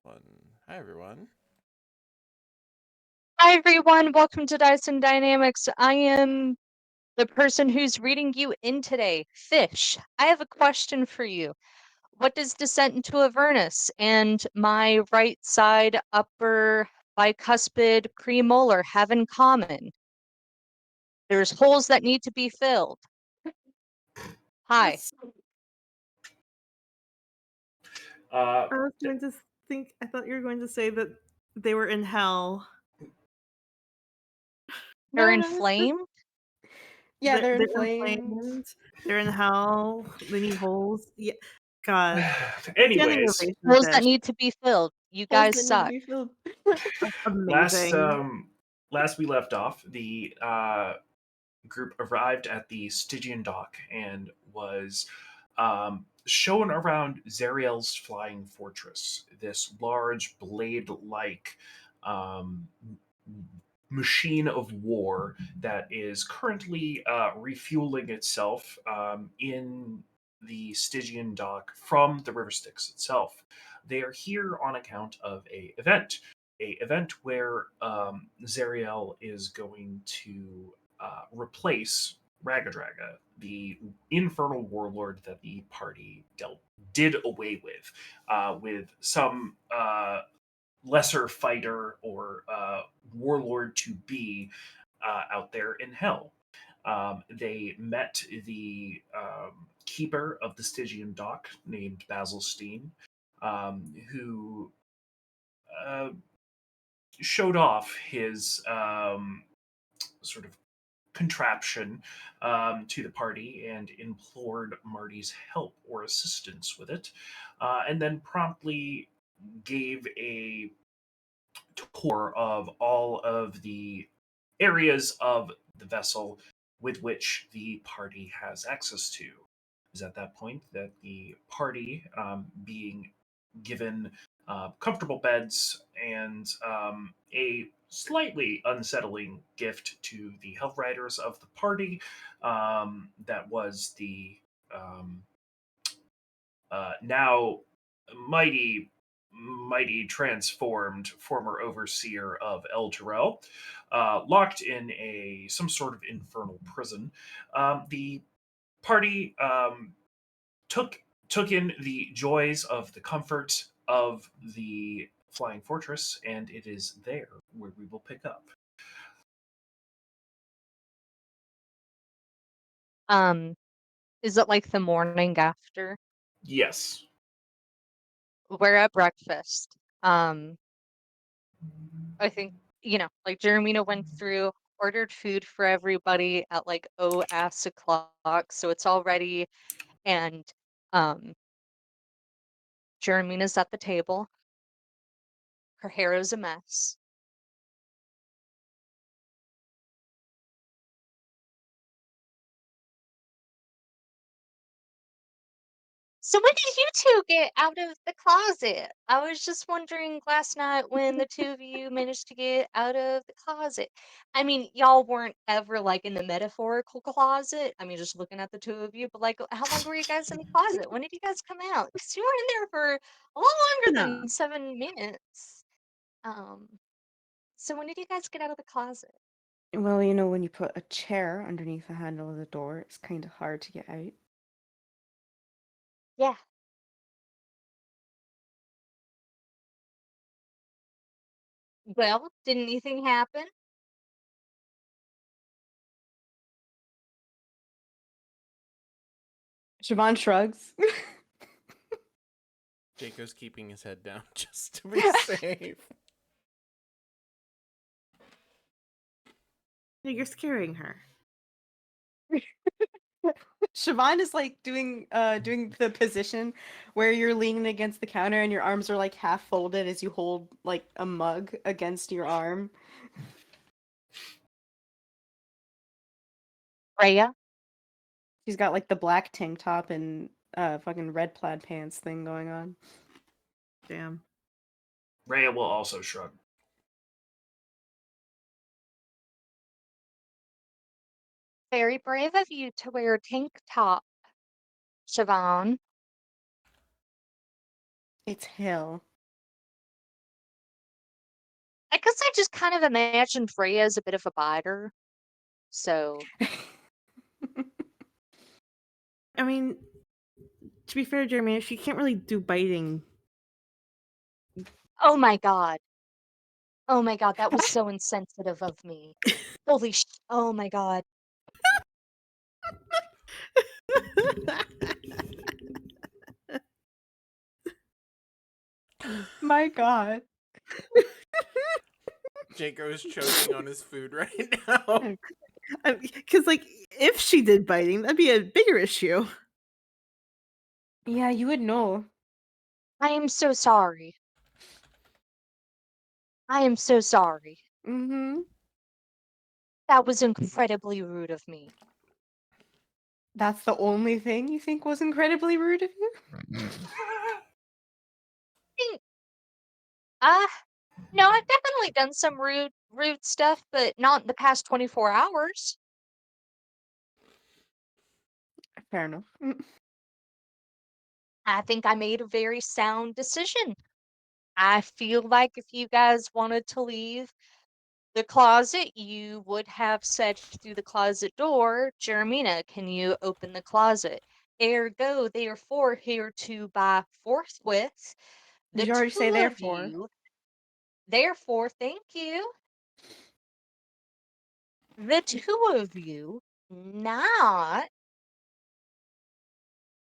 One. Hi, everyone. Hi everyone, welcome to Dyson Dynamics. I am the person who's reading you in today. Fish, I have a question for you. What does descent into Avernus and my right side upper bicuspid premolar have in common? There's holes that need to be filled. Hi. Uh, I was going to think. I thought you were going to say that they were in hell. They're no, inflamed? yeah, they're They're inflamed. inflamed. They're in hell. They need holes. Yeah, God. Standing anyways, ovation, Holes that Fish. need to be filled. You Holes guys that need to suck. be filled. Amazing. last we left off, the group arrived at the Stygian dock and was shown around Zariel's flying fortress, this large blade-like um, machine of war that is currently refueling itself in the Stygian dock from the River Styx itself. They are here on account of a event where Zariel is going to replace Ragadraga, the infernal warlord that the party did away with some lesser fighter or warlord to be out there in hell. They met the keeper of the Stygian dock named Basil Steen, who uh, showed off his sort of contraption to the party and implored Marty's help or assistance with it, and then promptly gave a tour of all of the areas of the vessel with which the party has access to. It is at that point that the party, being given comfortable beds and a slightly unsettling gift to the health riders of the party, that was the um, now mighty transformed former overseer of El Terrell, locked in a some sort of infernal prison. The party took in the joys of the comfort of the flying fortress, and it is there where we will pick up. Is it like the morning after? Yes. We're at breakfast. I think, like Jeremina went through, ordered food for everybody at like ass o'clock, so it's all ready. And um Jeremina's at the table. Her hair is a mess. So when did you two get out of the closet? I was just wondering last night when the two of you managed to get out of the closet. I mean, y'all weren't ever like in the metaphorical closet. I mean, just looking at the two of you, but like, how long were you guys in the closet? When did you guys come out? Because you were in there for a lot longer No. than 7 minutes. Um, so when did you guys get out of the closet? Well, when you put a chair underneath the handle of the door, it's kind of hard to get out. Yeah. Well, did anything happen? Siobhan shrugs. Jacob's keeping his head down just to be safe. You're scaring her. Siobhan is like doing the position where you're leaning against the counter and your arms are like half folded as you hold like a mug against your arm. Freya? She's got like the black tank top and fucking red plaid pants thing going on. Damn. Rhea will also shrug. Very brave of you to wear a tank top, Siobhan. It's hell. I guess I just kind of imagined Freya as a bit of a biter. So, I mean, to be fair, Jeremy, she can't really do biting. oh my God. Oh my God, that was so insensitive of me. Holy oh my God. My God. Jaco is choking on his food right now. Because, like, if she did biting, that'd be a bigger issue. Yeah, you would know. I am so sorry. I am so sorry. Mm-hmm. That was incredibly rude of me. That's the only thing you think was incredibly rude of you? Think- Uh, no, I've definitely done some rude stuff, but not in the past 24 hours. Fair enough. I think I made a very sound decision. I feel like if you guys wanted to leave the closet, you would have said through the closet door, Jeremina, can you open the closet? Ergo, therefore, hereto forthwith, the Did you already say two of therefore? you, therefore, thank you, the two of you, not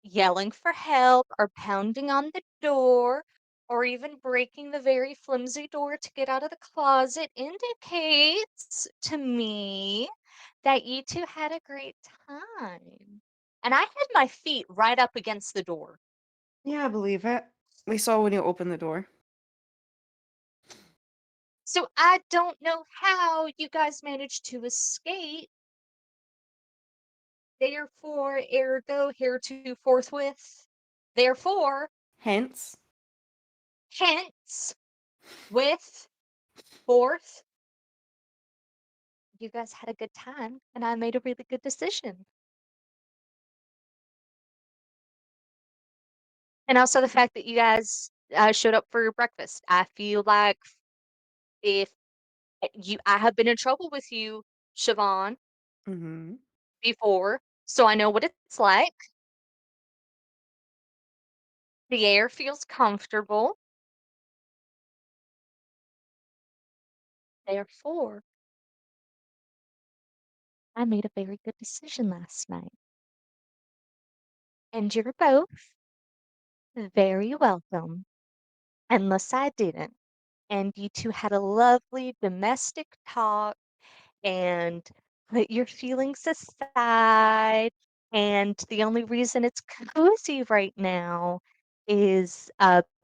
yelling for help or pounding on the door or even breaking the very flimsy door to get out of the closet indicates to me that you two had a great time. And I had my feet right up against the door. Yeah, I believe it. We saw when you opened the door. So I don't know how you guys managed to escape. Therefore, ergo, hereto forthwith. Therefore, Hence. hence, with, forth, you guys had a good time and I made a really good decision. And also the fact that you guys showed up for your breakfast. I feel like if I have been in trouble with you, Siobhan, Mm-hmm. before, so I know what it's like. The air feels comfortable. Therefore, I made a very good decision last night. And you're both very welcome, unless I didn't. And you two had a lovely domestic talk and put your feelings aside. And the only reason it's cozy right now is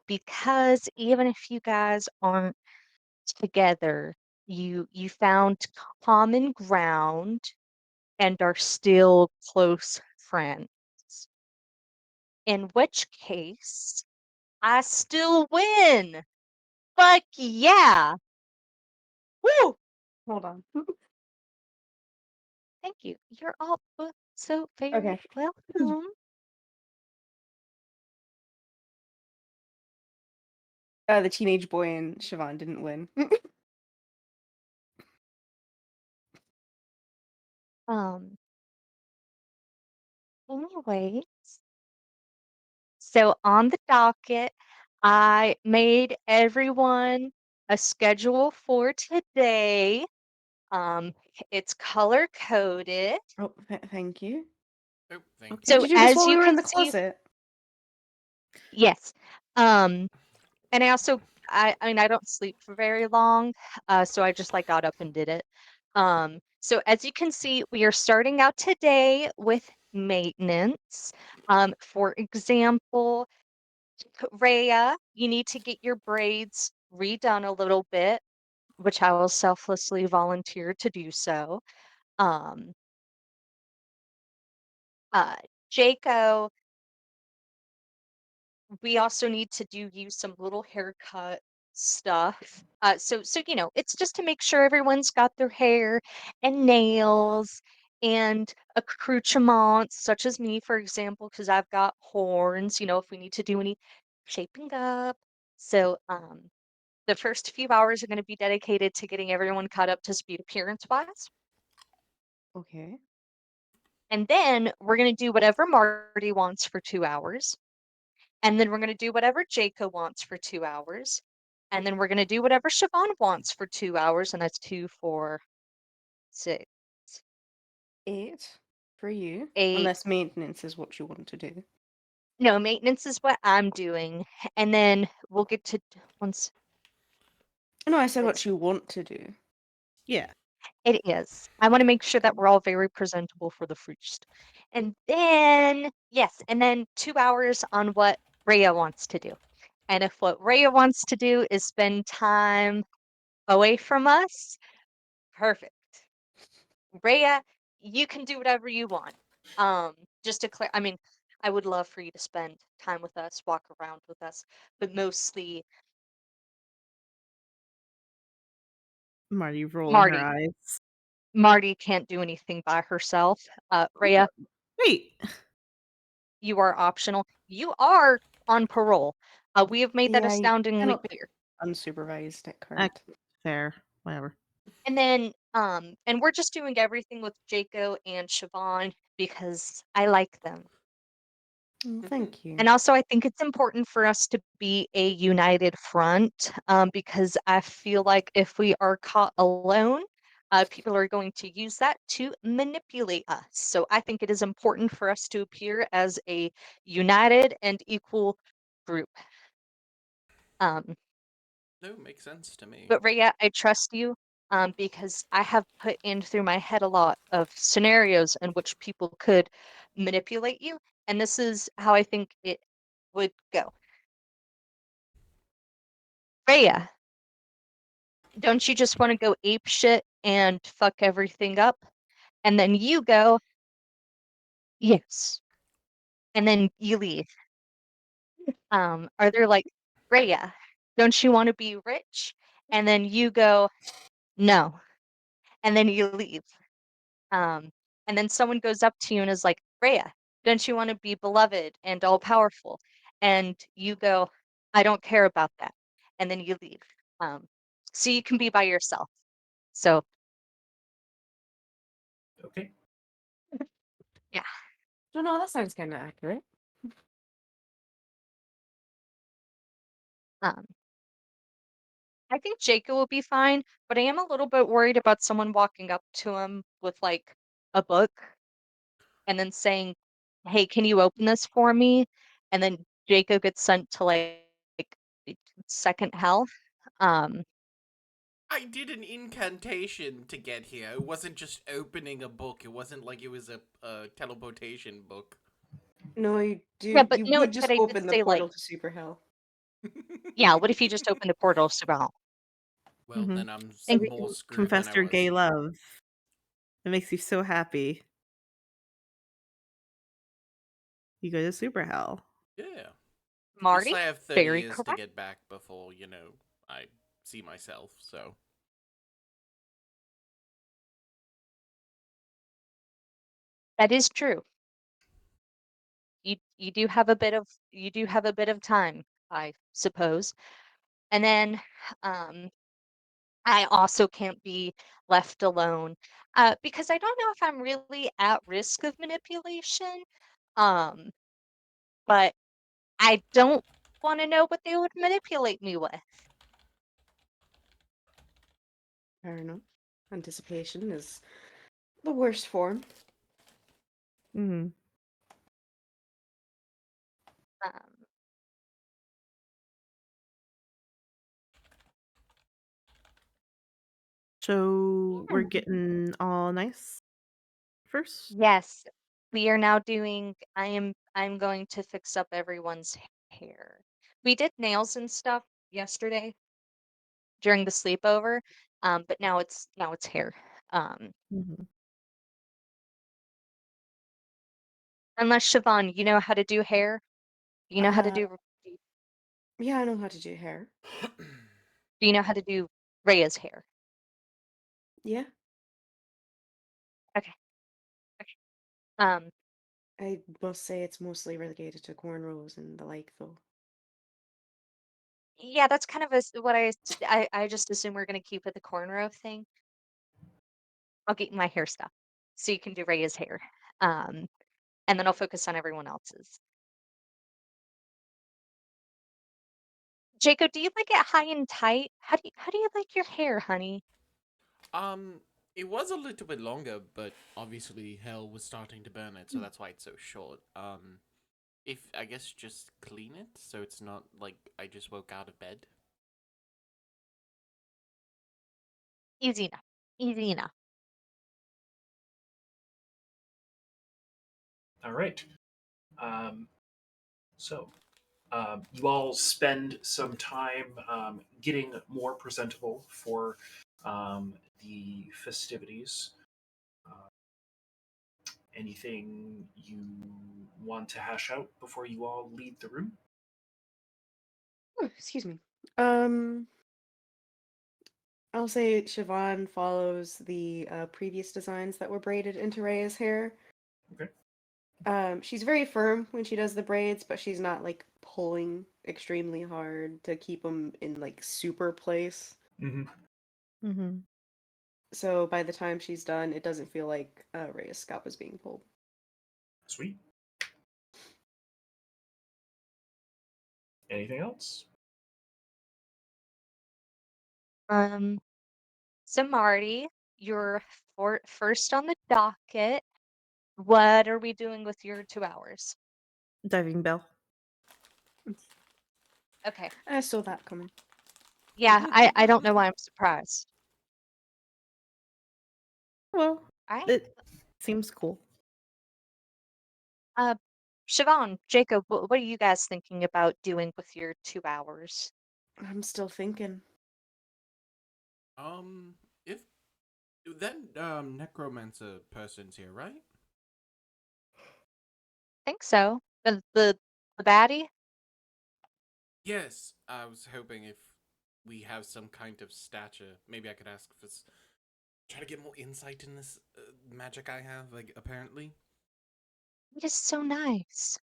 because even if you guys aren't together, you found common ground and are still close friends. In which case, I still win. Fuck yeah. Woo! Hold on. Thank you. You're all both so very Okay. welcome. The teenage boy and Siobhan didn't win. Um, anyways, so on the docket, I made everyone a schedule for today. Um, it's color coded. Oh, thank you. Oh, thank Did So you you. do this as while we you were in can the see, closet? yes. And I also, I mean, I don't sleep for very long, so I just like got up and did it. So as you can see, we are starting out today with maintenance. For example, Rhea, you need to get your braids redone a little bit, which I will selflessly volunteer to do so. Um, uh, Jaco, we also need to do you some little haircut stuff. So you know, it's just to make sure everyone's got their hair and nails and accoutrements, such as me, for example, because I've got horns, you know, if we need to do any shaping up. So The first few hours are going to be dedicated to getting everyone caught up to speed appearance-wise. Okay. And then we're going to do whatever Marty wants for 2 hours. And then we're going to do whatever Jaco wants for 2 hours. And then we're going to do whatever Siobhan wants for 2 hours. And that's 2, 4, 6, 8 for you. 8. Unless maintenance is what you want to do. No, maintenance is what I'm doing. And then we'll get to once No, I said what it's you want to do. Yeah. it is. I want to make sure that we're all very presentable for the feast. And then yes, and then 2 hours on what Rhea wants to do. And if what Rhea wants to do is spend time away from us, perfect. Rhea, you can do whatever you want. Just to clear, I mean, I would love for you to spend time with us, walk around with us, but mostly Marty rolling her Marty. eyes. Marty can't do anything by herself. Rhea, Wait. you are optional. You are on parole. We have made that Yeah, you astoundingly cannot be clear. unsupervised at Uh, current. Fair. Whatever. And then, and we're just doing everything with Jaco and Siobhan because I like them. Thank you. And also, I think it's important for us to be a united front because I feel like if we are caught alone, people are going to use that to manipulate us. So I think it is important for us to appear as a united and equal group. Um, No, makes sense to me. but Rhea, I trust you because I have put in through my head a lot of scenarios in which people could manipulate you. And this is how I think it would go. Rhea, don't you just want to go ape shit and fuck everything up? And then you go, yes. And then you leave. Are there like, Rhea, don't you want to be rich? And then you go, no. And then you leave. Um, and then someone goes up to you and is like, Rhea, don't you want to be beloved and all powerful? And you go, I don't care about that. And then you leave. So you can be by yourself. So Okay. yeah. So no, that sounds kind of accurate. Um, I think Jacob will be fine, but I am a little bit worried about someone walking up to him with like a book and then saying, "Hey, can you open this for me?" And then Jacob gets sent to like second hell. Um, I did an incantation to get here. It wasn't just opening a book. It wasn't like it was a teleportation book. No, you yeah, do. but You no, would but just I did open the say like, portal to super hell. yeah, what if you just opened a portal to hell? Well, Mhm. then I'm And more screwed than Confess I your was. gay love. It makes you so happy. You go to super hell. Yeah. Plus, Marty, I have 30 very years to correct. get back before, I see myself, so. That is true. You do have a bit of time, I suppose. And then I also can't be left alone because I don't know if I'm really at risk of manipulation. Um, but I don't want to know what they would manipulate me with. Fair enough. Anticipation is the worst form. Hmm. Um, So we're yeah. getting all nice first. Yes, we are now doing. I'm going to fix up everyone's hair. We did nails and stuff yesterday during the sleepover, but now it's hair. Um, Mhm. unless Siobhan, you know how to do hair. You know how to Uh, do. yeah, I know how to do hair. Do you know how to do Rhea's hair? Yeah, Okay. Okay. Um, I must say it's mostly relegated to cornrows and the like, though. Yeah, that's kind of what I just assume we're gonna keep with the cornrow thing. I'll get my hair stuff, so you can do Rhea's hair, and then I'll focus on everyone else's. Jacob, do you like it high and tight? How do you like your hair, honey? Um, it was a little bit longer, but obviously hell was starting to burn it, so that's why it's so short. If I guess just clean it so it's not like I just woke out of bed. Easy enough. Easy enough. All right. So you all spend some time getting more presentable for the festivities. Uh, Anything you want to hash out before you all leave the room? Oh, excuse me. Um, I'll say Siobhan follows the previous designs that were braided into Rhea's hair. Okay. She's very firm when she does the braids, but she's not like pulling extremely hard to keep them in like super place. Mm-hmm. Mm-hmm. So by the time she's done, it doesn't feel like Rhea's scalp is being pulled. Sweet. Anything else? So Marty, you're first on the docket. What are we doing with your 2 hours? Diving bell. Okay. I saw that coming. Yeah, I don't know why I'm surprised. Well, All right. it seems cool. Siobhan, Jacob, what are you guys thinking about doing with your 2 hours? I'm still thinking. If that necromancer person's here, right? Think so. The baddie? Yes, I was hoping if we have some kind of stature, maybe I could ask for try to get more insight in this magic I have. Like apparently, It is so nice.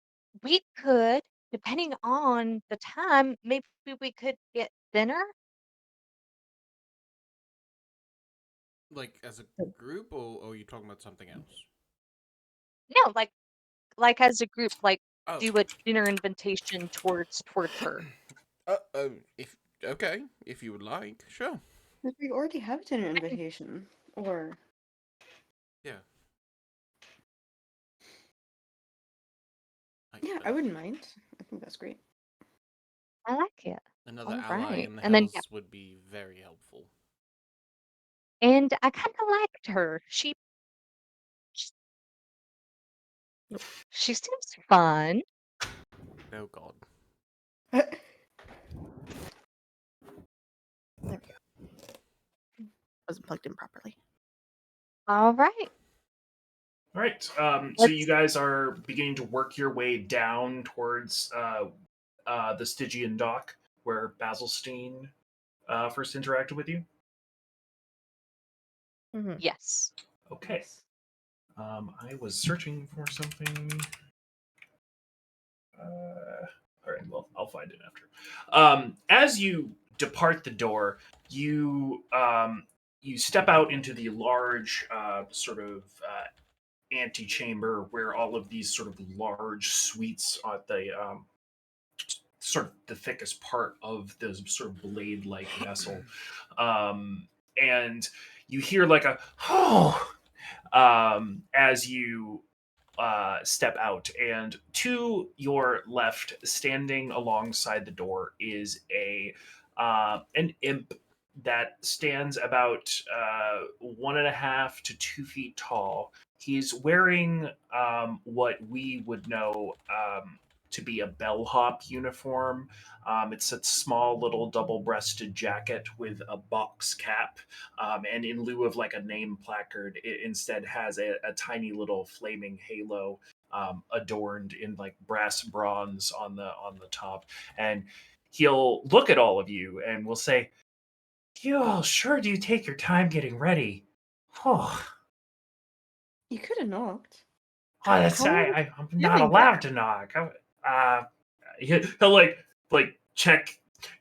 We could, depending on the time, maybe we could get dinner. like as a group, or are you talking about something else? No, like as a group, like Oh, do a dinner invitation towards her. if okay, if you would like, sure. We already have a dinner invitation. Or Yeah. yeah, I wouldn't mind. I think that's great. I like it. Another All ally right. in the And then Hells would be very helpful. and I kind of liked her. She seems fun. Oh God. There we go. Wasn't plugged in properly. All right. All right. So Let's you guys are beginning to work your way down towards the Stygian dock where Basilstein first interacted with you. Mm-hmm. yes. Okay. I was searching for something. All right. Well, I'll find it after. As you depart the door, you step out into the large sort of antechamber where all of these sort of large suites at the sort of the thickest part of the sort of blade-like vessel, and you hear like a oh as you step out, and to your left, standing alongside the door, is a an imp that stands about 1.5 to 2 feet tall. He's wearing what we would know to be a bellhop uniform. It's a small little double-breasted jacket with a box cap, and in lieu of like a name placard, it instead has a tiny little flaming halo adorned in like brass bronze on the top. And he'll look at all of you and will say, "You all sure do take your time getting ready." Oh, You could have knocked. that's How are you I'm not feeling allowed better? to knock. He'll like check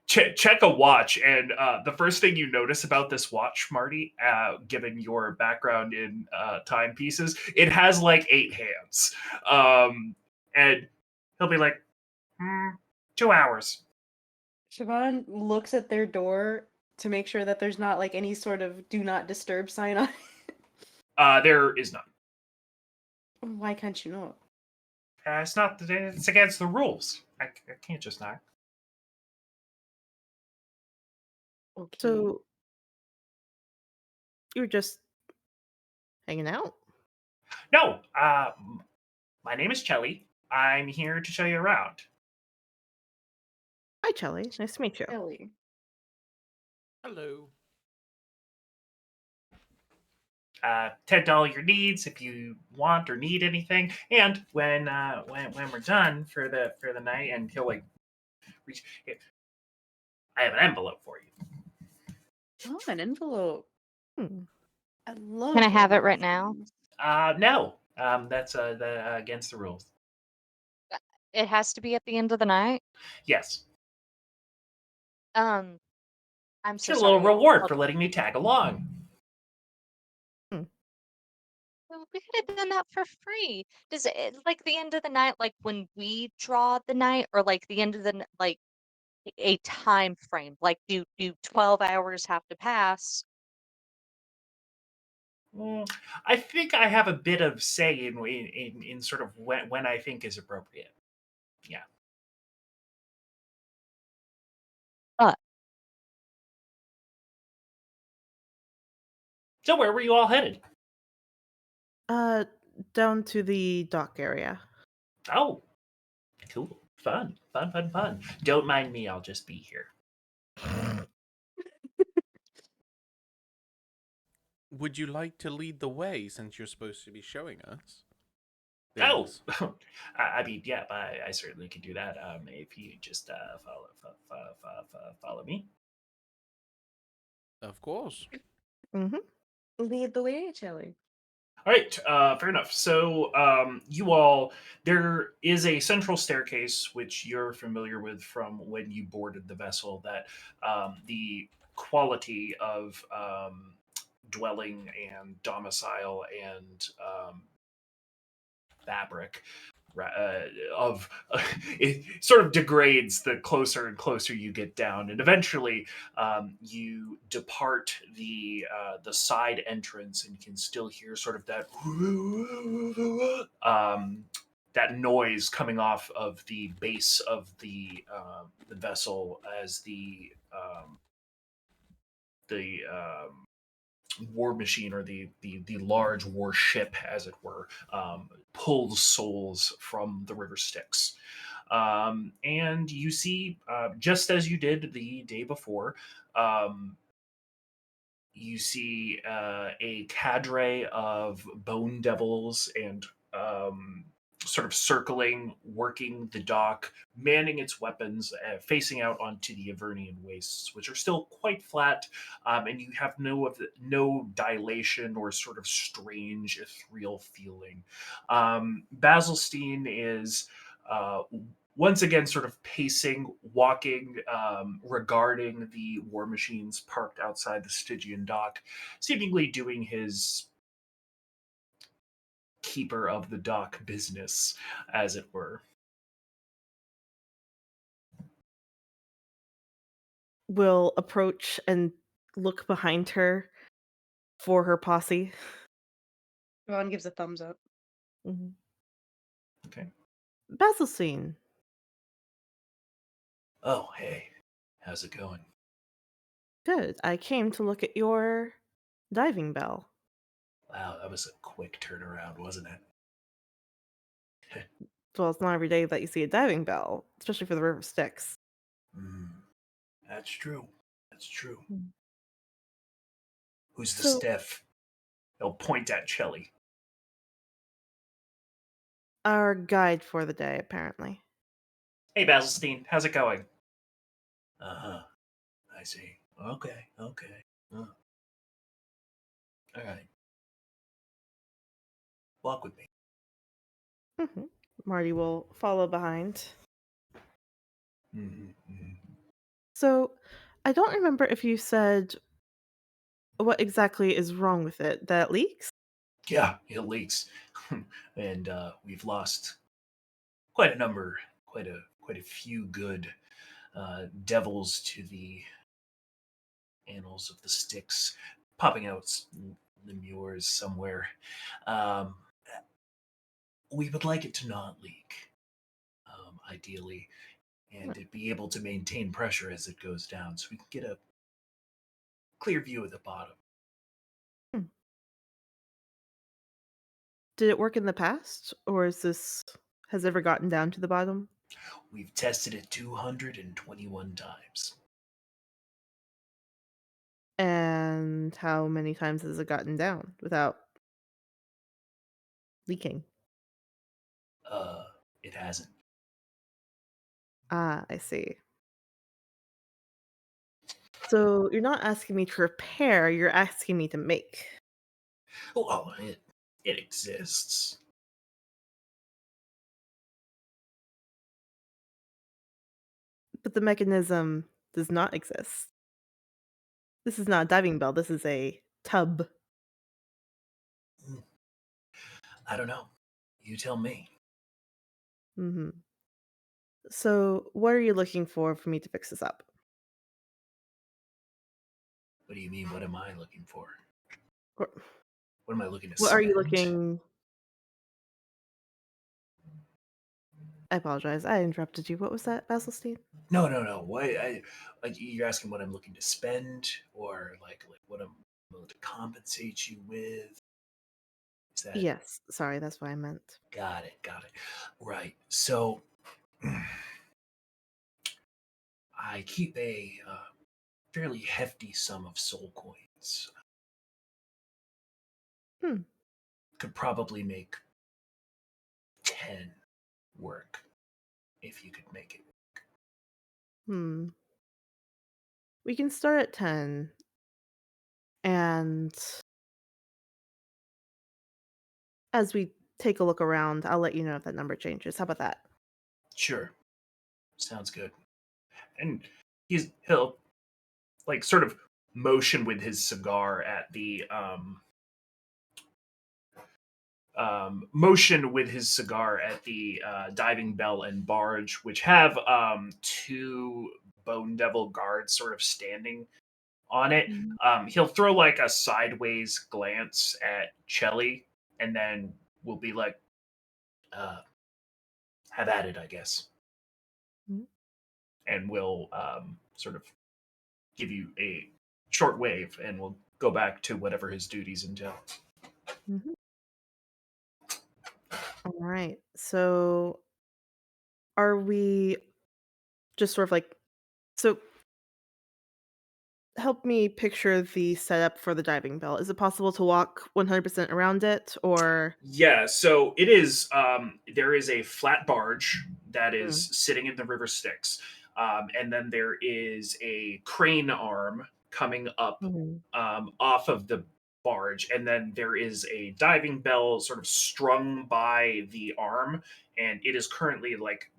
check a watch, and the first thing you notice about this watch, Marty, given your background in timepieces, it has like 8 hands. And he'll be like, 2 hours. Siobhan looks at their door to make sure that there's not like any sort of do not disturb sign on it. There is none. Why can't you know? It's not. It's against the rules. I can't just knock. Okay. So you were just hanging out? No. My name is Chelly. I'm here to show you around. Hi, Chelly. Nice to meet you. Ellie. Hello. Tend to all your needs if you want or need anything. And when we're done for the night, and he'll like reach. I have an envelope for you. Oh, an envelope. Hmm. I love. Can I have it right envelopes. now? No. That's against the rules. It has to be at the end of the night. Yes. I'm so It's a little sorry. reward for letting me tag along. Well, we could have done that for free. Does it like the end of the night, like when we draw the night, or like the end of the like a time frame? Like do 12 hours have to pass? I think I have a bit of say in sort of when I think is appropriate. Yeah. But So where were you all headed? Down to the dock area. Oh, cool. Fun. Don't mind me, I'll just be here. Would you like to lead the way since you're supposed to be showing us Oh, things? I mean, yeah, I certainly could do that. If you just follow me. Of course. Mm-hmm. Lead the way, Chelly. All right, fair enough. So, there is a central staircase which you're familiar with from when you boarded the vessel. That the quality of dwelling and domicile and fabric of it sort of degrades the closer and closer you get down, and eventually you depart the side entrance and can still hear sort of that that noise coming off of the base of the vessel as the war machine, or the large warship, as it were, pulls souls from the river Styx. And you see, just as you did the day before, um, you see a cadre of bone devils and sort of circling, working the dock, manning its weapons, facing out onto the Avernian wastes, which are still quite flat, and you have no dilation or sort of strange ethereal feeling. Basilstein is. Once again, sort of pacing, walking, regarding the war machines parked outside the Stygian dock, seemingly doing his keeper of the dock business, as it were. Will approach and look behind her for her posse. Siobhan gives a thumbs up. Mm-hmm. Okay. Basilstein. Oh, hey, how's it going? Good. I came to look at your diving bell. Wow, that was a quick turnaround, wasn't it? Well, it's not every day that you see a diving bell, especially for the River Styx. Mm, that's true. That's true. Mm. Who's the So, stiff? They'll point at Chelly. our guide for the day, apparently. Hey, Basilstein, how's it going? Uh-huh. I see. Okay. All right. Walk with me. Mm-hmm. Marty will follow behind. Mm-hmm. So, I don't remember if you said what exactly is wrong with it. That leaks? Yeah, it leaks, and we've lost quite a number, quite a few good devils to the annals of the Styx, popping out lemures somewhere. Um, we would like it to not leak, ideally, and to be able to maintain pressure as it goes down, so we can get a clear view of the bottom. Hmm. Did it work in the past, or has it ever gotten down to the bottom? We've tested it 221 times. And how many times has it gotten down without leaking? Uh, it hasn't. Ah, I see. So you're not asking me to repair, you're asking me to make. Oh, it exists. But the mechanism does not exist. This is not a diving bell, this is a tub. I don't know. You tell me. Hmm. So what are you looking for me to fix this up? What do you mean? What am I looking for? Or- What am I looking to What are you spend? looking? I apologize, I interrupted you. What was that, Basilstein? No, no, no. Why? Like you're asking what I'm looking to spend, or like what I'm willing to compensate you with. Is that Yes, sorry, that's what I meant. got it? Got it. Right. So I keep a fairly hefty sum of soul coins. Hmm. Could probably make 10 work if you could make it. Hmm. We can start at 10, and as we take a look around, I'll let you know if that number changes. How about that? Sure. Sounds good. And he'll like sort of motion with his cigar at the diving bell and barge, which have two bone devil guards sort of standing on it. Mhm. He'll throw like a sideways glance at Chelly, and then we'll be like, uh, "Have at it, I guess," Mhm. and we'll sort of give you a short wave, and we'll go back to whatever his duties entail. Mhm. All right. So are we just sort of like, so help me picture the setup for the diving bell. Is it possible to walk 100% around it, or? Yeah, so it is. There is a flat barge that Mm, is sitting in the river Styx, and then there is a crane arm coming up mhm, off of the barge, and then there is a diving bell sort of strung by the arm, and it is currently like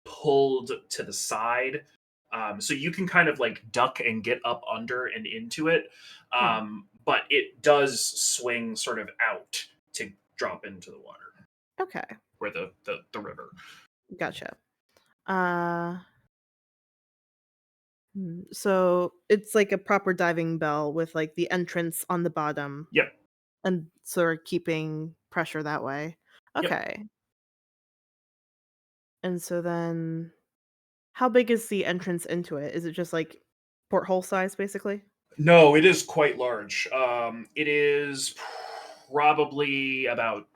pulled to the side. So you can kind of like duck and get up under and into it, hmm, but it does swing sort of out to drop into the water okay, or the river. gotcha. So it's like a proper diving bell with like the entrance on the bottom Yep, and sort of keeping pressure that way. yep. Okay. And so then how big is the entrance into it? Is it just like porthole size basically? No, it is quite large. It is probably about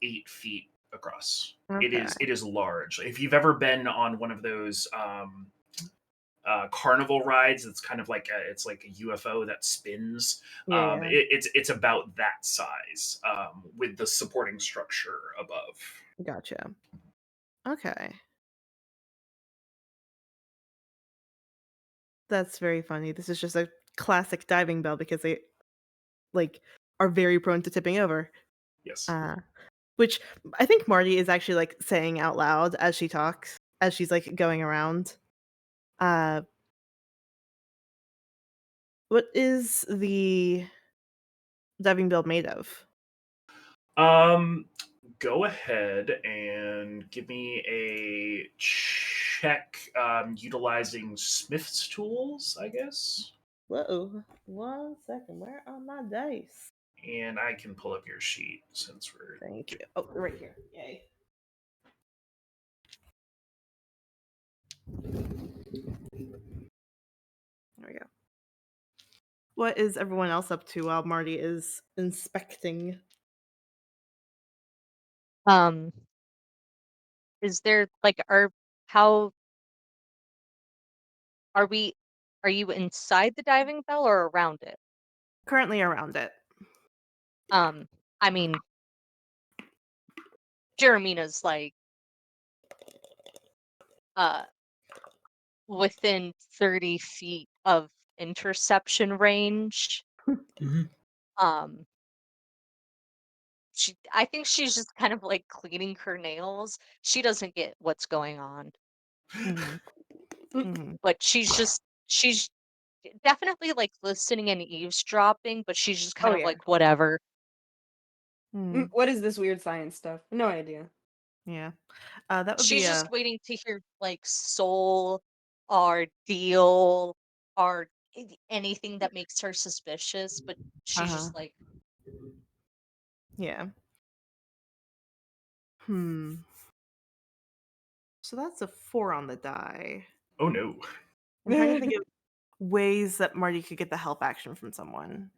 8 feet across. Okay. It is large. If you've ever been on one of those carnival rides, it's kind of like it's like a UFO that spins. Yeah, yeah. It's about that size with the supporting structure above. Gotcha. Okay. That's very funny. This is just a classic diving bell because they like are very prone to tipping over. Yes. Uh which I think Marty is actually like saying out loud as she talks, as she's like going around. Uh What is the diving bell made of? Um, Go ahead and give me a check utilizing Smith's tools, I guess. Whoa. 1 second. Where are my dice? And I can pull up your sheet since we're. Thank you. Oh, they're right here. Yay. There we go. What is everyone else up to while Marty is inspecting? Um, is there like how are we? Are you inside the diving bell or around it? Currently around it. I mean, Jeremina's like uh within 30 feet of interception range. Mhm. Um, I think she's just kind of like cleaning her nails. She doesn't get what's going on, Mm-hmm. Mm-hmm. but she's definitely like listening and eavesdropping, but she's just kind Oh of yeah. like whatever. What is this weird science stuff? No idea. Yeah. That would be She's a just waiting to hear like soul or deal or anything that makes her suspicious, but she's uh-huh. just like, Yeah. Hmm. So that's a 4 on the die. Oh no. I'm trying to think of ways that Marty could get the help action from someone.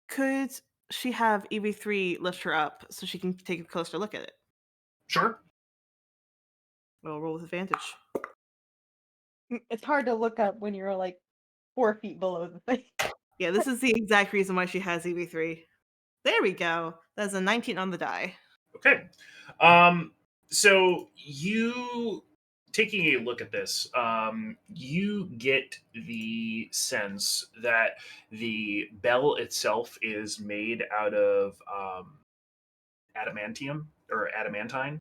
Could she have EV3 lift her up so she can take a closer look at it? Sure. We'll roll with advantage. It's hard to look up when you're like 4 feet below the thing. Yeah, this is the exact reason why she has EV3. There we go. That's a 19 on the die. Okay. So you taking a look at this, you get the sense that the bell itself is made out of adamantium or adamantine.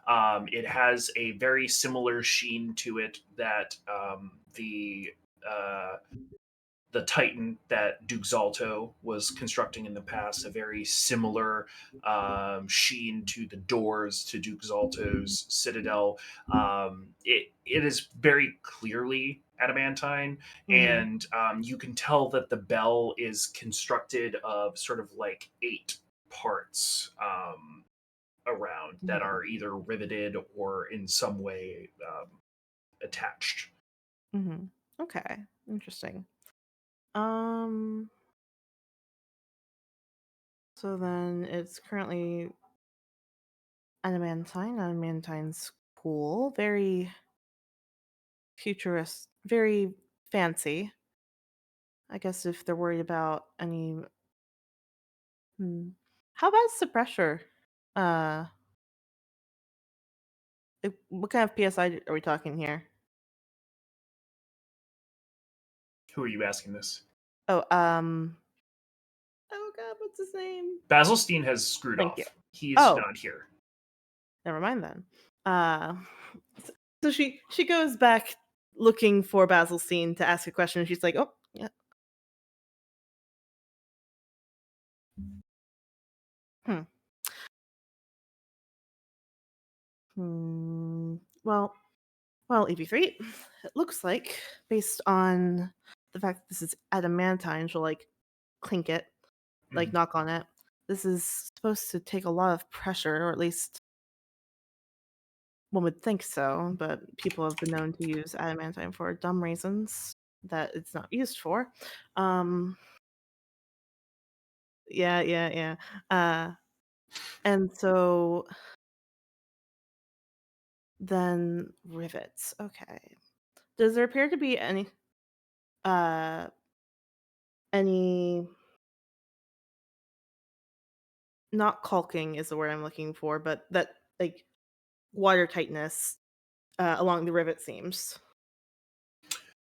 It has a very similar sheen to it that uh, the Titan that Duke Zalto was constructing in the past, a very similar sheen to the doors to Duke Zalto's citadel. It is very clearly adamantine, Mm-hmm. and you can tell that the bell is constructed of sort of like 8 parts around that Mm-hmm. are either riveted or in some way attached. Mm-hmm. Okay. Interesting. Um. So then it's currently adamantine. Adamantine's cool. Very futurist. Very fancy. I guess if they're worried about any. Hmm. How about suppressor? Uh. What kind of PSI are we talking here? Who are you asking this? Oh. Oh God, what's his name? Basilstein has screwed Thank you. off. He's Oh, not here. never mind then. Uh, so she goes back looking for Basilstein to ask a question, and she's like, "Oh, yeah. Hmm. Hmm. Well, EV3. It looks like, based on the fact that this is adamantine, she'll like clink it, like Mhm. knock on it. This is supposed to take a lot of pressure, or at least one would think so, but people have been known to use adamantine for dumb reasons that it's not used for. Um, yeah. Uh, and so then rivets. Okay. Does there appear to be uh any not caulking is the word I'm looking for, but that like water tightness along the rivet seams?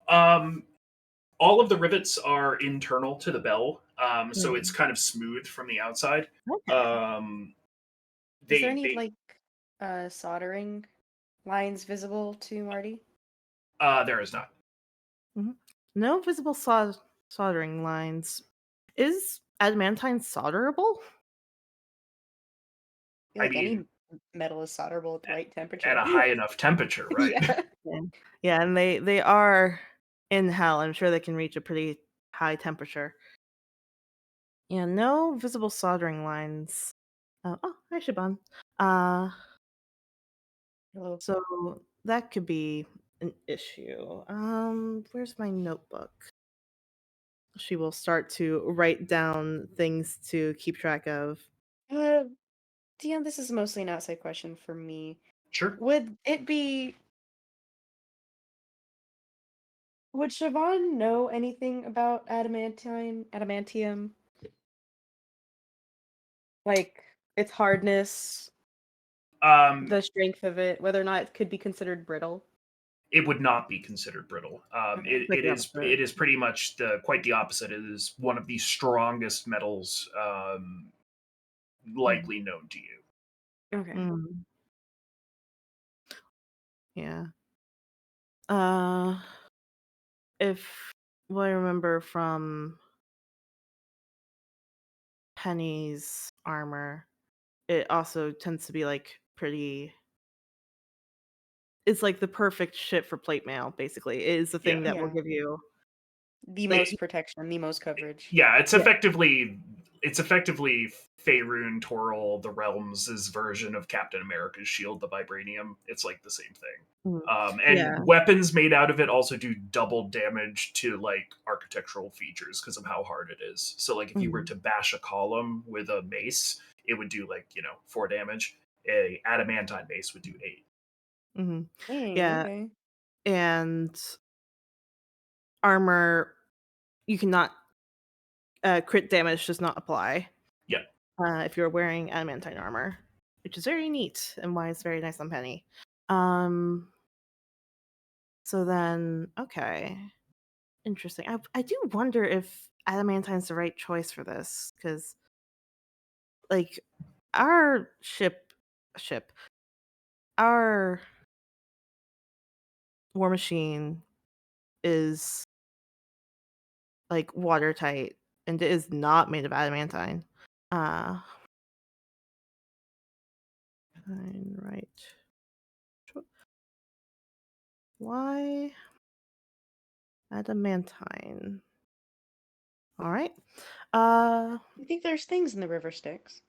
Um, all of the rivets are internal to the bell, so it's Hmm. kind of smooth from the outside. Okay. Um, Is there they any they like soldering lines visible to Marty? there is not. Mhm. No visible saw soldering lines. Is adamantine solderable? I feel I like any mean, metal is solderable at the right at temperature. a high enough temperature, right? Yeah. Yeah. Yeah, and they are in hell. I'm sure they can reach a pretty high temperature. Yeah, no visible soldering lines. Oh, hi, Shaban. Uh, Hello. so that could be an issue. Where's my notebook? She will start to write down things to keep track of. Dion, this is mostly an outside question for me. Sure. Would Siobhan know anything about adamantium? Like its hardness, Um, the strength of it, whether or not it could be considered brittle? it would not be considered brittle. Okay. Like the opposite. It is pretty much quite the opposite. It is one of the strongest metals likely known to you. Okay. Mm, yeah. Uh, if what I remember from Penny's armor, it also tends to be like pretty. It's like the perfect shit for plate mail. Basically, it is the Yeah. thing that will Yeah. give you. The Like, most protection, the most coverage. yeah, Yeah. it's effectively Faerun Toril, the Realms' version of Captain America's shield, the vibranium. It's like the same thing. Mm, And yeah. weapons made out of it also do double damage to like architectural features because of how hard it is. So like if you were Mm, to bash a column with a mace, it would do like, 4 damage. A adamantine mace would do 8. hmm Dang, Yeah, okay. and armor you cannot crit damage does not apply Yeah. if you're wearing adamantine armor, which is very neat and why it's very nice on Penny. Um, so then, okay, interesting. I do wonder if adamantine's the right choice for this because, like, our ship, our war machine is like watertight and it is not made of adamantine. Uh, right. Why adamantine? All right. I think there's things in the river Styx.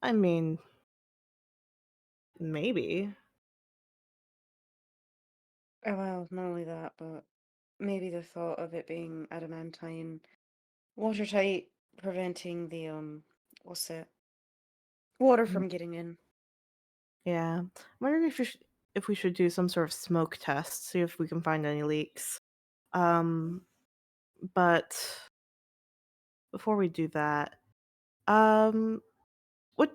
I mean, maybe. Oh, well, not only that, but maybe the thought of it being adamantine, watertight, preventing the what's it? Water Mm, from getting in. yeah. I'm wondering if we should do some sort of smoke test, see if we can find any leaks. Um, but before we do that, um, what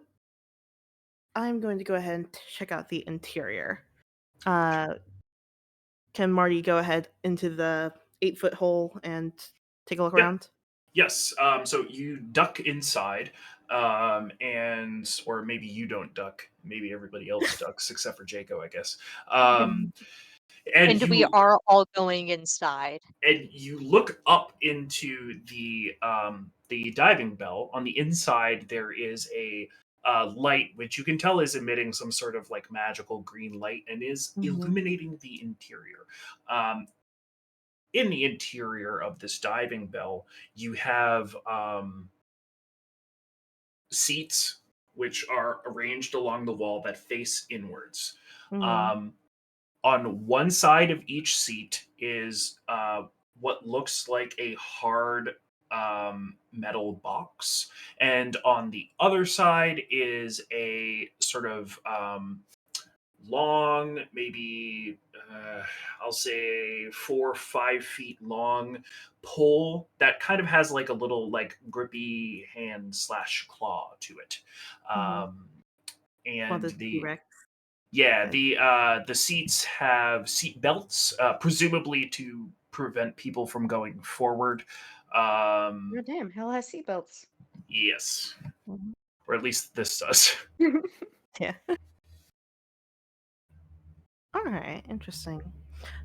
I'm going to go ahead and check out the interior. Uh, can Marty go ahead into the 8-foot hole and take a look Yep. around? Yes. So you duck inside, or maybe you don't duck. Maybe everybody else ducks except for Jaco, I guess. Um, and And we you are all going inside. look up into the diving bell. On the inside, there is a light which you can tell is emitting some sort of like magical green light and is Mhm. illuminating the interior. Um, in the interior of this diving bell, you have seats which are arranged along the wall that face inwards. Mhm. Um, on one side of each seat is what looks like a hard metal box, and on the other side is a sort of long, maybe I'll say 4 or 5 feet long pole that kind of has like a little like grippy hand slash claw to it. Mhm. Um, Well, and the T-Rex. Type. the seats have seat belts, presumably to prevent people from going forward. God damn, hell has seatbelts. Yes, Mhm. or at least this does. Yeah. All right. Interesting.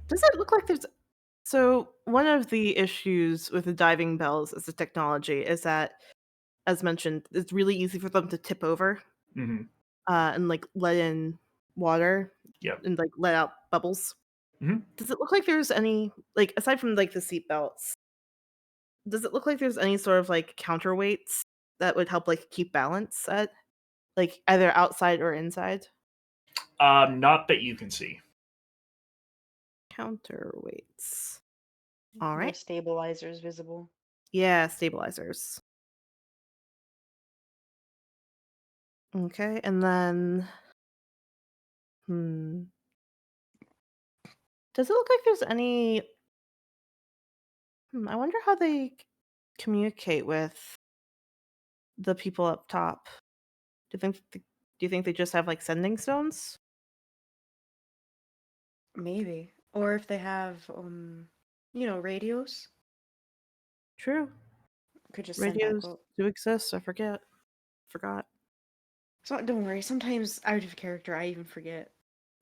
Does it look like there's So one of the issues with the diving bells as a technology is that, as mentioned, it's really easy for them to tip over Hmm. and like let in water Yep. and like let out bubbles. Mhm. Does it look like there's any, like, aside from like the seat belts, does it look like there's any sort of like counterweights that would help like keep balance at, like, either outside or inside? Not that you can see. Counterweights. All No right. stabilizers visible. Yeah, stabilizers. Okay, and then hmm. Does it look like there's any I wonder how they communicate with the people up top. Do you think they just have like sending stones? Maybe. Or if they have, radios, True. could just send back Radios up. do exist. Forgot. So don't worry, sometimes out of character I even forget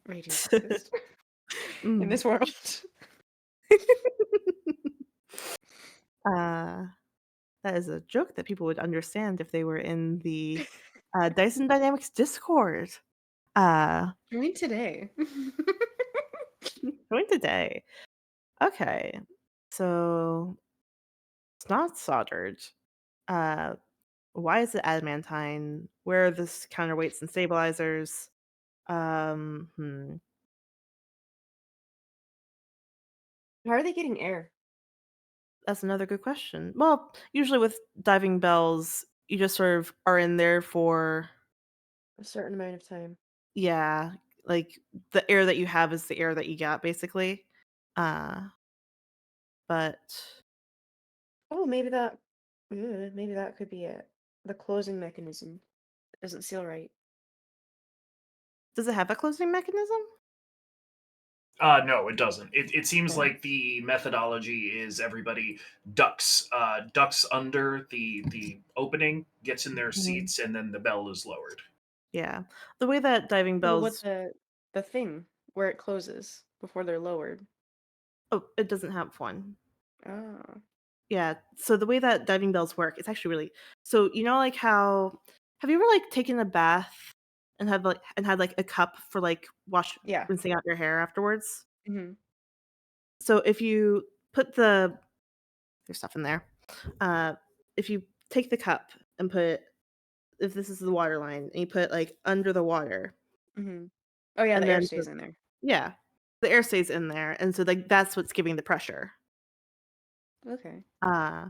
radios exist in Mm. this world. uh that is a joke that people would understand if they were in the Dyson Dynamics Discord. Join today. Join today. Okay. So it's not soldered. Uh why is it adamantine? Where are the counterweights and stabilizers? Hmm. How are they getting air? That's another good question. Well, usually with diving bells, you just sort of are in there for, A certain amount of time. yeah, like the air that you have is the air that you got, basically. Uh, but Oh, maybe that could be it. The closing mechanism doesn't seal right. does it have a closing mechanism? No, it doesn't. It seems Okay. like the methodology is everybody ducks under the opening, gets in their Mhm. seats, and then the bell is lowered. Yeah, the way that diving Well, what bells. the thing where it closes before they're lowered? Oh, it doesn't have one. Ah, Yeah, so the way that diving bells work, it's actually really, so you know, like, how have you ever like taken a bath and had like a cup for like yeah. rinsing out your hair afterwards? Hmm. So if you put your stuff in there, uh, if you take the cup and put, if this is the water line, and you put it like under the water, Hmm. Oh yeah, the and air then stays in there. yeah, the air stays in there, and so like that's what's giving the pressure. Okay. Uh,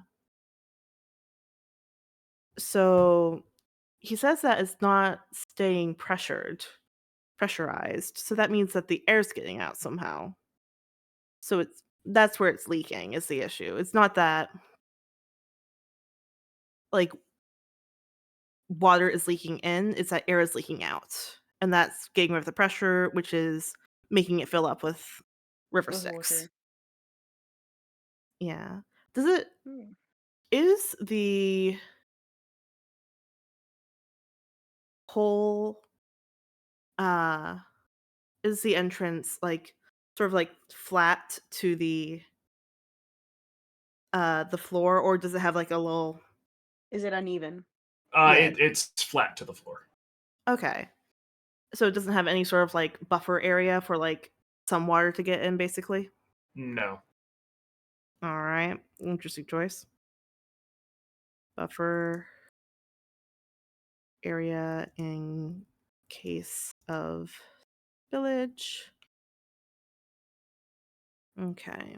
so he says that it's not staying pressurized. So that means that the air's getting out somehow. So that's where it's leaking is the issue. It's not that like water is leaking in, it's that air is leaking out. And that's getting rid of the pressure, which is making it fill up with river With Styx. water. Yeah. Does it Hmm. is the whole uh is the entrance like sort of like flat to the floor, or does it have like a little, Is it uneven? yeah, It's flat to the floor. okay. So it doesn't have any sort of like buffer area for like some water to get in, basically. No. All right, interesting choice. Buffer area in case of village. Okay.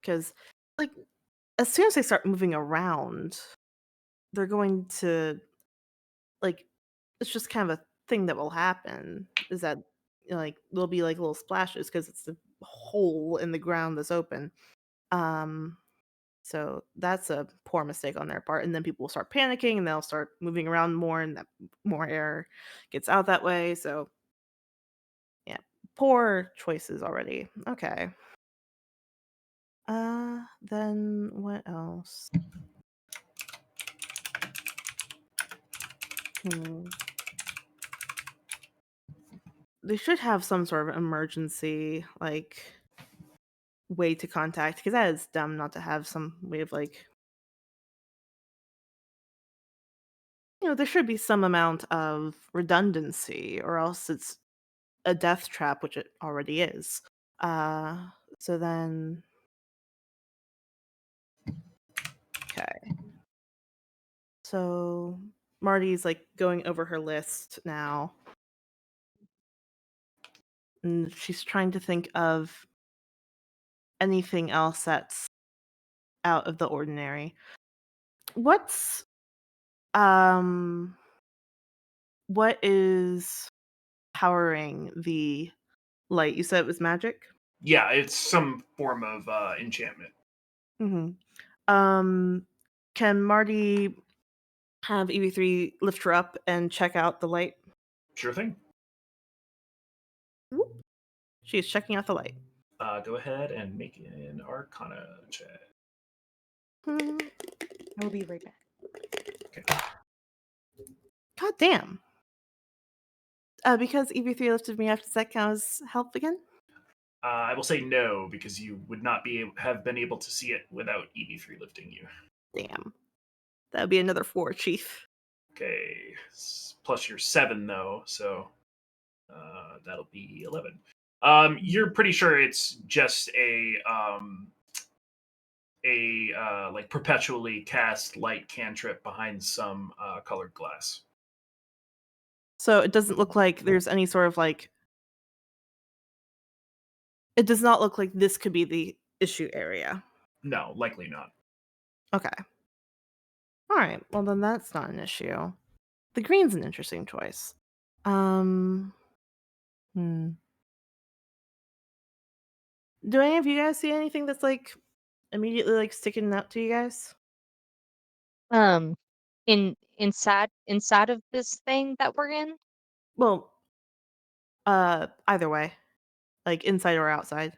Because like as soon as they start moving around, they're going to like, it's just kind of a thing that will happen is that, like, there'll be like little splashes because it's the hole in the ground that's open. Um So that's a poor mistake on their part, and then people will start panicking, and they'll start moving around more, and that more air gets out that way. So yeah, poor choices already. Okay. Then what else? Hmm. they should have some sort of emergency like way to contact, because that is dumb not to have some way of like, there should be some amount of redundancy, or else it's a death trap, which it already is. Uh, so then, okay. So Marty's like going over her list now, and she's trying to think of anything else that's out of the ordinary. What's what is powering the light? You said it was magic? Yeah, it's some form of enchantment. Mm-hmm. Can Marty have EV3 lift her up and check out the light? Sure thing. She's checking out the light. Go ahead and make an Arcana check. Hmm. I will be right back. Okay. God damn. Because EV3 lifted me up, does that count as help again? I will say no, because you would not have been able to see it without EV3 lifting you. Damn. That would be another 4, Chief. Okay, plus your 7 though, so that'll be 11. You're pretty sure it's just a like perpetually cast light cantrip behind some colored glass. So it doesn't look like there's any sort of like. It does not look like this could be the issue area. No, likely not. Okay. All right. Well, then that's not an issue. The green's an interesting choice. Hmm. Do any of you guys see anything that's like immediately like sticking out to you guys? Inside of this thing that we're in. Well, either way, like inside or outside.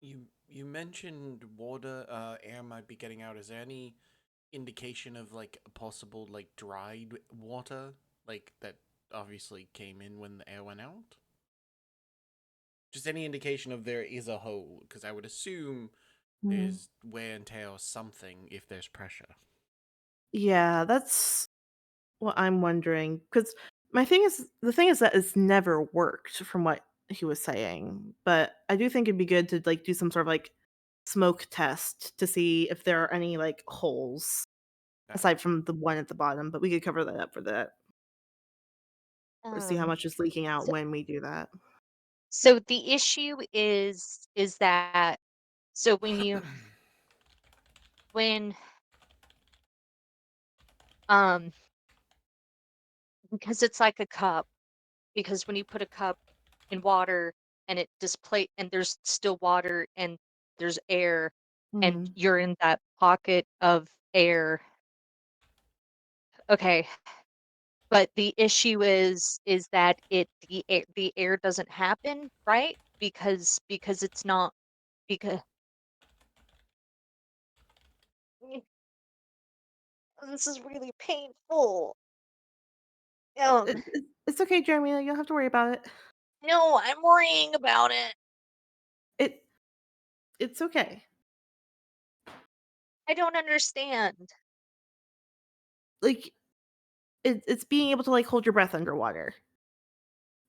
You mentioned water, air might be getting out. Is there any indication of like a possible like dried water, like that obviously came in when the air went out? Just any indication of there is a hole, because I would assume there's wear and tear or something if there's pressure. Yeah, that's what I'm wondering. Because the thing is that it's never worked from what he was saying. But I do think it'd be good to like do some sort of like smoke test to see if there are any like holes aside from the one at the bottom. But we could cover that up for that. Or see how Um, much is leaking out so, when we do that. so the issue is that so when um because it's like a cup, because when you put a cup in water and it display and there's still water and there's air and Hmm. you're in that pocket of air. Okay, but the issue is that the air doesn't happen, right? Because it's not because this is really painful. It's okay, Jeremy. You don't have to worry about it. No, I'm worrying about it. It it's okay. I don't understand. Like it's being able to like hold your breath underwater.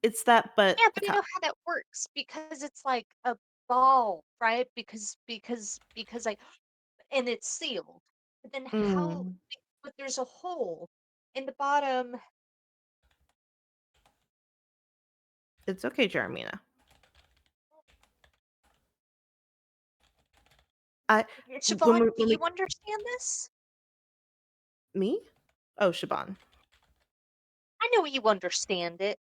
It's that, but Yeah, a but I know cup. how that works because it's like a ball, right? Because I and it's sealed. But then how? Mm, But there's a hole in the bottom. it's okay, Jeremina. I Siobhan, do when you we understand this? me? Oh, Shaban. I know you understand it.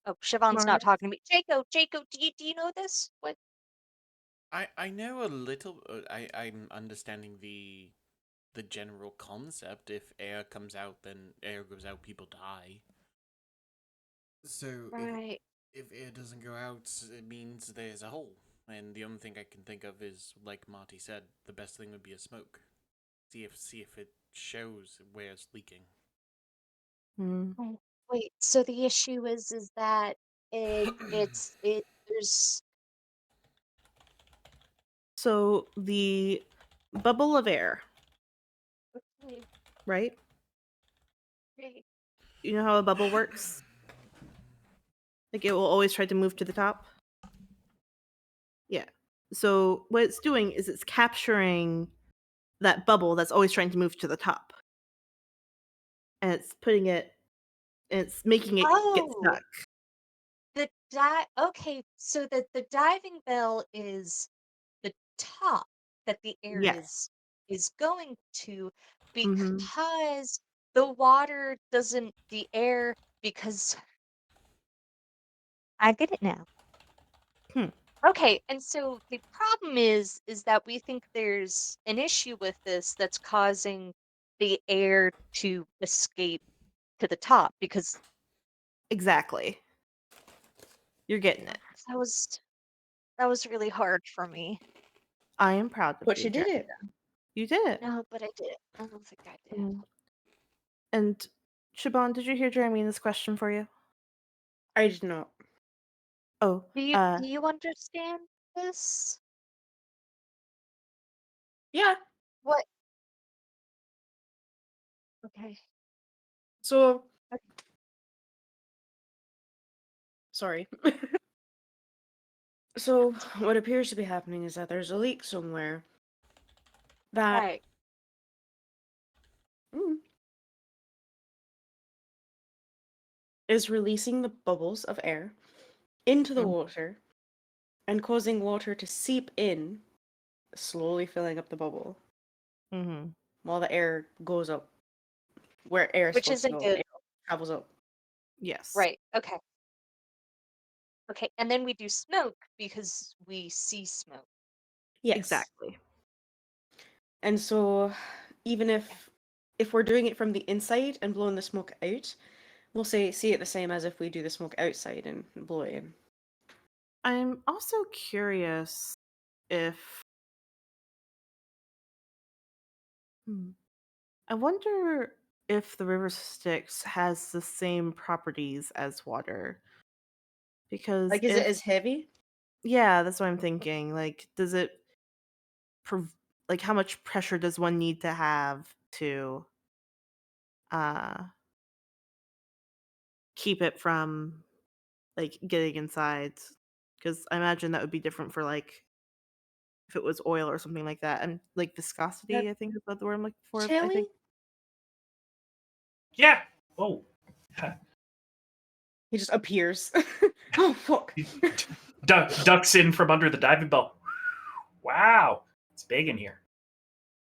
Oh, Siobhan's not Mars. talking to me. Jacob, do you know this? What? I know a little. I'm understanding the general concept. If air comes out, then air goes out. People die. So Right. if air doesn't go out, it means there's a hole. And the only thing I can think of is, like Marty said, the best thing would be a smoke. See if it shows where it's leaking. Mm. Wait, so the issue is that there's So the bubble of air, okay, right? great. You know how a bubble works? Like it will always try to move to the top. Yeah. So what it's doing is it's capturing that bubble that's always trying to move to the top, and it's putting it, and it's making it get Oh, stuck. okay, so the diving bell is the top that the air Yes. is going to Mm-hmm. because the water doesn't the air because I get it now. Hmm. Okay, and so the problem is that we think there's an issue with this that's causing the air to escape to the top because Exactly. You're getting it. that was that was really hard for me. I am proud of But you, you did it. Jeremy. You did it. No, but I did. I don't think I did. Mm. And Siobhan, did you hear Jeremy's question for you? I did not. Oh, Do you understand this? Yeah. What? Okay. So, Okay. sorry. So, what appears to be happening is that there's a leak somewhere that Right. mm, is releasing the bubbles of air into the Mm. water and causing water to seep in, slowly filling up the bubble Mm-hmm. while the air goes up where air is Which supposed to isn't go. good. Air travels up. Yes. Right. Okay. Okay. And then we do smoke because we see smoke. Yes. Exactly. And so, even if we're doing it from the inside and blowing the smoke out, we'll see it the same as if we do the smoke outside and blow it in. I'm also curious if hmm, I wonder if the river Styx has the same properties as water. Because Like, is it if as heavy? yeah, that's what I'm thinking. Like, does it like how much pressure does one need to have to uh keep it from like getting inside? Because I imagine that would be different for like if it was oil or something like that. And like That viscosity, I think is what the word I'm looking for. I chili? think. Yeah. Oh. He just appears. Oh fuck. Ducks in from under the diving bell. Wow, it's big in here.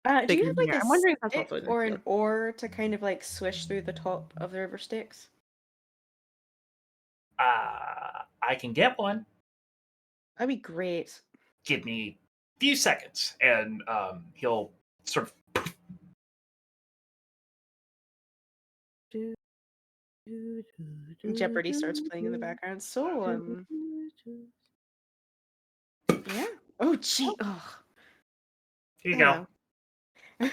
Do you Bigger have here. like a I'm wondering if that's stick also an or issue. an oar to kind of like swish through the top of the river Styx? I can get one. That'd be great. Give me a few seconds, and he'll sort of. Do, do, do, Jeopardy starts do, playing in the do, background. So, do, do, do. yeah. Oh, gee. Oh, Here you yeah. go.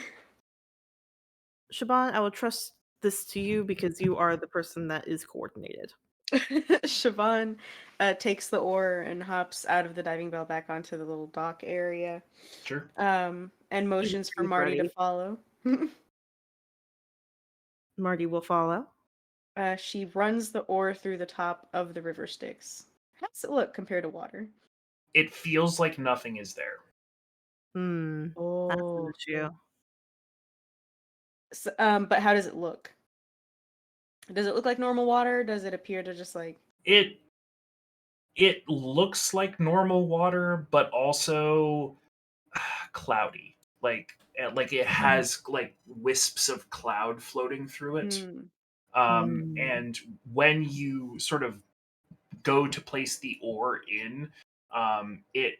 Shaban, I will trust this to you because you are the person that is coordinated. Siobhan takes the oar and hops out of the diving bell back onto the little dock area. Sure. And motions for He's Marty to ready. follow. Marty will follow. She runs the oar through the top of the river Styx. How does it look compared to water? It feels like nothing is there. Hmm. That's an Oh. issue. So, but how does it look? Does it look like normal water? Does it appear to just like It it looks like normal water, but also cloudy. Like it Mm. has like wisps of cloud floating through it. hmm. Hmm. And when you sort of go to place the oar in, it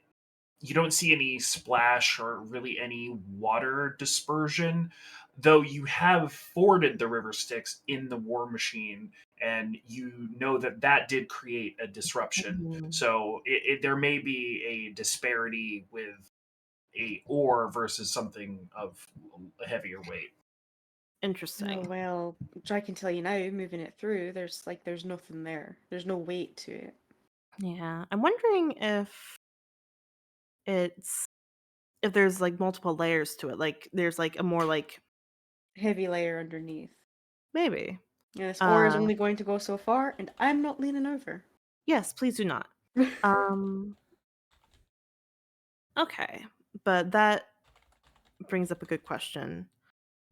you don't see any splash or really any water dispersion, though you have forded the river Styx in the war machine, and you know that that did create a disruption. Hmm. So there may be a disparity with a ore versus something of a heavier weight. Oh, Interesting. well, I can tell you now, moving it through, there's nothing there. There's no weight to it. Yeah. I'm wondering it's if there's like multiple layers to it. Like there's like a more like Heavy layer underneath. maybe. Yeah, this ore is Uh only going to go so far, and I'm not leaning over. yes, please do not. Um okay. But that brings up a good question.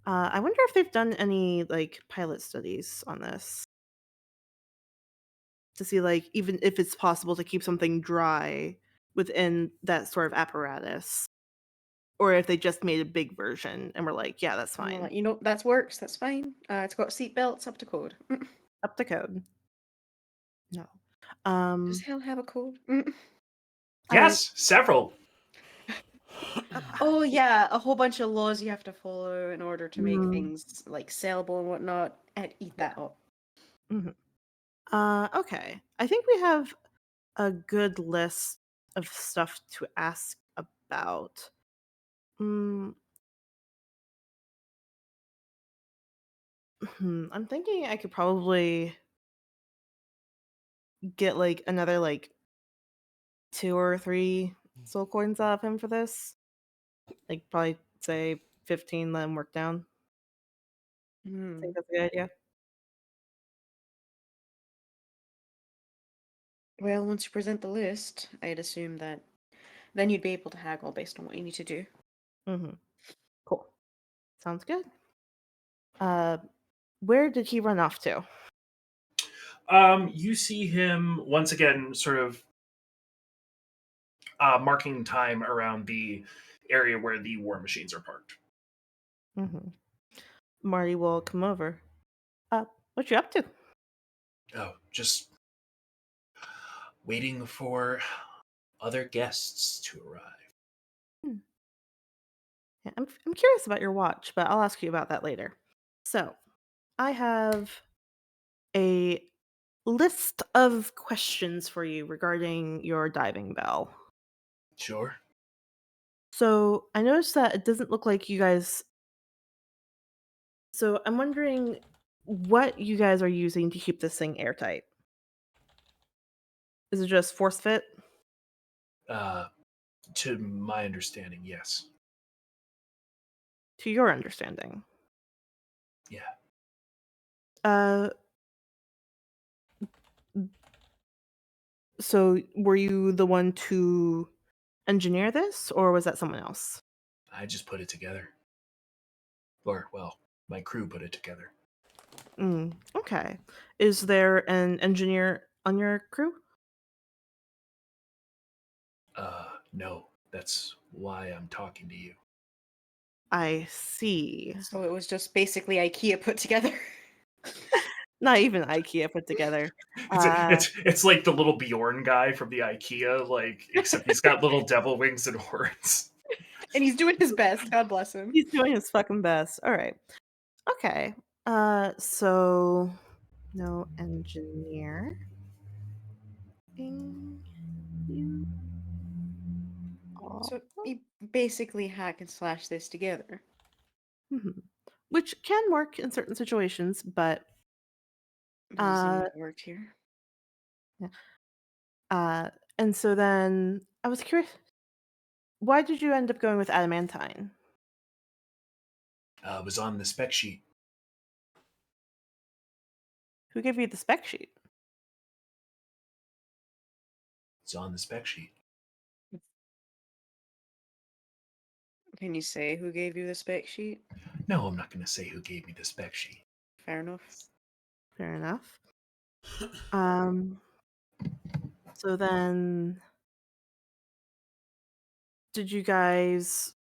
I wonder if they've done any like pilot studies on this to see like even if it's possible to keep something dry within that sort of apparatus, or if they just made a big version and were like, yeah, that's And we're fine, like, that works, that's fine. It's got seat belts up to code. up to code. No. Does Um. hell have a code? I. Yes, several. Oh yeah, a whole bunch of laws you have to follow in order to make Mm, things like sellable and whatnot, and eat yeah. that up. Mhm. Okay. I think we have a good list of stuff to ask about. Mm, I'm thinking I could probably get like another like 2 or 3 soul coins out of him for this. Like probably say 15, let him work down. I Hmm. think that's a good idea. Well, once you present the list, I'd assume that then you'd be able to haggle based on what you need to do. Mm-hmm. Cool. Sounds good. Uh, where did he run off to? You see him once again, sort of marking time around the area where the war machines are parked. Mm-hmm. Marty will come over. What you up to? Oh, just waiting for other guests to arrive. Hmm. Yeah, I'm curious about your watch, but I'll ask you about that later. So, I have a list of questions for you regarding your diving bell. Sure. So, I noticed that it doesn't look like you guys. So, I'm wondering what you guys are using to keep this thing airtight. Is it just force fit? Uh, to my understanding, yes. To your understanding. Yeah. Uh, so were you the one to engineer this, or was that someone else? I just put it together. Or, well, my crew put it together. Okay. Is there an engineer on your crew? No. That's why I'm talking to you. I see. So it was just basically IKEA put together. Not even IKEA put together. It's Uh, it's like the little Bjorn guy from the IKEA, like except he's got little devil wings and horns. And he's doing his best. God bless him. he's doing his fucking best. All right. Okay. So no engineer. You all. So he basically hack and slash this together. Mhm. Which can work in certain situations, but Doesn't seem uh, like it worked here. yeah. And so then I was curious, why did you end up going with adamantine? It was on the spec sheet. Who gave you the spec sheet? It's on the spec sheet. Can you say who gave you the spec sheet? No, I'm not going to say who gave me the spec sheet. Fair enough. Fair enough. Um, so then did you guys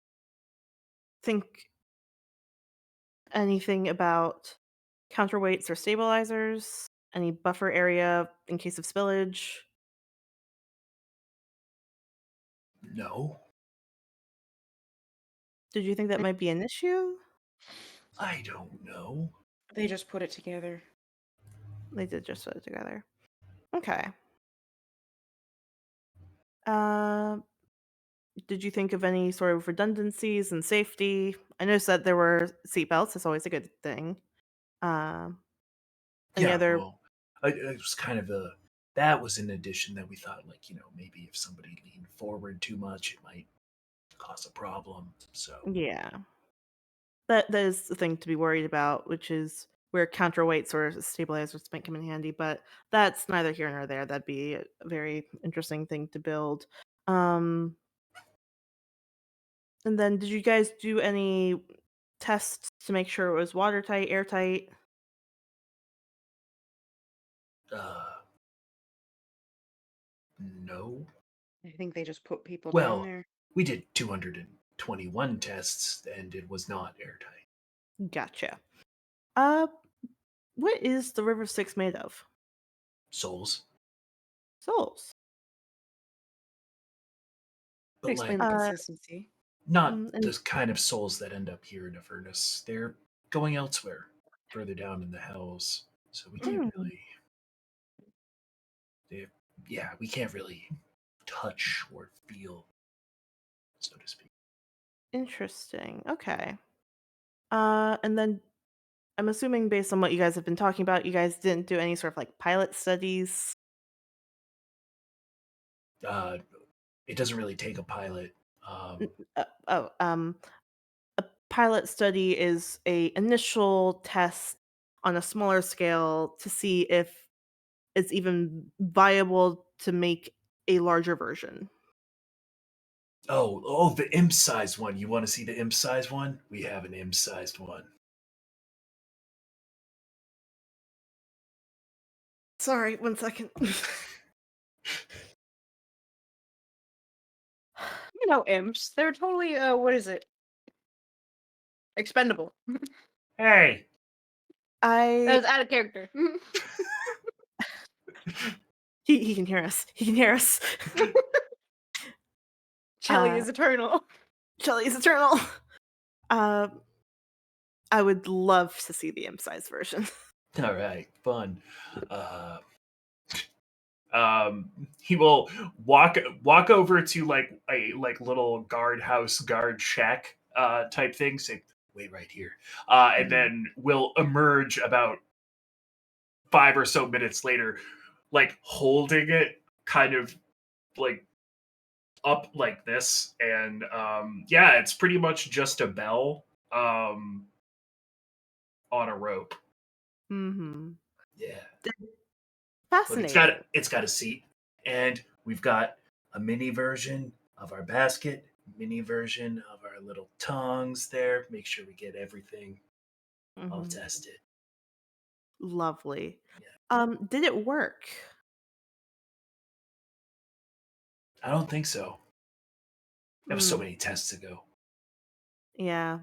think anything about counterweights or stabilizers? Any buffer area in case of spillage? No, Did you think that might be an issue? I don't know. They just put it together. They did just put it together. Okay. Uh, Did you think of any sort of redundancies and safety? I noticed that there were seatbelts. That's always a good thing. Um, any Yeah, other? well, it was kind of a that was an addition that we thought, like, maybe if somebody leaned forward too much, it might cause a problem. So, Yeah, that is the thing to be worried about, which is where counterweights or stabilizers might come in handy. But that's neither here nor there. That'd be a very interesting thing to build. Um, and then, did you guys do any tests to make sure it was watertight, airtight? uh, no. I think they just put people down Well, there. we did 221 tests, and it was not airtight. Gotcha. Uh, what is the River Styx made of? Souls, Souls. but Explain like the Uh, consistency. not and the kind of souls that end up here in Avernus. They're going elsewhere, further down in the hells. So we can't mm, really. They, yeah, we can't really touch or feel, so to speak. interesting. Okay. And then I'm assuming based on what you guys have been talking about, you guys didn't do any sort of like pilot studies. Uh, it doesn't really take a pilot. N- oh, a pilot study is a initial test on a smaller scale to see if it's even viable to make a larger version. Oh, the imp sized one. You want to see the imp sized one? We have an imp sized one. Sorry, one second. Imps. They're totally, what is it? Expendable. Hey, That I was out of character. he can hear us. He can hear us. Chili uh is eternal. Shelly is eternal. Uh I would love to see the imp size version. all right, fun. Uh, he will walk over to like a little guard shack type thing. Say, wait right here, and Mhm. then will emerge about 5 or so minutes later, like holding it kind of like up like this, and yeah, it's pretty much just a bell on a rope. Mhm. Yeah, but Fascinating. it's got a seat, and we've got a mini version of our basket, mini version of our little tongs there. Make sure we get everything all Mhm. tested. Lovely. Yeah, Did it work? I don't think so. There was so Mm, many tests ago. yeah.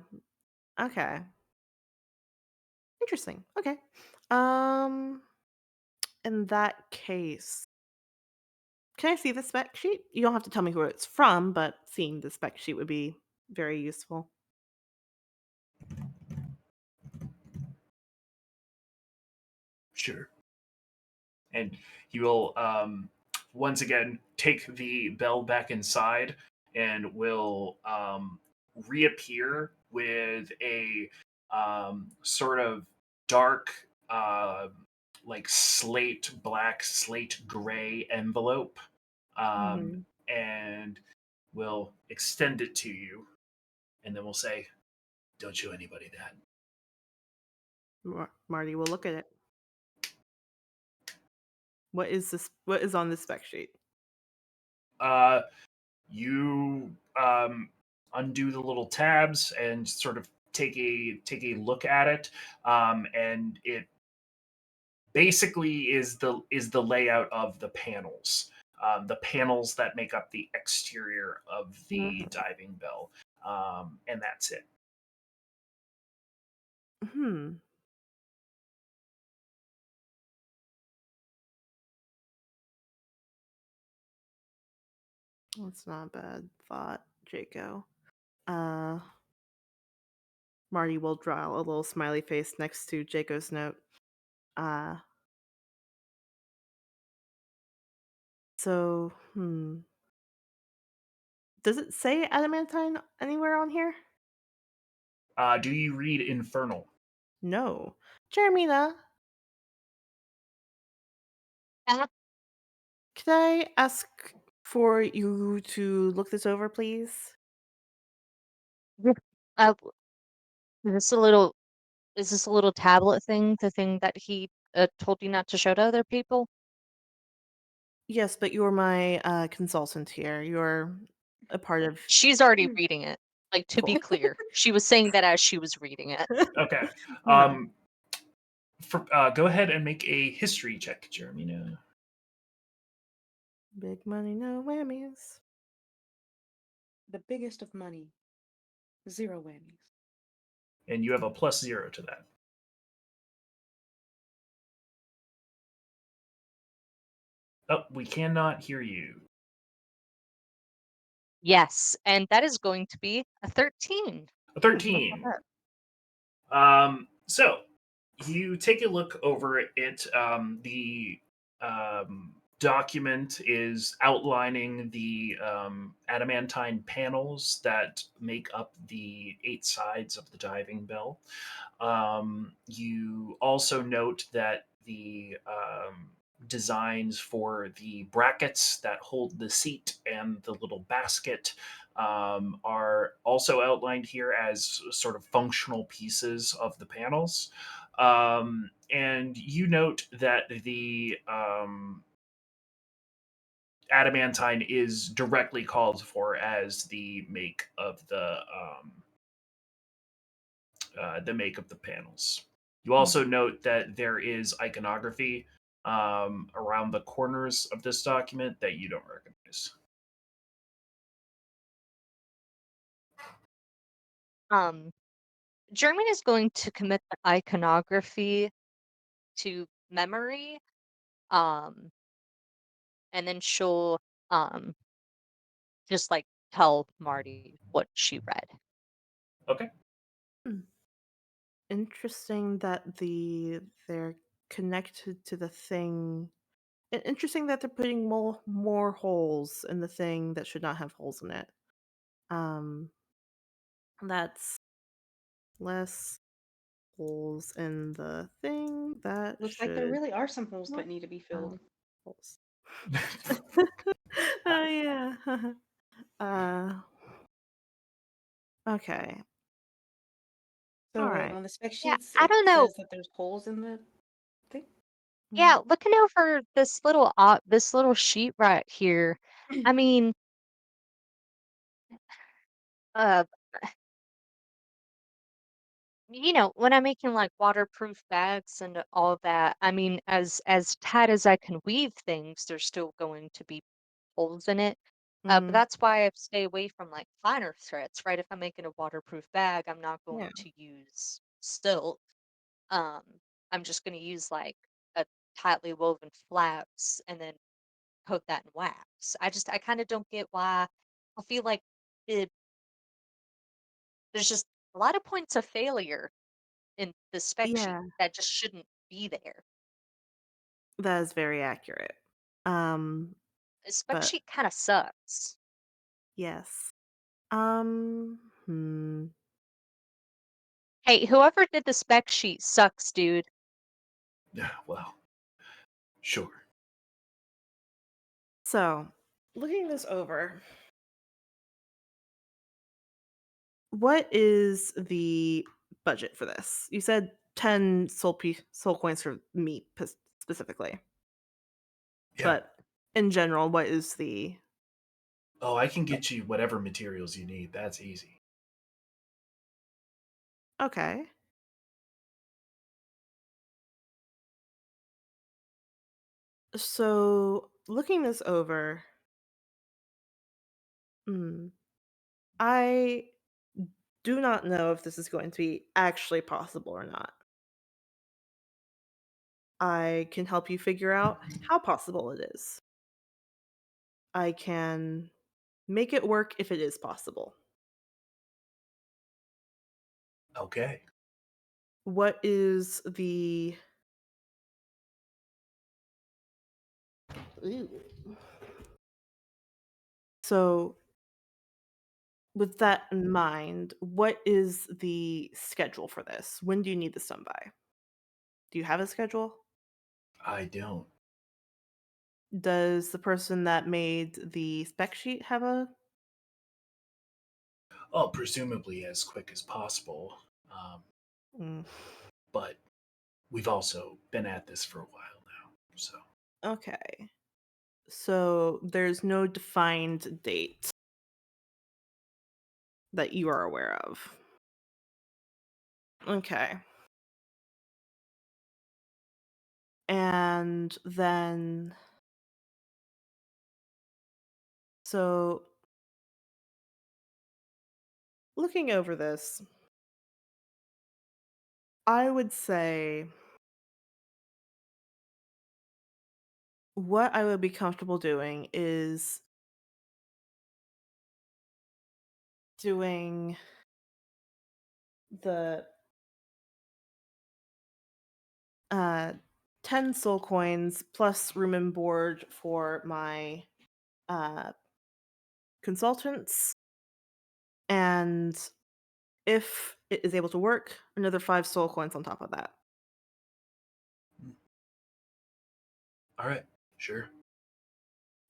Okay. Interesting. Okay. Um, in that case, can I see the spec sheet? You don't have to tell me who it's from, but seeing the spec sheet would be very useful. Sure. And he will once again take the bell back inside and will reappear with a sort of dark like slate black slate gray envelope, Mhm. and will extend it to you, and then we'll say, don't show anybody that. Marty will look at it. What is this? What is on the spec sheet? uh, you undo the little tabs and sort of take a look at it, and it basically is the layout of the panels that make up the exterior of the Mhm. diving bell, and that's it. Hmm. That's not a bad thought, Jaco. Uh, Marty will draw a little smiley face next to Jaco's note. Uh, so, Does it say adamantine anywhere on here? Do you read infernal? No. Jeremina, Uh, could I ask for you to look this over, please? yeah, uh, is this a little is this a little tablet thing, the thing that he told you not to show to other people? Yes, but you're my consultant here. You're a part of. She's already reading it. Like, to be Cool. clear, she was saying that as she was reading it. Okay. Okay. Go ahead and make a history check, Jeremina. Big money, no whammies. The biggest of money. 0 whammies. And you have a +0 to that. Oh, we cannot hear you. Yes, and that is going to be a 13. A That's not 13. bad. So you take a look over it. The document is outlining the adamantine panels that make up the 8 sides of the diving bell. You also note that the designs for the brackets that hold the seat and the little basket are also outlined here as sort of functional pieces of the panels. And you note that the adamantine is directly called for as the make of the panels. You also note that there is iconography around the corners of this document that you don't recognize. Um, German is going to commit the iconography to memory, um, and then she'll um just like tell Marty what she read. Okay. Hmm. Interesting that they're connected to the thing. Interesting that they're putting more holes in the thing that should not have holes in it. Um, that's less holes in the thing that Looks like there should really are some holes not that need to be have filled. holes. Oh yeah. uh, okay. So All wait, right. on the spec Yeah, sheets, I it don't know. says that there's holes in the thing? Mm. Yeah, looking over this little sheet right here. I mean, uh, when I'm making like waterproof bags and all of that, I mean, as tight as I can weave things, there's still going to be holes in it. But Mm, that's why I stay away from like finer threads, right? If I'm making a waterproof bag, I'm not yeah. going to use silk. Um, I'm just going to use like a tightly woven flaps and then coat that in wax. I kind of don't get why. I feel like it, there's just a lot of points of failure in the spec sheet Yeah, that just shouldn't be there. that is very accurate. Um, The spec but sheet kind of sucks. yes. Hmm. Hey, whoever did the spec sheet sucks, dude. Yeah, well, sure. So, looking this over, what is the budget for this? You said 10 soul coins for meat specifically, Yeah. but in general, what is the Oh, I can get you whatever materials you need. That's easy. okay? So, looking this over, hmm, I do not know if this is going to be actually possible or not. I can help you figure out how possible it is. I can make it work if it is possible. Okay. What is the Ooh. So with that in mind, what is the schedule for this? When do you need this done by? Do you have a schedule? I don't. Does the person that made the spec sheet have a? Oh, presumably as quick as possible. Um, Mm, but we've also been at this for a while now. So, okay. So there's no defined date that you are aware of. Okay. And then, so looking over this, I would say what I would be comfortable doing is doing the uh 10 soul coins plus room and board for my uh consultants, and if it is able to work, another 5 soul coins on top of that. all right, sure.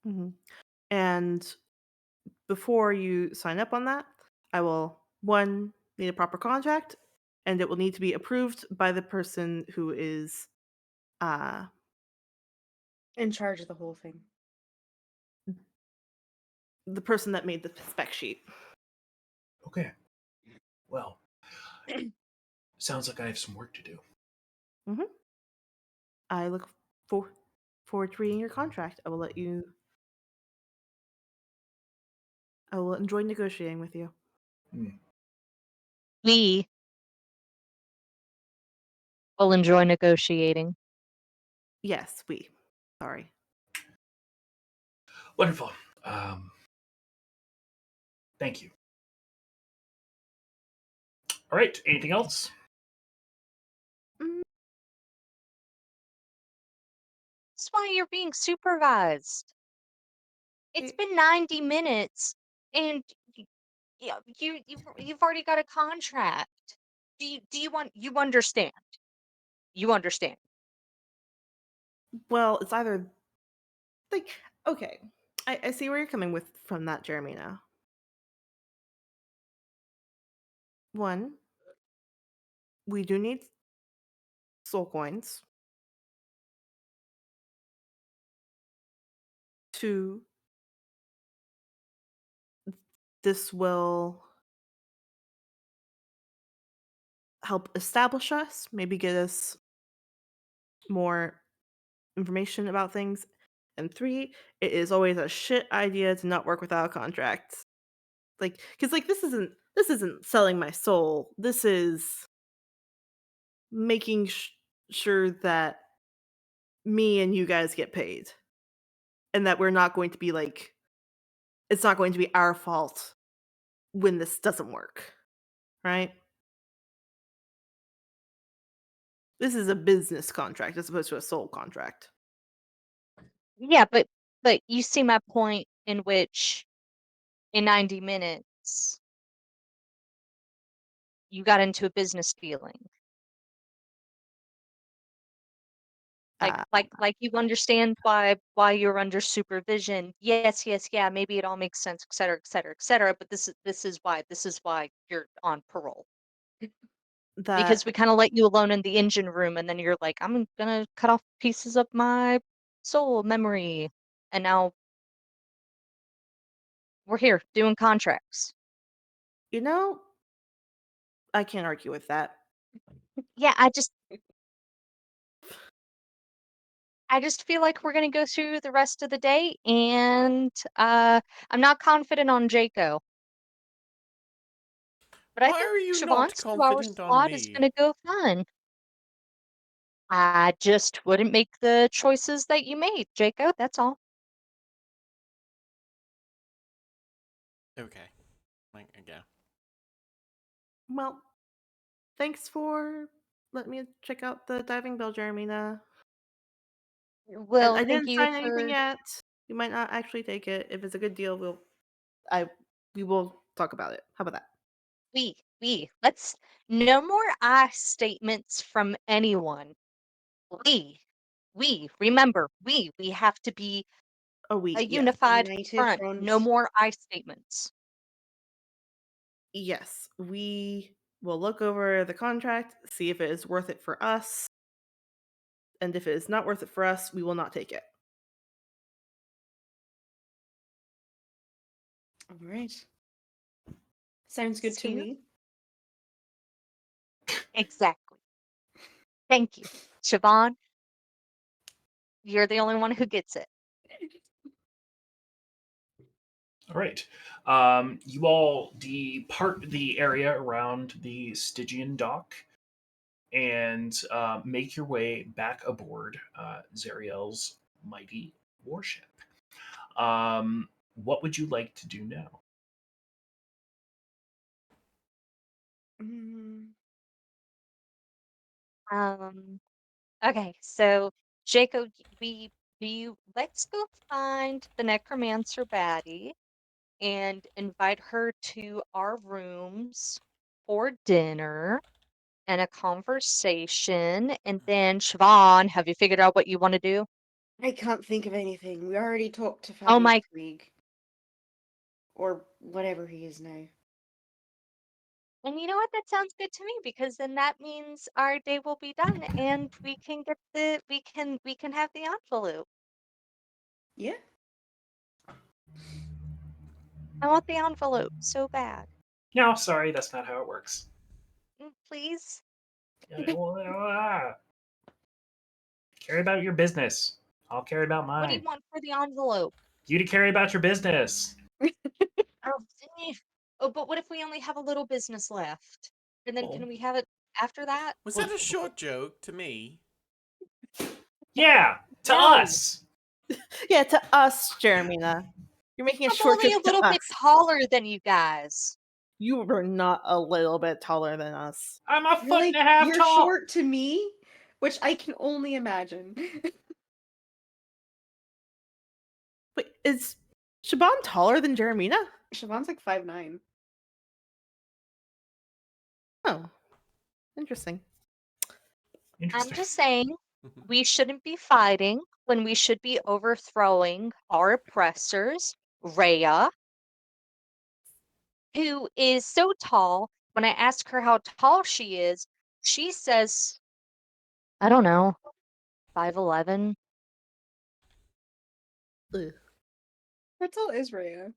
Mhm. And before you sign up on that, I will one need a proper contract, and it will need to be approved by the person who is uh In charge of the whole thing. the person that made the spec sheet. Okay. Well, sounds like I have some work to do. hmm I look for forward to reading your contract. I will enjoy negotiating with you. Hmm. We will enjoy negotiating. Yes, we. Sorry. Wonderful. Um, Thank you. All right. Anything else? Mm, That's why you're being supervised. It's it- been 90 minutes and yeah, you've already got a contract. You understand? You understand. well, it's either like okay. I see where you're coming with from that, Jeremy. Now, one, we do need soul coins. Two, this will help establish us, maybe get us more information about things. And three, it is always a shit idea to not work without a contract. Like, because like this isn't selling my soul. This is making sure that me and you guys get paid, and that we're not going to be like it's not going to be our fault when this doesn't work, right? This is a business contract as opposed to a soul contract. Yeah, but you see my point in which in 90 minutes you got into a business dealing. Uh, Like you understand why you're under supervision. Yes, yes, yeah, maybe it all makes sense, et cetera, et cetera, et cetera. But this is why you're on parole. Because that we kind of let you alone in the engine room, and then you're like, I'm gonna cut off pieces of my soul memory, and now we're here doing contracts. you know, I can't argue with that. Yeah, I just feel like we're gonna go through the rest of the day, and I'm not confident on Jaco, but I Why think are you not Siobhan's 2 hour confident on slot is me? gonna go fun. I just wouldn't make the choices that you made, Jaco. That's all. Okay. Like, again. Well, thanks for letting me check out the diving bell, Jeremina. And Well, I thank didn't you sign anything for. yet. You might not actually take it. If it's a good deal, I we will talk about it. How about that? Let's no more I statements from anyone. Remember, we have to be Oh, a yes. unified United front. No front. more I statements. Yes, we will look over the contract, see if it is worth it for us, and if it is not worth it for us, we will not take it. All right. Sounds good to See? me. Exactly. Thank you. Siobhan, you're the only one who gets it. All right. You all depart the area around the Stygian dock and make your way back aboard Zariel's mighty warship. What would you like to do now? Mm, Um, okay, so Jacob, let's go find the necromancer baddie and invite her to our rooms for dinner and a conversation. And then Siobhan, have you figured out what you want to do? I can't think of anything. We already talked to Oh Fabius my, Krieg. Or whatever he is now. and you know what? That sounds good to me because then that means our day will be done and we can get we can have the envelope. Yeah? I want the envelope so bad. No, sorry, that's not how it works. Please. Carry about your business. I'll carry about What do you mine. want for the envelope? You to carry about your business. Oh, oh, but what if we only have a little business left? And then Well, can we have it after that? Was well, that a short joke to me? yeah, to No, us. Yeah, to us, Jeremina. You're making a I'm short only joke a to little us. bit taller than you guys. You were not a little bit taller than us. I'm a You're foot and like, a half you're tall. short to me? Which I can only imagine. Wait, is Shaban taller than Jeremina? Siobhan's like 5'9". Oh, interesting. I'm Interesting. just saying we shouldn't be fighting when we should be overthrowing our oppressors. Rhea, who is so tall, when I ask her how tall she is, she says, I don't know, 5'11". Ugh. That's all Israel.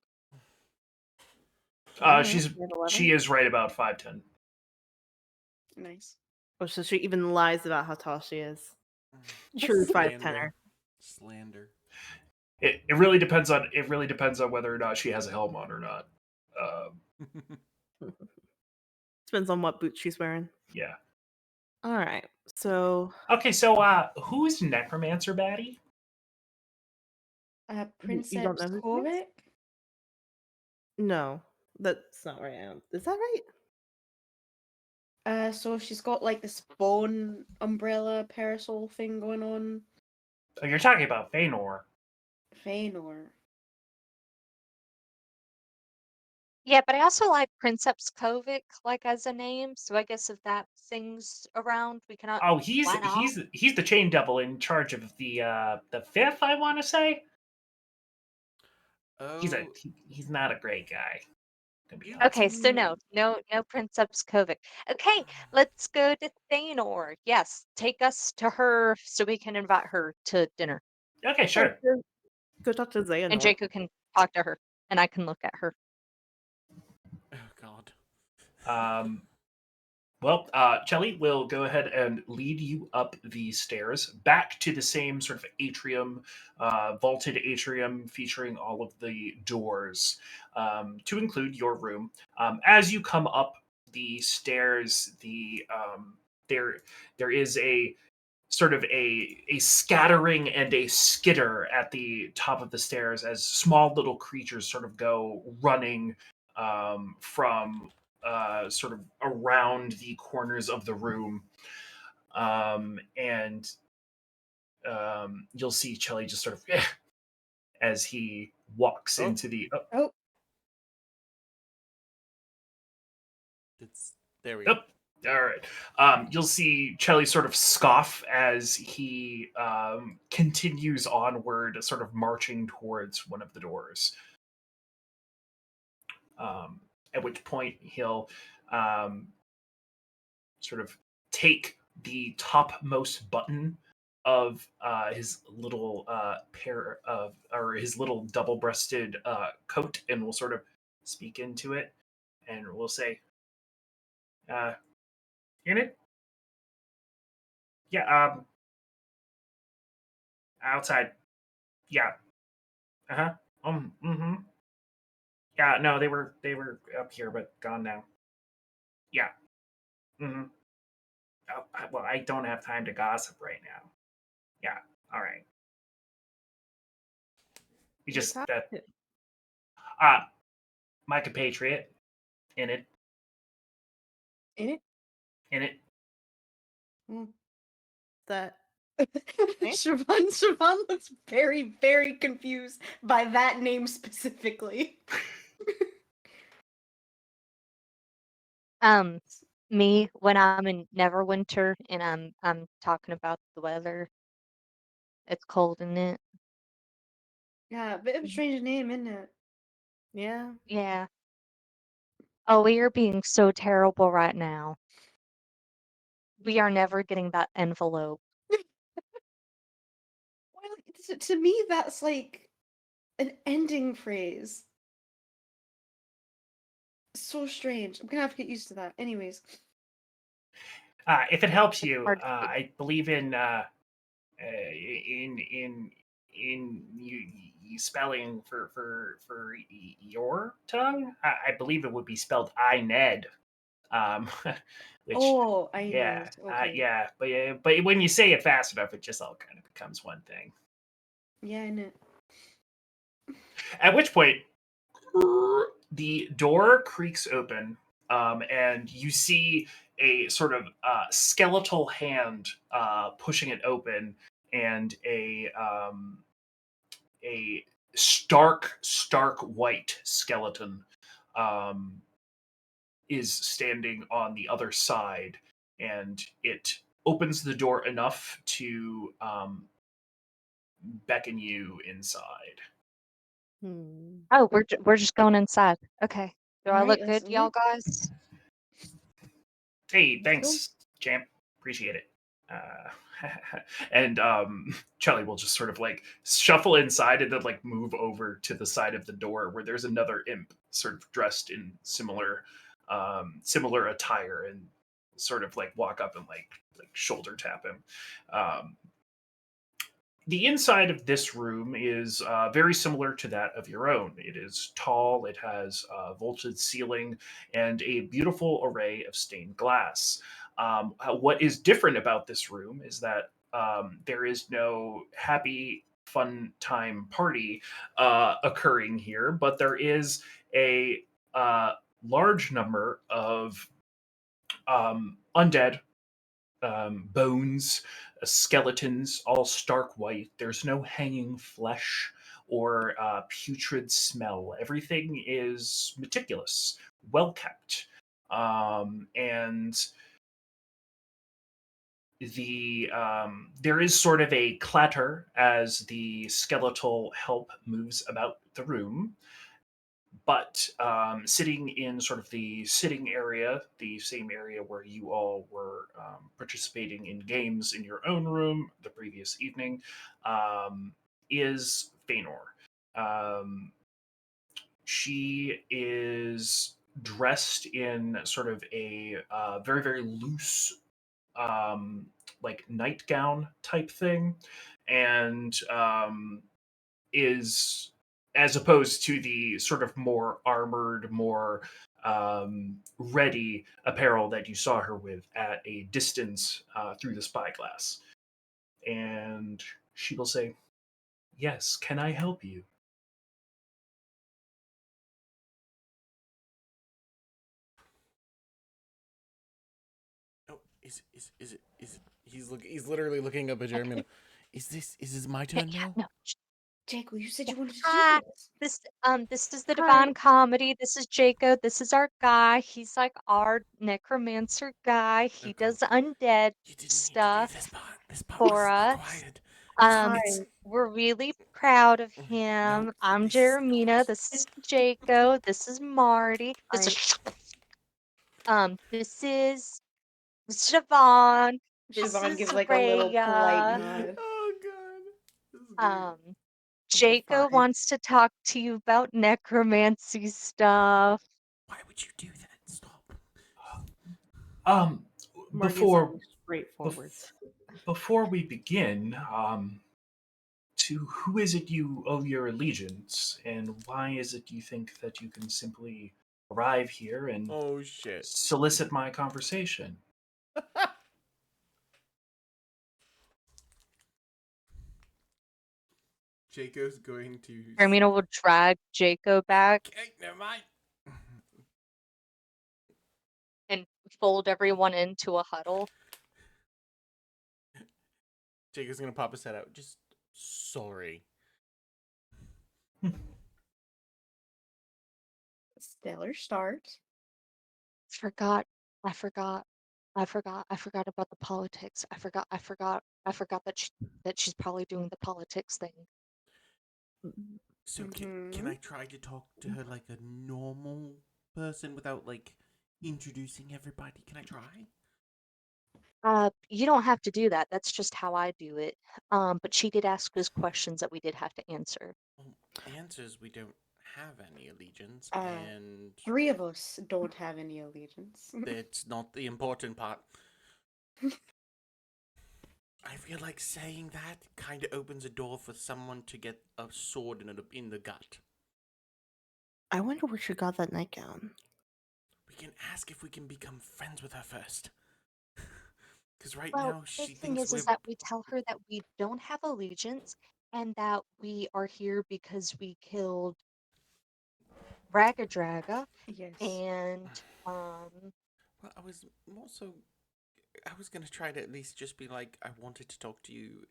I don't know. She's 5'11"? she is right about 5'10". Nice. Oh, so she even lies about how tall she is. True Slander. 5'10"er. Slander. It really depends on whether or not she has a helm on or not. Depends on what boots she's wearing. Yeah. All right. So Okay, so who's Necromancer Baddie? you don't Princeps know who she is? Kovic? No, that's not right. Is that right? So she's got like this bone umbrella parasol thing going on. Oh, you're talking about Feanor. Feanor. Yeah, but I also like Princeps Kovic, like as a name. So I guess if that thing's around, we cannot. Oh, Why not? he's the chain devil in charge of the fifth, I want to say. Oh, He's not a great guy, to be you. Okay, honest. so no Princeps Kovic. Okay, let's go to Thanor. Yes, take us to her so we can invite her to dinner, Okay, Or sure. go talk to and Xehanort. Jacob can talk to her, and I can look at her. Oh God. Um, Well, Chelly will go ahead and lead you up the stairs back to the same sort of atrium, vaulted atrium featuring all of the doors to include your room. As you come up the stairs, there is a sort of a scattering and a skitter at the top of the stairs as small little creatures sort of go running from sort of around the corners of the room, and you'll see Chelly just sort of as he walks Oh, into the. Oh, There we go. Yep. All right. You'll see Chelly sort of scoff as he continues onward, sort of marching towards one of the doors. At which point he'll um, sort of take the topmost button of his little pair of, or his little double-breasted coat, and will sort of speak into it, and we'll say, "In it, yeah, outside, yeah, uh huh, mm-hmm, yeah, no, they were up here, but gone now, yeah, mm-hmm. Oh, well, I don't have time to gossip right now. Yeah, all right. You You just talk to uh, my compatriot in it, In it? in it. Mm. that. Eh? Siobhan looks very, very confused by that name specifically. Me when I'm in Neverwinter and I'm talking about the weather. It's cold in it. Yeah, a bit of a strange name, isn't it? Yeah. Yeah. Oh, we are being so terrible right now. We are never getting that envelope. Well, to me, that's like an ending phrase. So strange. I'm gonna have to get used to that. Anyways. If it helps It's you, hard. I believe in you spelling for your tongue. I believe it would be spelled I Ned. Um, which Oh, I know. yeah, Okay. yeah, but when you say it fast enough, it just all kind of becomes one thing. Yeah, I know. At which point, the door creaks open, and you see a sort of skeletal hand pushing it open, and a stark white skeleton um, is standing on the other side, and it opens the door enough to beckon you inside. Hmm. Oh, we're just going inside. Okay. Do All I right, look good, y'all guys? Hey, Let's go. thanks, champ. Appreciate it. And Charlie will just sort of like shuffle inside and then like move over to the side of the door where there's another imp sort of dressed in similar attire, and sort of like walk up and like shoulder tap him. Um, the inside of this room is very similar to that of your own. It is tall, it has a vaulted ceiling, and a beautiful array of stained glass. What is different about this room is that there is no happy, fun time party occurring here, but there is a large number of undead bones, skeletons, all stark white. There's no hanging flesh or putrid smell. Everything is meticulous, well kept. And there is sort of a clatter as the skeletal help moves about the room, but sitting in sort of the sitting area, the same area where you all were participating in games in your own room the previous evening, is Feanor. Um, she is dressed in sort of a very, very loose, um, like nightgown type thing, and is, as opposed to the sort of more armored, more ready apparel that you saw her with at a distance through the spyglass. And she will say, "Yes, can I help you?" Oh, is it? He's literally looking up at Jeremy. Okay. Is this my Yeah, turn yeah, now? no. Jacob, you said you wanted to Hi. do this. This is the Hi. Divine Comedy. This is Jacob. This is our guy. He's like our necromancer guy. He God. does undead You didn't need to do stuff this part. This part for was us. required. Um, It's we're really proud of no, him. I'm this is Jeremina. This is Jacob. This is Marty. This is this is Siobhan. This Siobhan is gives like a little polite Rhea. nod. Oh god, this is great. Jacob fine. wants to talk to you about necromancy stuff. Why would you do that? Stop. Marty is Before straightforward. before we begin, to who is it you owe your allegiance, and why is it you think that you can simply arrive here and Oh shit. solicit my conversation? Jacob's going to. Jeremina will drag Jacob back Okay, never mind. and fold everyone into a huddle. Jacob's gonna pop his head out. Just sorry. Stellar start. Forgot. I forgot. I forgot about the politics. I forgot that she's probably doing the politics thing. So can I try to talk to her like a normal person without like introducing everybody? Can I try? You don't have to do that. That's just how I do it. But she did ask us questions that we did have to answer. Well, answers we don't have any allegiance, Uh, and 3 of us don't have any allegiance. that's not the important part. I feel like saying that kind of opens a door for someone to get a sword in the gut. I wonder where she got that nightgown. We can ask if we can become friends with her first. Because right Well, now the she big thing thinks we're. is that we tell her that we don't have allegiance and that we are here because we killed Ragadraga Yes. and Well, I was more so. I was gonna try to at least just be like, I wanted to talk to you.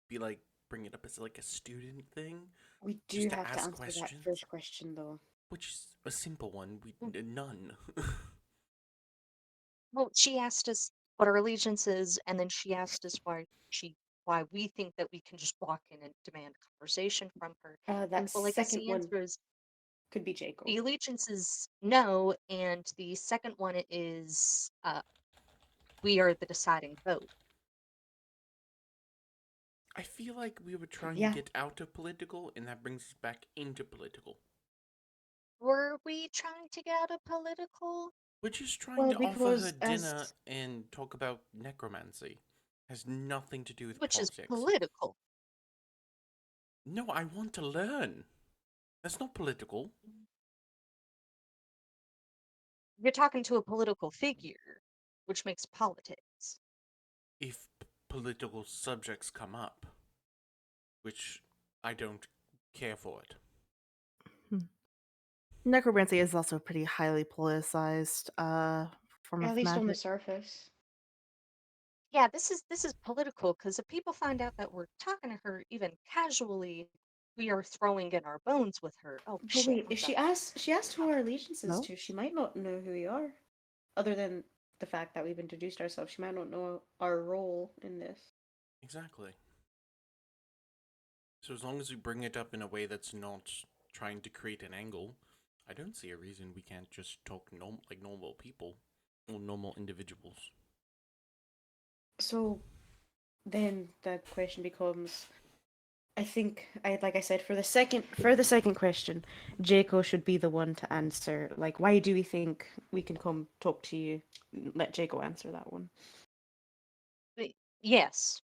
Be like, bring it up as like a student thing, We do just to have to ask answer that questions. first question, though. Which is a simple one. None. well, she asked us what our allegiance is, and then she asked us why we think that we can just walk in and demand conversation from her. That And well, I guess second the one answer is could be Jacob. the allegiance is no, and the second one is we are the deciding vote. I feel like we were trying Yeah. to get out of political, and that brings us back into political. Were we trying to get out of political? We're just trying Well, to offer her because dinner and talk about necromancy. Has nothing to do with Which is politics. political. No, I want to learn. That's not political. You're talking to a political figure, which makes politics. If political subjects come up, which I don't care for it. Necromancy is also a pretty highly politicized form at of least magic. on the surface. Yeah, this is political because if people find out that we're talking to her even casually, we are throwing in our bones with her. Oh But shit! wait, I'm if sorry. she asked who our allegiance is No? to, she might not know who we are. Other than the fact that we've introduced ourselves, she might not know our role in this. Exactly. So as long as we bring it up in a way that's not trying to create an angle, I don't see a reason we can't just talk like normal people or normal individuals. So then the question becomes, I think like I said, for the second question, Jaco should be the one to answer. Like, why do we think we can come talk to you? Let Jaco answer that one. But yes.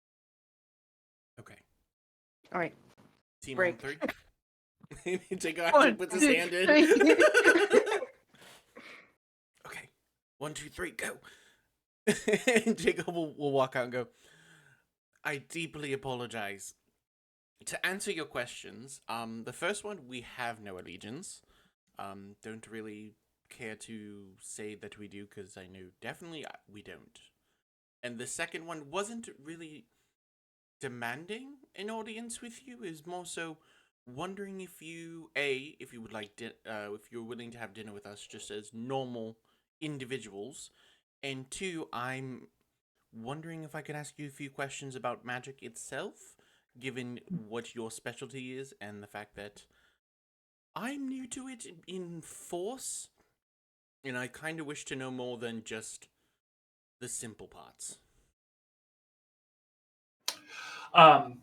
Okay. All right. Team Break. on 3. Jacob actually puts his hand in. Okay. 1, 2, 3, go. And Jacob will walk out and go, I deeply apologize. To answer your questions, the first one, we have no allegiance. Don't really care to say that we do because I know definitely we don't. And the second one wasn't really demanding an audience with you, is more so wondering if if you would like, if you're willing to have dinner with us just as normal individuals, and two, I'm wondering if I could ask you a few questions about magic itself, given what your specialty is and the fact that I'm new to it in force, and I kind of wish to know more than just the simple parts. Um,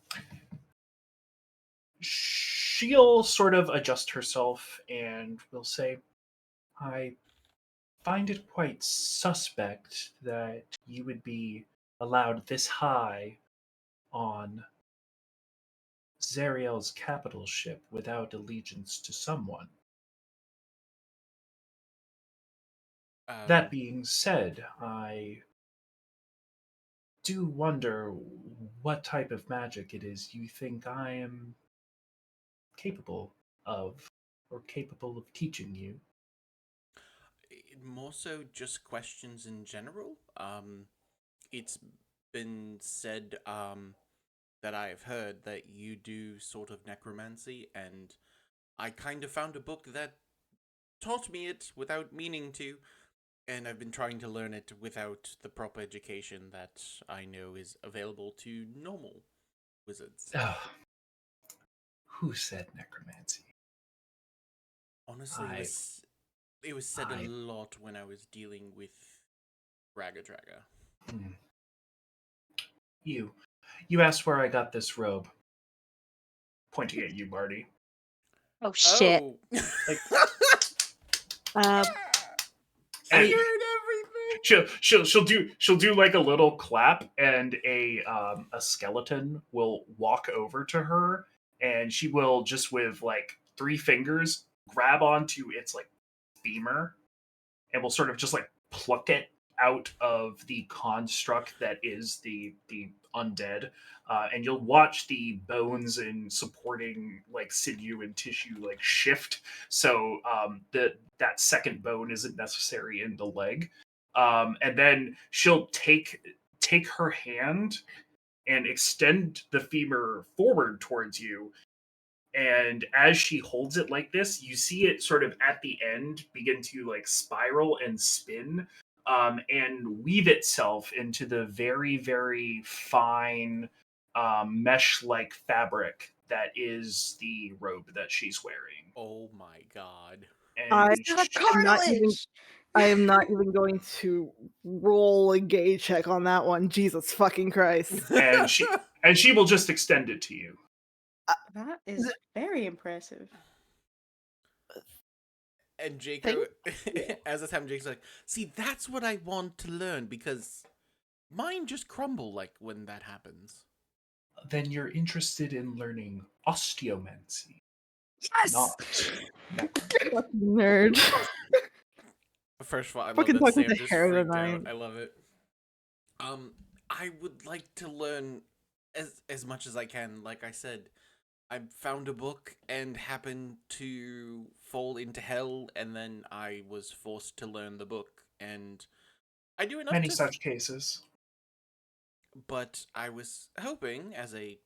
she'll sort of adjust herself and will say, I find it quite suspect that you would be allowed this high on Zariel's capital ship without allegiance to someone. That Um, being said, I do wonder what type of magic it is you think I am capable of or capable of teaching you. More so just questions in general. It's been said that I have heard that you do sort of necromancy, and I kind of found a book that taught me it without meaning to, and I've been trying to learn it without the proper education that I know is available to normal wizards. Ugh, who said necromancy? Honestly, I, it was said a I, lot when I was dealing with Ragadraga. hmm. You asked where I got this robe. Pointing at you, Marty. Oh shit. Oh, Like, Uh, she and I heard everything. she'll do like a little clap, and a skeleton will walk over to her, and she will just with like three fingers grab onto its like femur, and will sort of just like pluck it out of the construct that is the undead, and you'll watch the bones and supporting like sinew and tissue like shift. So that second bone isn't necessary in the leg, and then she'll take her hand and extend the femur forward towards you, and as she holds it like this, you see it sort of at the end begin to like spiral and spin, and weave itself into the very very fine mesh-like fabric that is the robe that she's wearing. Oh my god. I And Got am not even cartilage. I am not even going to roll a gay check on that one. Jesus fucking Christ. and she will just extend it to you. That is very impressive. And Thank Jaco, you. as the time Jake's like, see, that's what I want to learn because mine just crumble like when that happens. Then you're interested in learning osteomancy, Yes. not necromancy. Fucking nerd. First of all, I love Fucking that talking Sam to just hair freaked tonight. out. I love it. I would like to learn as much as I can. Like I said, I found a book and happened to fall into hell, and then I was forced to learn the book, and I do enough Many to. such cases. But I was hoping, as a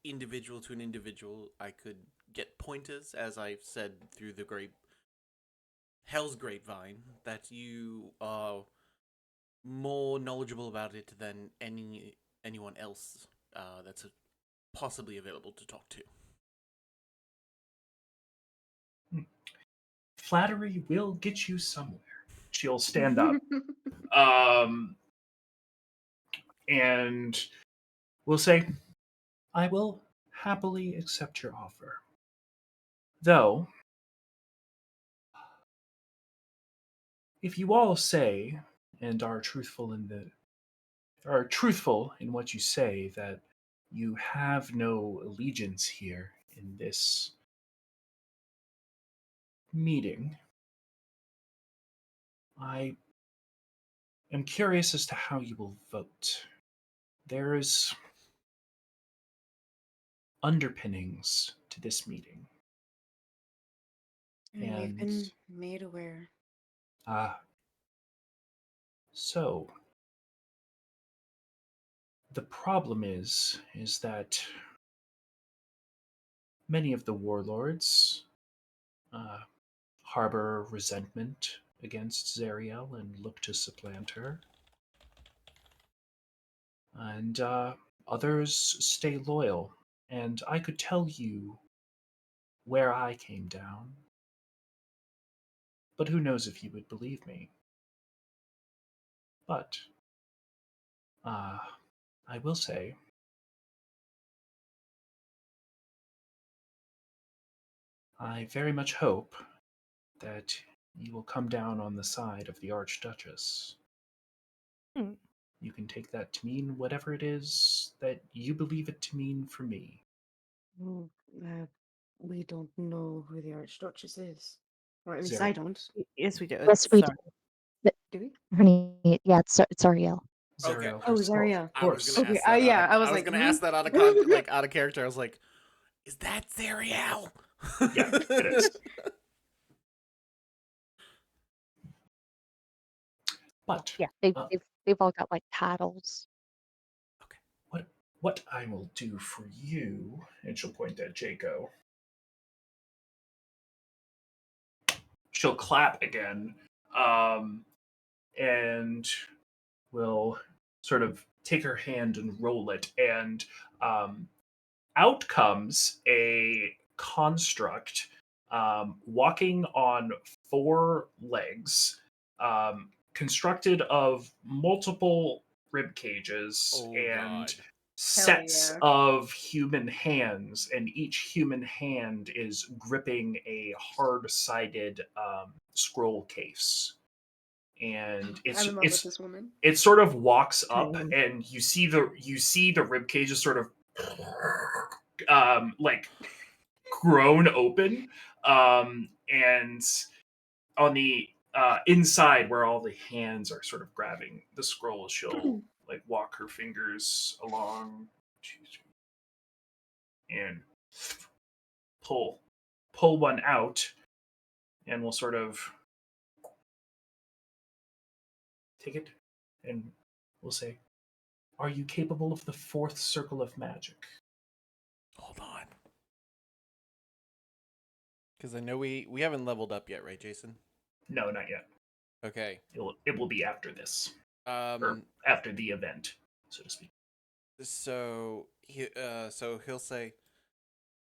individual to an individual, I could get pointers, as I've said through the Hell's grapevine, that you are more knowledgeable about it than anyone else that's possibly available to talk to. Flattery will get you somewhere. She'll stand up, um, and will say, I will happily accept your offer. Though, if you all say and are truthful in what you say that you have no allegiance here in this meeting, I am curious as to how you will vote. There's underpinnings to this meeting, And we've and been made aware. ah, so the problem is that many of the warlords harbor resentment against Zariel and look to supplant her. And others stay loyal. And I could tell you where I came down, but who knows if you would believe me. But I will say, I very much hope that you will come down on the side of the Archduchess. Hmm. You can take that to mean whatever it is that you believe it to mean for me. Oh, we don't know who the Archduchess is. Or at least Zari- I don't. Yes, we do. Yes, It's we sorry. Do we? Honey, yeah, it's Ariel. Okay. Zariel Oh, herself. Zaria. Of I was course. gonna Okay, ask that. yeah, I was I was like, gonna hmm? ask that like out of character. I was like, "Is that Zariel?" Yeah, it is. But Yeah, uh, they've all got like paddles. what I will do for you, and she'll point at Jaco. She'll clap again, and will sort of take her hand and roll it, and out comes a construct walking on four legs, constructed of multiple rib cages Oh and God. sets yeah. of human hands, and each human hand is gripping a hard-sided scroll case. And I'm in love with this woman. it sort of walks up, Same. and you see the rib cages sort of like grown open, and on the inside where all the hands are sort of grabbing the scroll, she'll like walk her fingers along and pull one out, and we'll sort of take it, and we'll say, "Are you capable of the fourth circle of magic?" Hold on. Because I know we haven't leveled up yet, right, Jason? No, not yet. Okay. It will be after this, or Um. after the event, so to speak. So he'll say,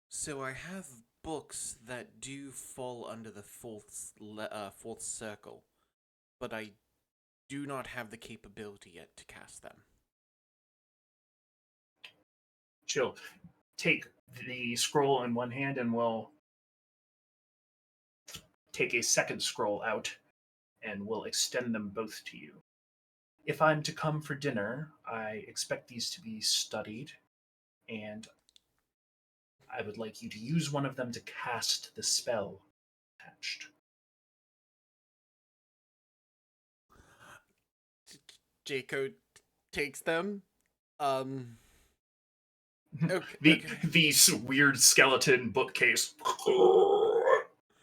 "So I have books that do fall under the fourth circle, but I do not have the capability yet to cast them." She'll take the scroll in one hand and will take a second scroll out and will extend them both to you. If I'm to come for dinner, I expect these to be studied, and I would like you to use one of them to cast the spell attached. Jaco takes them. Okay. the Okay. weird skeleton bookcase,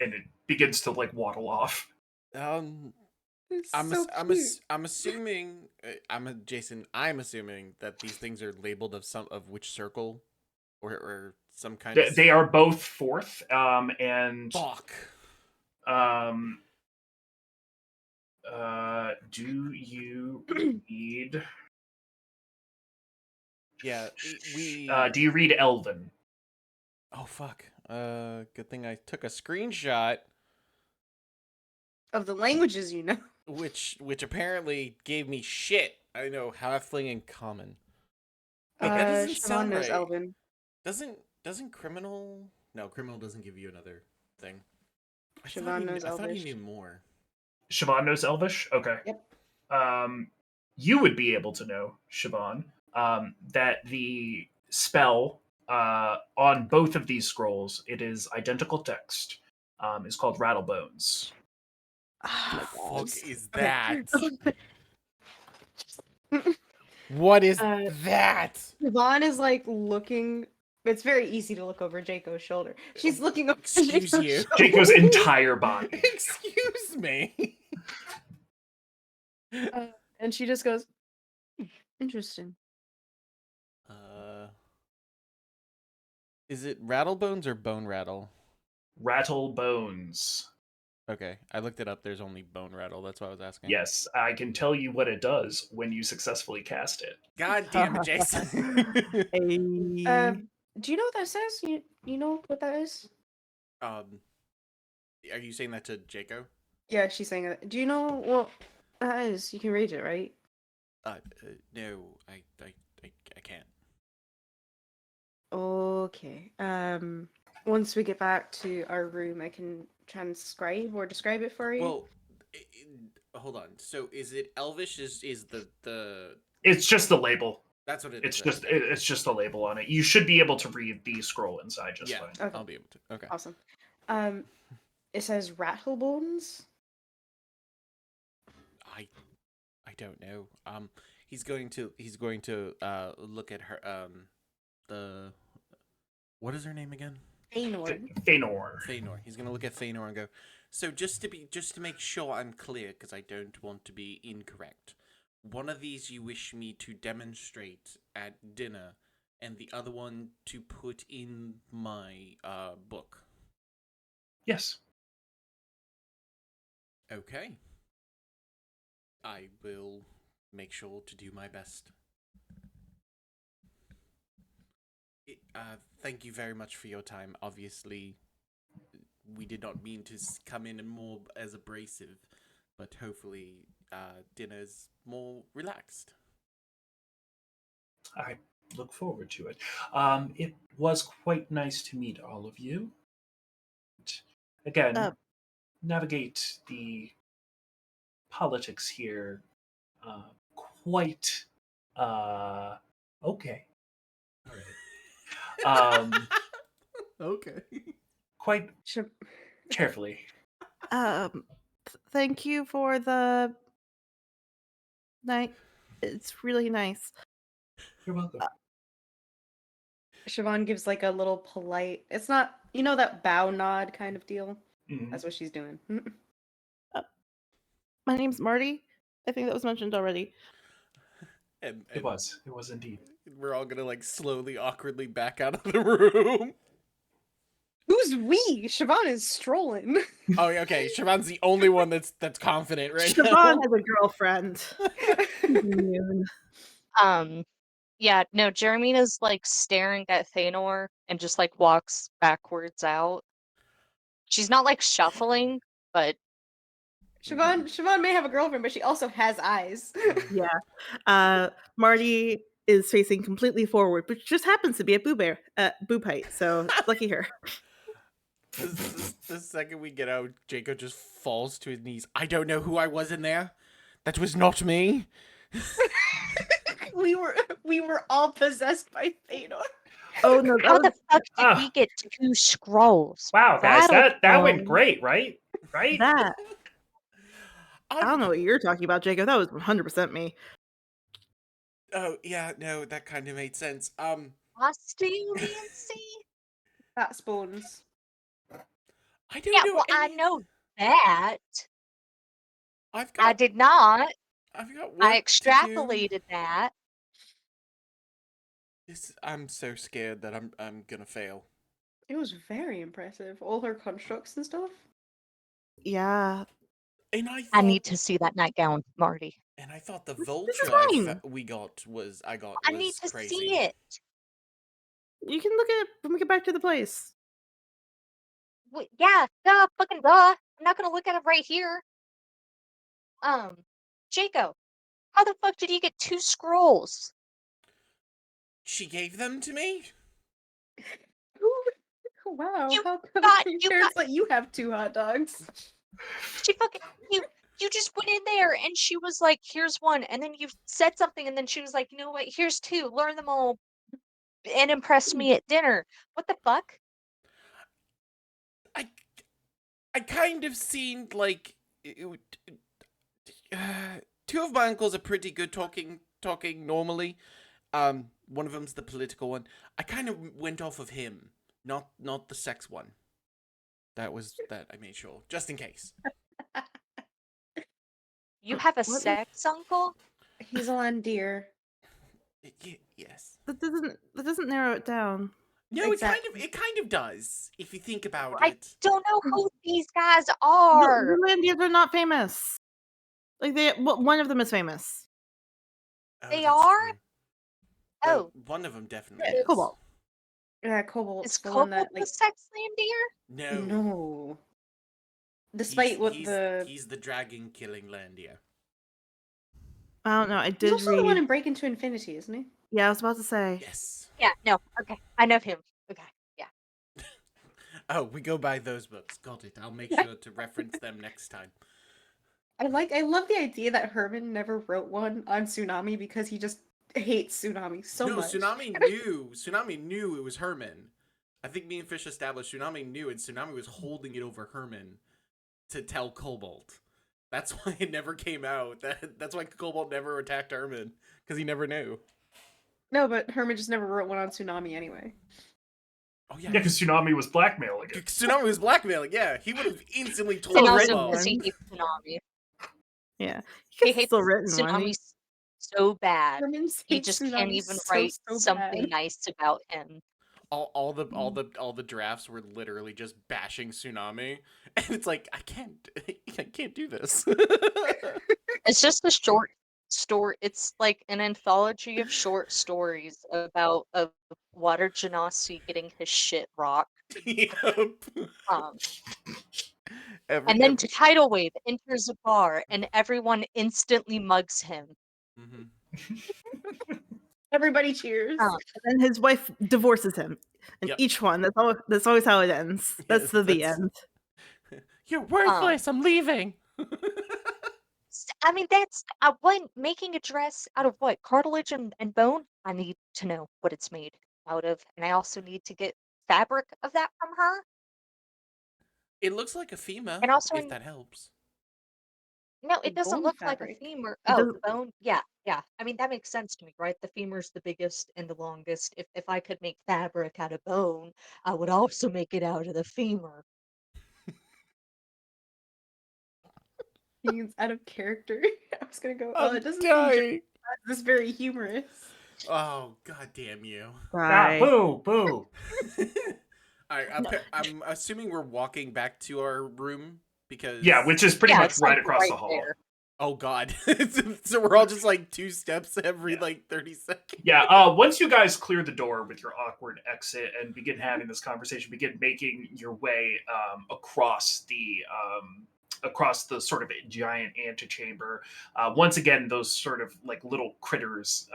and it begins to like waddle off. It's I'm so cute. I'm assuming Jason. I'm assuming that these things are labeled of which circle, or some kind of They are both fourth, and fuck. um, do you read? Yeah, we. Do you read Elven? Oh fuck. Good thing I took a screenshot, Of the languages, you know. which apparently gave me shit. I know halfling and common. Wait, that doesn't Siobhan sound knows right. Elven. Doesn't criminal? No, criminal doesn't give you another thing. Siobhan knows I thought he Elvish. knew more. Siobhan knows Elvish? Okay. Yep. You would be able to know, Siobhan, that the spell on both of these scrolls, it is identical text, is called Rattlebones. Oh The fuck is Okay. that? What is Uh, that? Siobhan is like looking. It's very easy to look over Jaco's shoulder. She's looking over Excuse Jaco's you. shoulder. Jaco's entire body. Excuse me. And she just goes, "Hmm, interesting." Is it Rattlebones or Bone Rattle? Rattle bones. Okay, I looked it up. There's only Bone Rattle. That's why I was asking. Yes, I can tell you what it does when you successfully cast it. God damn it, Jason. Hey. Do you know what that says? You know what that is? Are you saying that to Jaco? Yeah, she's saying it. Do you know what that is? You can read it, right? No, I can't. Okay. Once we get back to our room, I can transcribe or describe it for you. Well, hold on. So is it Elvish? Is the It's just the label. that's what it It's is. just Okay. it's just the label on it. You should be able to read the scroll inside just Yeah, fine. Okay. I'll be able to. Okay. Awesome. It says Rattlebones. I don't know. He's going to look at her the what is her name again? Feanor. Feanor. Feanor. He's gonna look at Feanor and go. So just to make sure I'm clear, because I don't want to be incorrect. One of these you wish me to demonstrate at dinner, and the other one to put in my book. Yes. Okay. I will make sure to do my best. Thank you very much for your time. Obviously, we did not mean to come in and more as abrasive, but hopefully dinner's more relaxed. I look forward to it. It was quite nice to meet all of you. Again, Uh, navigate the politics here quite okay. All right. Okay. Quite Should... carefully. Thank you for the night. It's really nice. You're welcome. Siobhan gives like a little polite. It's not, you know, that bow nod kind of deal. Mhm. That's what she's doing. My name's Marty. I think that was mentioned already. And It was. It was indeed. we're all gonna like slowly, awkwardly back out of the room. Who's we? Siobhan is strolling. Oh, yeah, okay. Siobhan's the only one that's confident right Siobhan now. has a girlfriend. Immune. Yeah, no, Jeremy's like staring at Thanor and just like walks backwards out. She's not like shuffling, but Siobhan may have a girlfriend, but she also has eyes. Yeah. Marty is facing completely forward, which just happens to be at boob height. So lucky her. The second we get out, Jacob just falls to his knees. I don't know who I was in there. That was not me. we were all possessed by Thanor. Oh no! how the fuck did Ah. we get 2 scrolls? Wow, guys, that went Rattlebone. great, right? Right? That I don't know what you're talking about, Jacob. That was 100% me. Oh yeah, no, that kind of made sense. Osteomancy? That's bones. I don't Yeah, know. well, I know that. I've I got. did not. I've got work I to do. extrapolated that. I'm so scared that I'm gonna fail. It was very impressive. All her constructs and stuff. Yeah, And I I thought, need to see that nightgown, Marty. and I thought the this is vulture fine. we got was I need to crazy. see it. You can look at it when we get back to the place. Wait, yeah, duh, fucking duh. I'm not gonna look at it right here. Jacob, how the fuck did you get 2 scrolls? She gave them to me. Wow, You how come got- your you parents got- let you have 2 hot dogs? She fucking you just went in there and she was like, here's 1, and then you said something and then she was like, you know what, here's 2, learn them all and impress me at dinner. What the fuck? I kind of seemed like 2 of my uncles are pretty good talking normally. One of them's the political one. I kind of went off of him, not the sex one. That I made sure, just in case. You have a What? sex uncle? He's a Landir. Yes. That doesn't narrow it down. No, Exactly. it kind of does if you think about I it. don't know who these guys The are. Landians are not famous. Like one of them is famous. Oh, They that's are? true. Oh, One of them definitely Yeah, is. Cobalt. Yeah, is Cobalt's the one Cobalt that, the like, sex Landier? No. no. Despite what He's the dragon killing Landia. I don't know. I He's did also the one read. in Break Into Infinity, isn't he? Yeah, I was about to say. Yes. Yeah, no, okay. I know him. Okay, yeah. Oh, we go by those books. Got it. I'll make Yeah. sure to reference them next time. I love the idea that Herman never wrote one on Tsunami because he just hates Tsunami so No, much. Tsunami knew. Tsunami knew it was Herman. I think me and Fish established Tsunami knew, and Tsunami was holding it over Herman to tell Cobalt. That's why it never came out. That's why Cobalt never attacked Herman, because he never knew. No, but Herman just never wrote one on Tsunami anyway. Oh Yeah, because Tsunami was blackmailing it. Tsunami was blackmailing. Yeah, he would have instantly told And Still also written because one. he hates Tsunami. Yeah, He he hates still written one. Tsunami so bad. Herman He hates just can't Tsunami even so write so something bad. nice about him. all the drafts were literally just bashing Tsunami, and it's like I can't do this. It's just a short story. It's like an anthology of short stories about a water genasi getting his shit rocked. Yep. Um, Every, and then every Tidal Wave enters a bar and everyone instantly mugs him. mhm. Everybody cheers. Um, And then his wife divorces him. And Yep. each one. That's always how it ends. That's the end. You're worthless. I'm leaving. I mean, that's what making a dress out of what cartilage and bone. I need to know what it's made out of, and I also need to get fabric of that from her. It looks like a femur, And also, if that helps. no, The it doesn't bone look like a fabric. femur. It Oh, does- the bone. Yeah, yeah. I mean, that makes sense to me, right? The femur's the biggest and the longest. If I could make fabric out of bone, I would also make it out of the femur. He's out of character. I was gonna go, I'm it doesn't seem dying. this is very humorous. Oh, god damn you. Ah, Right. boo, boo. I'm assuming we're walking back to our room because Yeah, which is pretty Yeah, much it's right like across the right hall. there. oh god. So we're all just like 2 steps every like 30 seconds. Yeah, once you guys clear the door with your awkward exit and begin having this conversation, begin making your way across the sort of giant antechamber. Once again, those sort of like little critters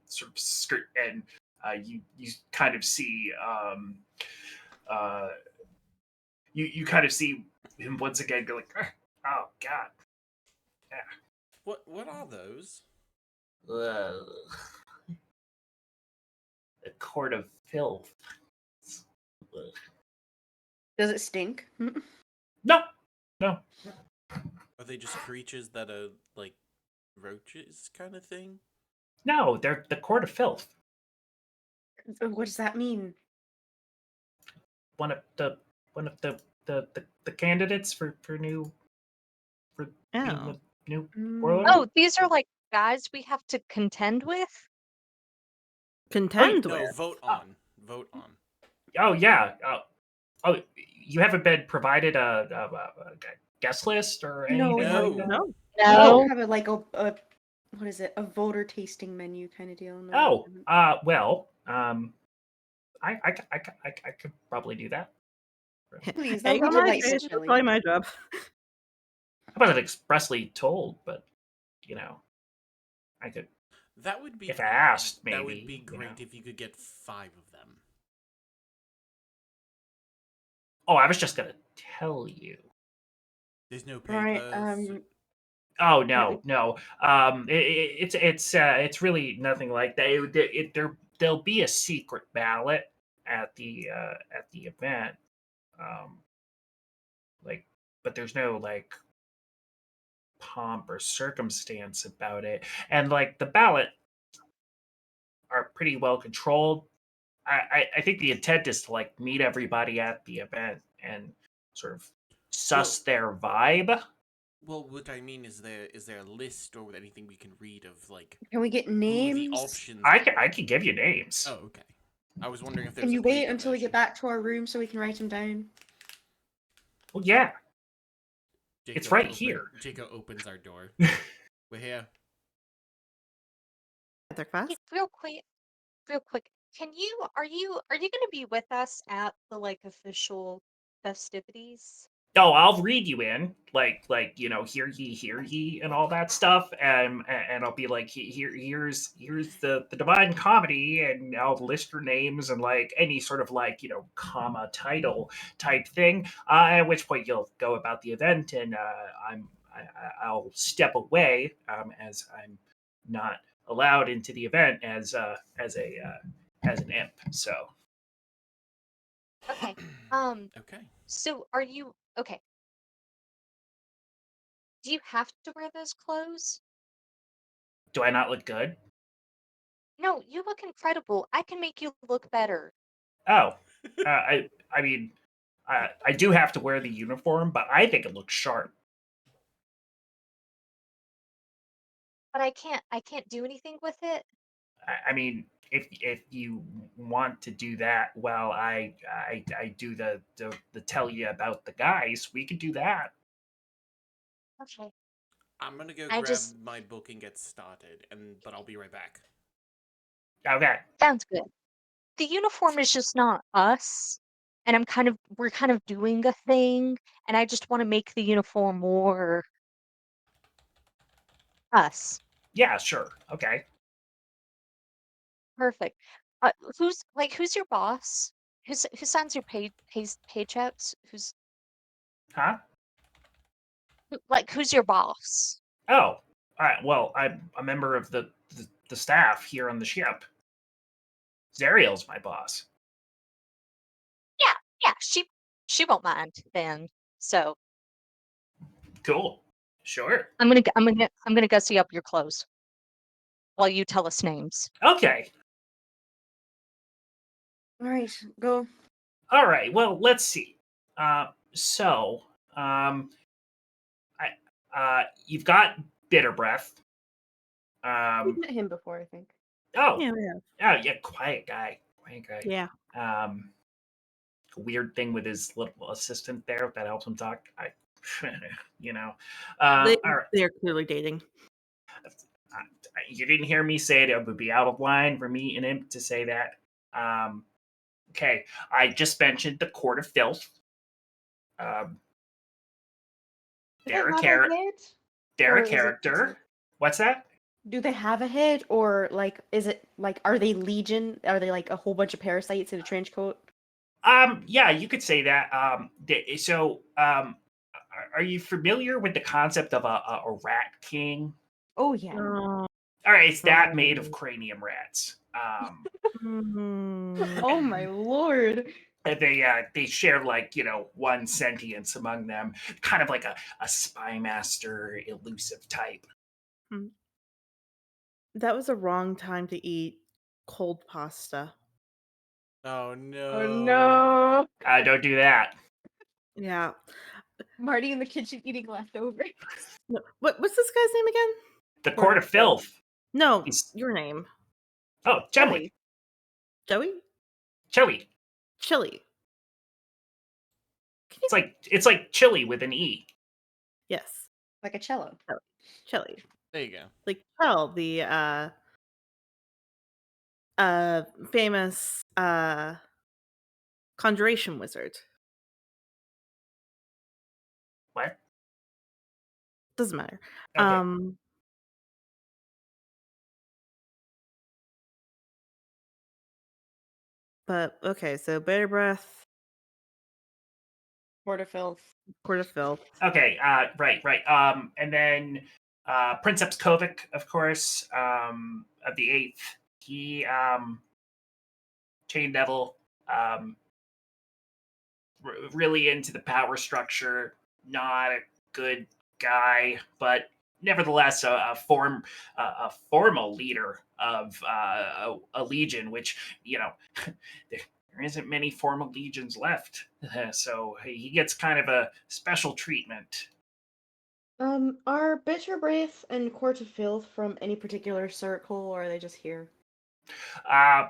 sort of skirt, and you kind of see uh, you kind of see him once again go like, oh god, What are those? the court of filth. Does it stink? No, no. Are they just creatures that are like roaches kind of thing? No, they're the court of filth. What does that mean? One of the the candidates for being Oh. the new Mm. warlord. Oh, these are like guys we have to contend with? Contend No, with. vote on. Vote on. Oh yeah. Oh, you haven't been provided a guest list or No, anything No. like that. No. We don't have a what is it? A voter tasting menu kind of deal. No, we Oh, haven't. well, I could probably do that. Please, that Egg would on be my delightful, face. That's Shelly. probably my job. I wasn't expressly told, but I could. That would be If I asked, That would maybe, be you great know. if you could get 5 of them. Oh, I was just gonna tell you. There's no Right. papers. Oh Yeah, no. It's really nothing like that. There'll be a secret ballot at the event. Um, like, but there's no like pomp or circumstance about it, and like the ballot are pretty well controlled. I think the intent is to like meet everybody at the event and sort of suss their vibe. Well, what I mean is there a list or anything we can read of like Can we get who the names? options I are? can give you names. Oh, okay. I was wondering if there's Can you a paper wait until we get version. back to our room so we can write them down? Well, yeah. Jacob It's right here. Jacob opens our door. We're here. They're fast. Hey, real quick. Are you gonna be with us at the like official festivities? Oh, I'll read you in, like hear ye, and all that stuff, and I'll be like, here's the Divine Comedy, and I'll list your names and like any sort of like comma title type thing. At which point you'll go about the event, and I'll step away, as I'm not allowed into the event as an imp. So Okay. Okay. So are you okay? Do you have to wear those clothes? do I not look good? No, you look incredible. I can make you look better. Oh, I mean, I do have to wear the uniform, but I think it looks sharp. But I can't do anything with it. I mean, if you want to do that, well, I do the tell you about the guys. We could do that. Okay. I'm gonna go I grab just my book and get started, but I'll be right back. Okay. sounds good. The uniform is just not us. And we're kind of doing a thing, and I just want to make the uniform more us. Yeah, sure. Okay. Perfect. Who's your boss? Who signs your paychecks? Huh? Who's your boss? Oh. All right. Well, I'm a member of the staff here on the ship. Zariel's my boss. Yeah, yeah, she won't mind then. So Cool. Sure. I'm gonna gussy up your clothes while you tell us names. Okay. All right, go. All right. Well, let's see. So, I, you've got bitter breath. We've Um, met him before, I think. oh, Yeah, yeah. yeah, quiet guy, quiet guy. Yeah. Um, weird thing with his little assistant there that helps him talk. You know. They All right. they're clearly dating. You didn't hear me say it. It would be out of line for me and him to say that. Um, okay, I just mentioned the Court of Filth. Um, Do they're they a have a character. head? They're Or a is it just character. What's that? do they have a head, or like is it like are they legion? Are they like a whole bunch of parasites in a trench coat? Yeah, you could say that. Are you familiar with the concept of a rat king? Oh yeah. Oh. All right, it's that made of cranium rats. Oh my lord. And they share like one sentience among them, kind of like a spy master, elusive type. That was a wrong time to eat cold pasta. Oh no. Oh no. Don't do that. Yeah. Marty in the kitchen eating leftovers. No, what's this guy's name again? The Court of Filth. No, He's- your name. Oh, Chumley. Joey? Chili. Chili. Can you... It's like chili with an E. Yes. Like a cello. Chili. There you go. Like Chell, the famous conjuration wizard. What? Doesn't matter. Okay. But okay, so Better Breath, Court of Filth. Court of Filth. Okay. Right. And then Princeps Kovic, of course, of the Eighth. He Chain Devil. Really into the power structure. Not a good guy, but nevertheless a formal leader of a legion, which there isn't many formal legions left, so he gets kind of a special treatment. Are Bitter Breath and Court of Filth from any particular circle, or are they just here? Uh,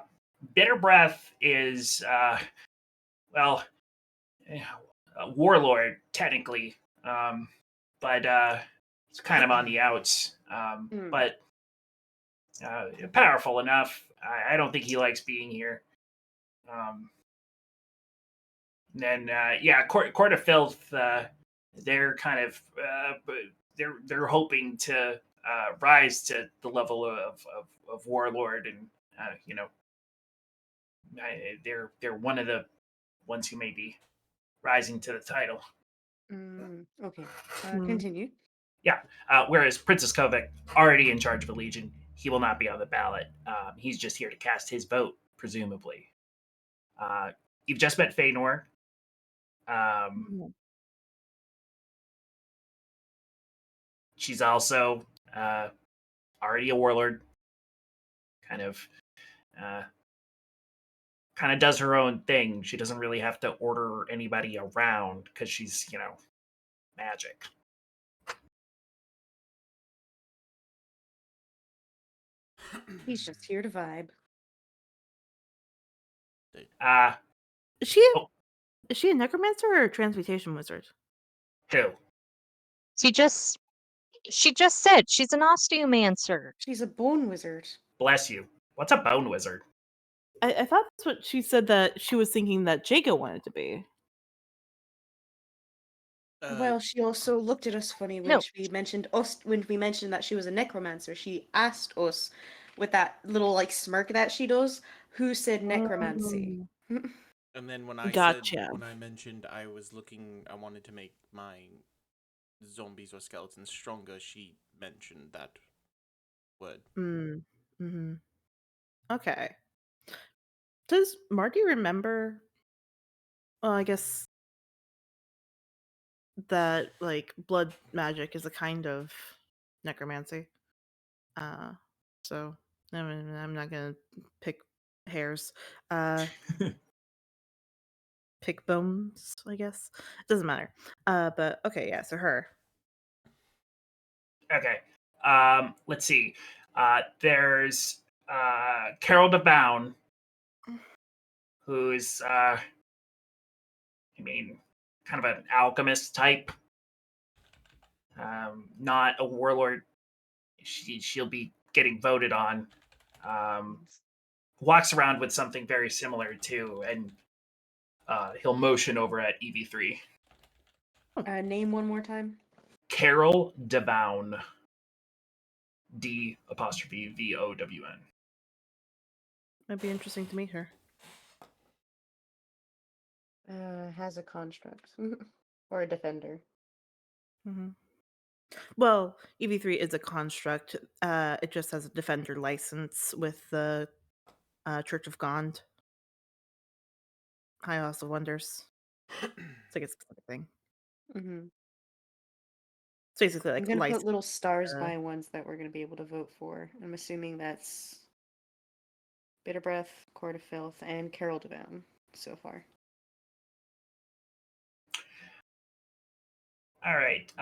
Bitter Breath is, well, a warlord, technically. But it's kind of on the outs. But powerful enough. I don't think he likes being here. Then yeah, Court of Filth. They're kind of they're hoping to rise to the level of warlord, and they're one of the ones who may be rising to the title. Okay. Hmm. Continue. Yeah. Whereas Princess Kovic, already in charge of a legion, he will not be on the ballot. He's just here to cast his vote, presumably. You've just met Feanor. She's also already a warlord. Kind of, uh, kind of does her own thing. She doesn't really have to order anybody around because she's, magic. He's just here to vibe. Uh, Is she oh, is she a necromancer or a transmutation wizard? who? She just said she's an osteomancer. She's a bone wizard. Bless you. What's a bone wizard? I thought that's what she said that she was thinking that Jago wanted to be. Well, she also looked at us funny when No. she mentioned us when we mentioned that she was a necromancer. She asked us with that little like smirk that she does, who said necromancy. And then when I Gotcha. when I mentioned I wanted to make my zombies or skeletons stronger, she mentioned that word. Mm-hmm. Okay. Does Marty remember? Well, I guess that like blood magic is a kind of necromancy. So I'm not gonna pick hairs. Pick bones, I guess. Doesn't matter. But okay, yeah, so her. Okay. Let's see. There's Carol DeBown, who's kind of an alchemist type. Not a warlord. She'll be getting voted on. Walks around with something very similar too, and he'll motion over at EV3. Name one more time. Carol DeVown. D''VOWN. Might be interesting to meet her. Has a construct or a defender. Mm-hmm. Well, EV3 is a construct. It just has a defender license with the Church of Gond. High House of Wonders. It's like a specific thing. Mm-hmm. It's basically I'm like gonna license. put little stars by ones that we're gonna be able to vote for. I'm assuming that's Bitter Breath, Court of Filth, and Carol DeVown so far. All right.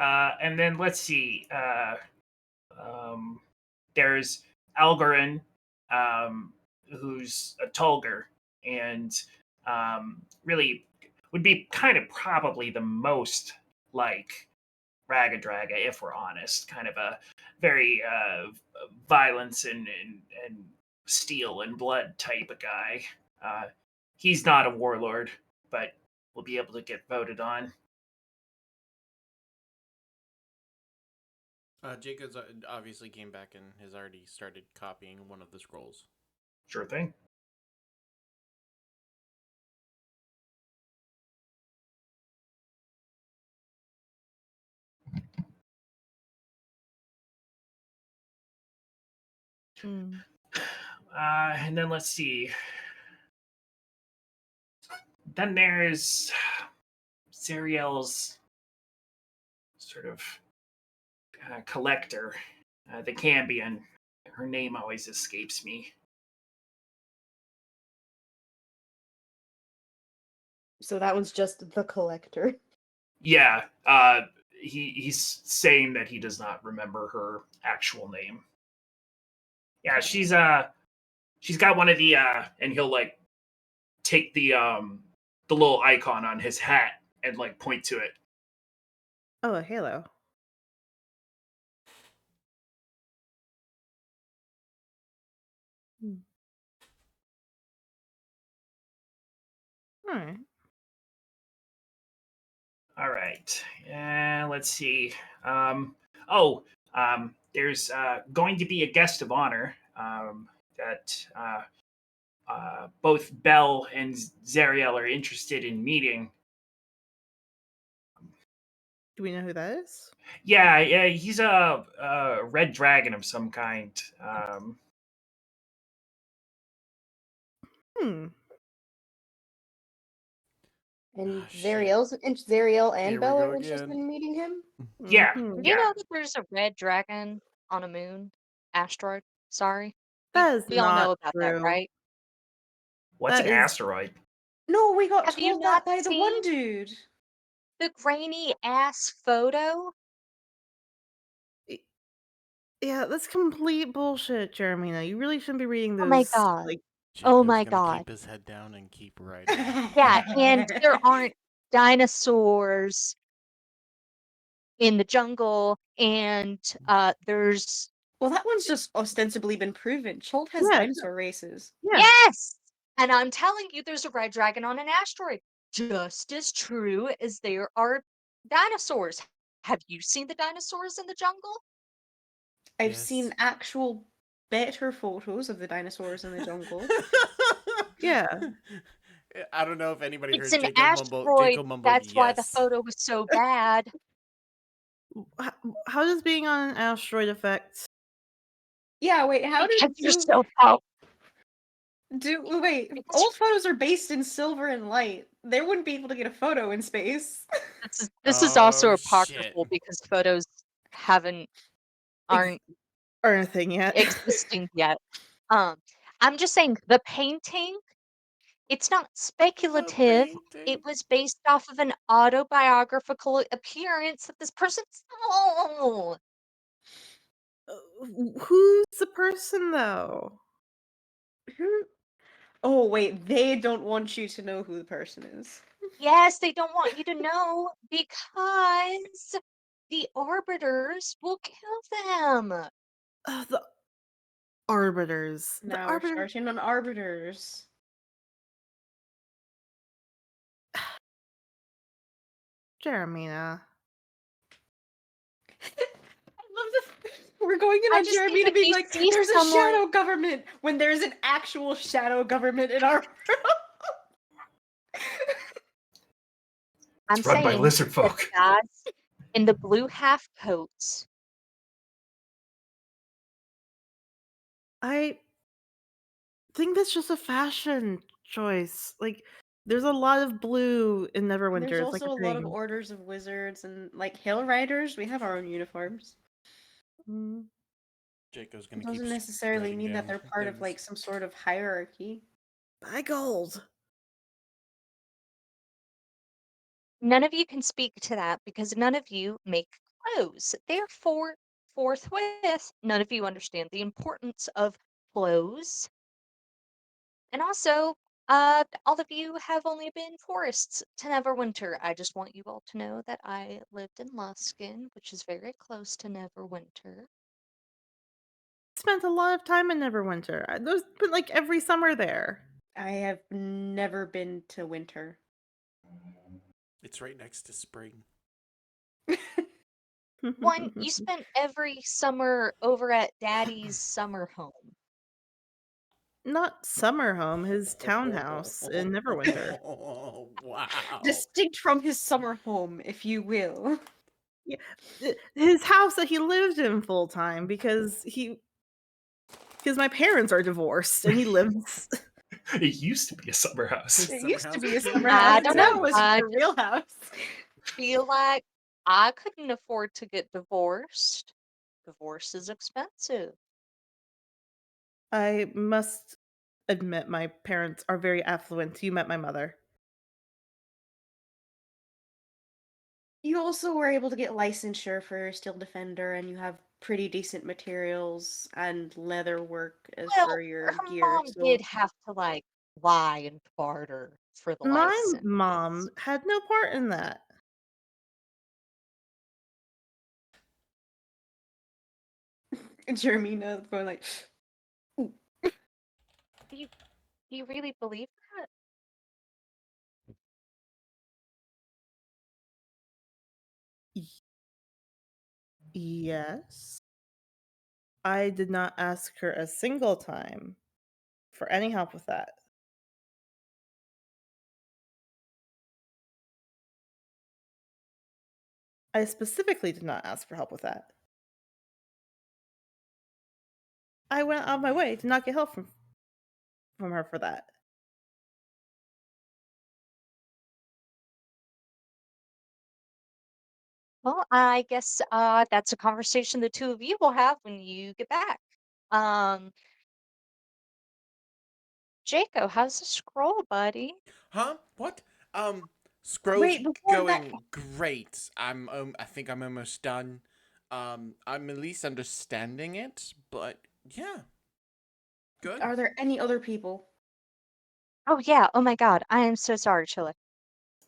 And then let's see. There's Algorin, who's a Tulgur, and really would be kind of probably the most like Ragadraga, if we're honest. Kind of a very violence and steel and blood type of guy. He's not a warlord, but will be able to get voted on. Jacobs obviously came back and has already started copying one of the scrolls. Sure thing. And then let's see. Then there's Zariel's sort of collector, the Cambion. Her name always escapes me. So that one's just the collector. Yeah, he's saying that he does not remember her actual name. Yeah, she's she's got one of the and he'll like take the little icon on his hat and like point to it. Oh, a halo. Hmm. All right. All right. And let's see. There's going to be a guest of honor that both Bell and Zariel are interested in meeting. Do we know who that is? Yeah, he's a red dragon of some kind. Hmm. And Ah, shit. Zariel and Here we Belle go are interested again. in meeting him. Yeah, Mhm. Do you yeah. know that there's a red dragon on a moon? Asteroid? Sorry. That is We all know not about that, true. right? What's That an is asteroid? No, we got Have you told not that by the seen one dude. the grainy ass photo? yeah, that's complete bullshit, Jeremina. You really shouldn't be reading Oh my those god. like Oh Jacob's my gonna god. keep his head down and keep writing. Yeah, and there aren't dinosaurs in the jungle, and there's Well, that one's just ostensibly been proven. Chult has Yeah, dinosaur races. yeah. yes! And I'm telling you, there's a red dragon on an asteroid. Just as true as there are dinosaurs. Have you seen the dinosaurs in the jungle? I've Yes. seen actual better photos of the dinosaurs in the jungle. Yeah. I don't know if anybody It's heard an Jacob mumble. asteroid. Jacob mumbled That's why the yes. photo was so bad. How does being on an asteroid affect? Yeah, wait, how Because did you're you so powerful. wait, old photos are based in silver and light. They wouldn't be able to get a photo in space. This is also Oh, apocryphal shit. because photos aren't Or anything yet? existing yet. I'm just saying the painting, it's not speculative. It painting. was based off of an autobiographical appearance that this person saw. Who's the person though? Who? Oh, wait, they don't want you to know who the person is. Yes, they don't want you to know because the arbiters will kill them. The arbiters. The Now we're arbiters. starting on arbiters. Jeremina. I love this. We're going in I on just think Jeremy to if being you like, see there's a someone, shadow government when there's an actual shadow government in our I'm It's run by saying lizard that folk. the guys in the blue half coats, I think that's just a fashion choice. Like, there's a lot of blue in Neverwinter. There's It's like also a a lot of thing. orders of wizards and like hill riders. We have our own uniforms. Mm. Jacob's It gonna doesn't keep necessarily writing mean that down they're part of things. like some sort of hierarchy. Buy gold. none of you can speak to that because none of you make clothes. Therefore, forthwith, none of you understand the importance of clothes. And also, all of you have only been forests to Neverwinter. I just want you all to know that I lived in Luskin, which is very close to Neverwinter. Spent a lot of time in Neverwinter. There's been like every summer there. I have never been to winter. It's right next to spring. One, you spent every summer over at Daddy's summer home. Not summer home, his townhouse in Neverwinter. Wow. Distinct from his summer home, if you will. Yeah, his house that he lived in full time because my parents are divorced and he lives. It used to be a summer house. His It summer used to house be a became summer a house, I and don't now know. it's I a real house. feel like I couldn't afford to get divorced. Divorce is expensive. I must admit my parents are very affluent. You met my mother. You also were able to get licensure for Steel Defender, and you have pretty decent materials and leather work as Well, for your her gear. mom So did have to like lie and barter for the My license. mom had no part in that. Jeremina going like, Do you really believe that? Yes. I did not ask her a single time for any help with that. I specifically did not ask for help with that. I went out of my way to not get help from her for that. Well, I guess that's a conversation the two of you will have when you get back. Um, Jaco, how's the scroll, buddy? Huh? What? Scroll's wait, before that, going great. I think I'm almost done. I'm at least understanding it, but yeah, good. are there any other people? Oh yeah. Oh my God. I am so sorry, Chilla.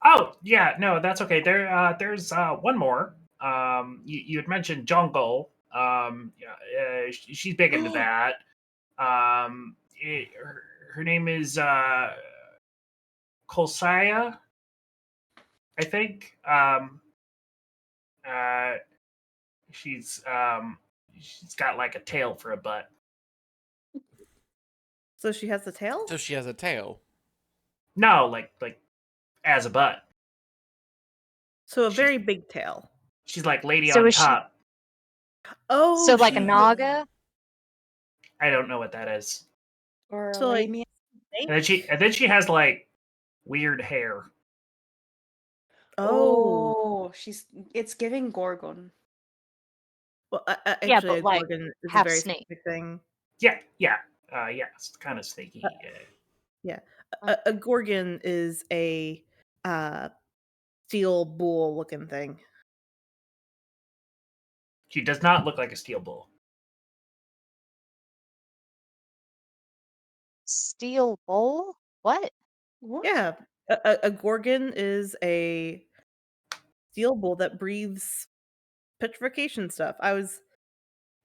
Oh yeah, no, that's okay. There's one more. You had mentioned jungle. Yeah, she's big into that. Her name is Kolsaya, I think. Uh, she's she's got like a tail for a butt. So she has the tail? So she has a tail. No, like as a butt. So a She's very big tail. she's like lady So on is she top. Oh, so like a she's naga? I don't know what that is. Or so like Lamia? snake? And then she has like weird hair. Oh, Oh, it's giving Gorgon. well, Yeah, actually, but a like gorgon is a half very snake. specific thing. Yeah, yeah, yeah. It's kind of Uh, snaky. yeah, Uh, a gorgon is a uh, steel bull looking thing. She does not look like a steel bull. Steel bowl? What? What? Yeah, a gorgon is a steel bull that breathes petrification stuff. I was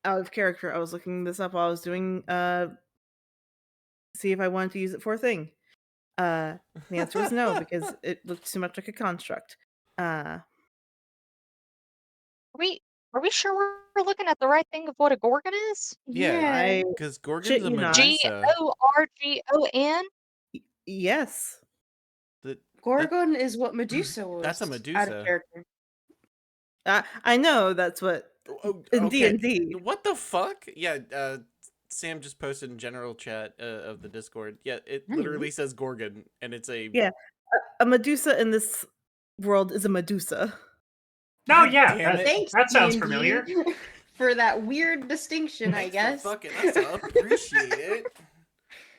out of character. I was looking this up while I was doing see if I wanted to use it for a thing. The answer was no because it looked too much like a construct. Are we sure we're looking at the right thing of what a gorgon is? Yeah, Yeah. I because Gorgon's shit a you not. Medusa. Gorgon? Yes. That Gorgon is what Medusa was. that's a Out of Medusa. character. I know that's what Oh, in okay. D&D. What the fuck? Yeah, Sam just posted in general chat of the Discord. Yeah, it literally says Gorgon, and it's a Yeah. A Medusa in this world is a Medusa. No, God yeah, damn it! Thanks, that sounds D&D, familiar. for that weird distinction, I Thanks guess. for fucking us up. Appreciate it.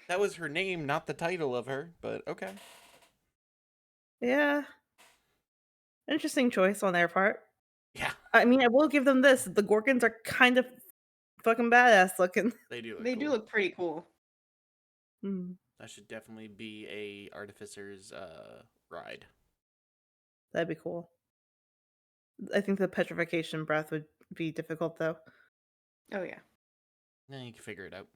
That was her name, not the title of her, but okay. Yeah. Interesting choice on their part. Yeah, I mean, I will give them this. The Gorgons are kind of fucking badass looking. they do look They cool. do look pretty cool. Mm, That should definitely be a artificer's ride. that'd be cool. I think the petrification breath would be difficult though. Oh yeah. Nah, you can figure it out.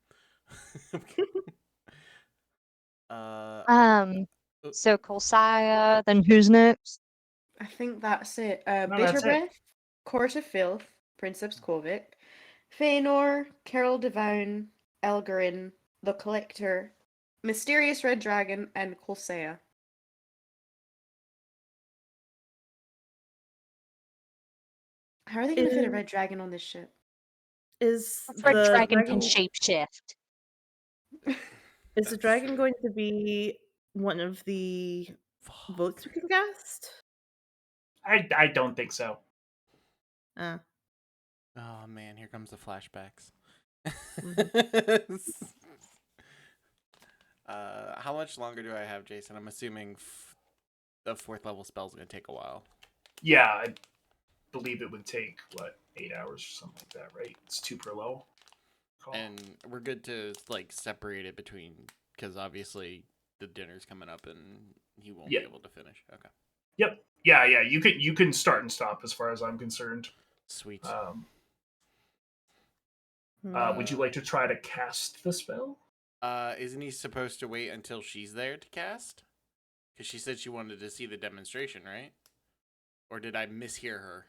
Oh, So Kolsaya, then who's next? I think that's it. No, Bitter that's it. Breath, Court of Filth, Princeps Kovic, Feanor, Carol Devine, Elgarin, The Collector, Mysterious Red Dragon, and Colsea. How are they gonna fit a Is, red dragon on this ship? is Red the dragon can know. shapeshift. is the That's dragon true. going to be one of the votes we can cast? I don't think so. Uh, Oh man, here comes the flashbacks. Mhm. How much longer do I have, Jason? I'm assuming the 4th level spell is gonna take a while. Yeah, I believe it would take what 8 hours or something like that, right? It's 2 per level. Call. And we're good to like separate it between, because obviously the dinner's coming up and he won't Yeah. be able to finish. Okay, Yep. Yeah, yeah. You can start and stop as far as I'm concerned. sweet. Would you like to try to cast the spell? Isn't he supposed to wait until she's there to cast? Because she said she wanted to see the demonstration, right? Or did I mishear her?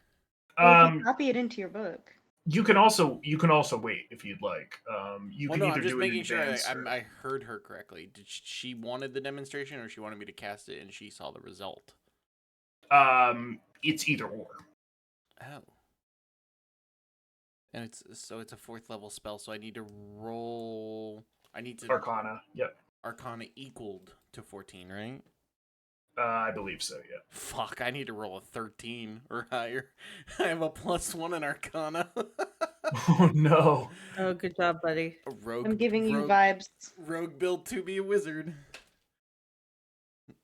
Well, if you copy it into your book. You can also wait if you'd like. You Well, can no, either I'm just do it in making sure advance. I heard her correctly. Did she wanted the demonstration, or she wanted me to cast it and she saw the result? It's either or. Oh. And it's a 4th level spell, so I need to roll. I need to Arcana. Yep. Arcana equaled to 14, right? I believe so. Yeah. Fuck, I need to roll a 13 or higher. I have a +1 in Arcana. Oh no. Oh, good job, buddy. A rogue. I'm giving you rogue, vibes. Rogue built to be a wizard.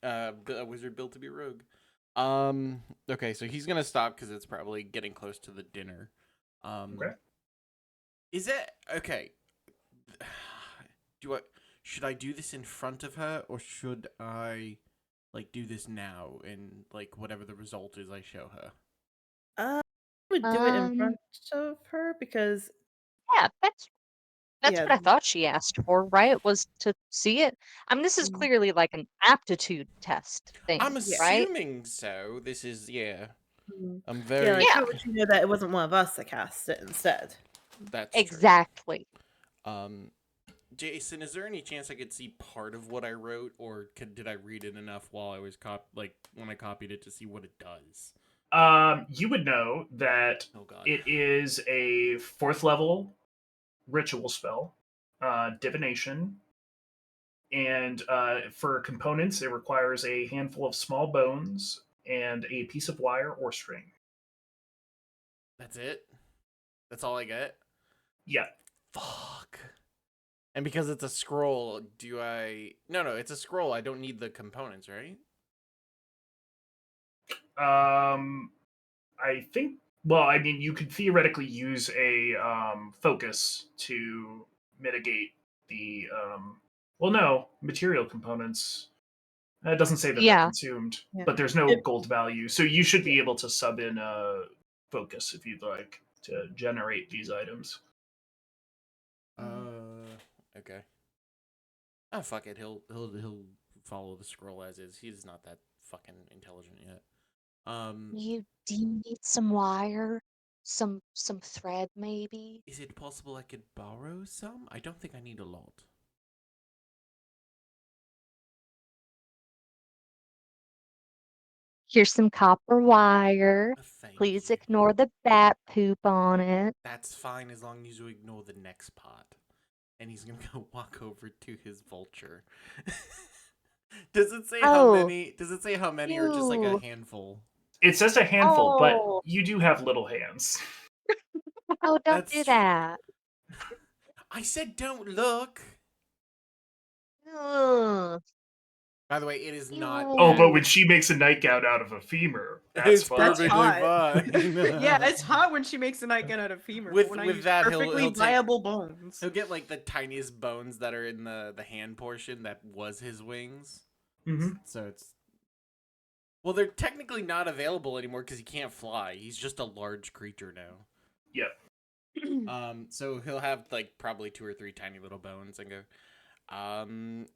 A wizard built to be a rogue. Okay, so he's gonna stop because it's probably getting close to the dinner. Okay. Is it okay? Should I do this in front of her, or should I like do this now and like whatever the result is I show her? I would do it in Um, front of her because Yeah, that's yeah, what I thought she asked for, right? Was to see it. I mean, this is Mhm. clearly like an aptitude test I'm thing, Yeah. right? assuming so. This is Mhm. I'm yeah, very like Yeah. how would you know that it wasn't one of us that cast it instead? That's true. Exactly. Jason, is there any chance I could see part of what I wrote, or did I read it enough while I was when I copied it to see what it does? You would know that Oh god. it is a 4th level ritual spell, divination, and for components, it requires a handful of small bones and a piece of wire or string. That's it? That's all I get? Yeah. Fuck. And because it's a scroll, do I... No, it's a scroll. I don't need the components, right? I think. Well, I mean, you could theoretically use a focus to mitigate the. Well, no, material components. It doesn't say that they're Yeah. consumed, Yeah. but there's no gold value, so you should be able to sub in a focus if you'd like to generate these items. Okay. Oh, fuck it. He'll follow the scroll as is. He's not that fucking intelligent yet. Do you need some wire? Some thread maybe? Is it possible I could borrow some? I don't think I need a lot. Here's some copper wire. Thank Please you. ignore the bat poop on it. That's fine as long as you ignore the next part. And he's gonna go walk over to his vulture. Does it say how Oh, many? Does it say how many, or just like a ew. It handful? says a handful, but Oh, you do have little hands. oh, don't That's do true. that. I said don't look. Ugh. By the way, it is not. Ew. Oh, but when she makes a nightgown out of a femur, that's It's fine. That's perfectly hot. fine. Yeah, it's hot when she makes a nightgown out of femur. With- but when I with use that, he'll perfectly take- viable bones. He'll get like the tiniest bones that are in the hand portion that was his wings. Mhm. So it's. Well, they're technically not available anymore because he can't fly. He's just a large creature now. Yep. So he'll have like probably 2 or 3 tiny little bones and go,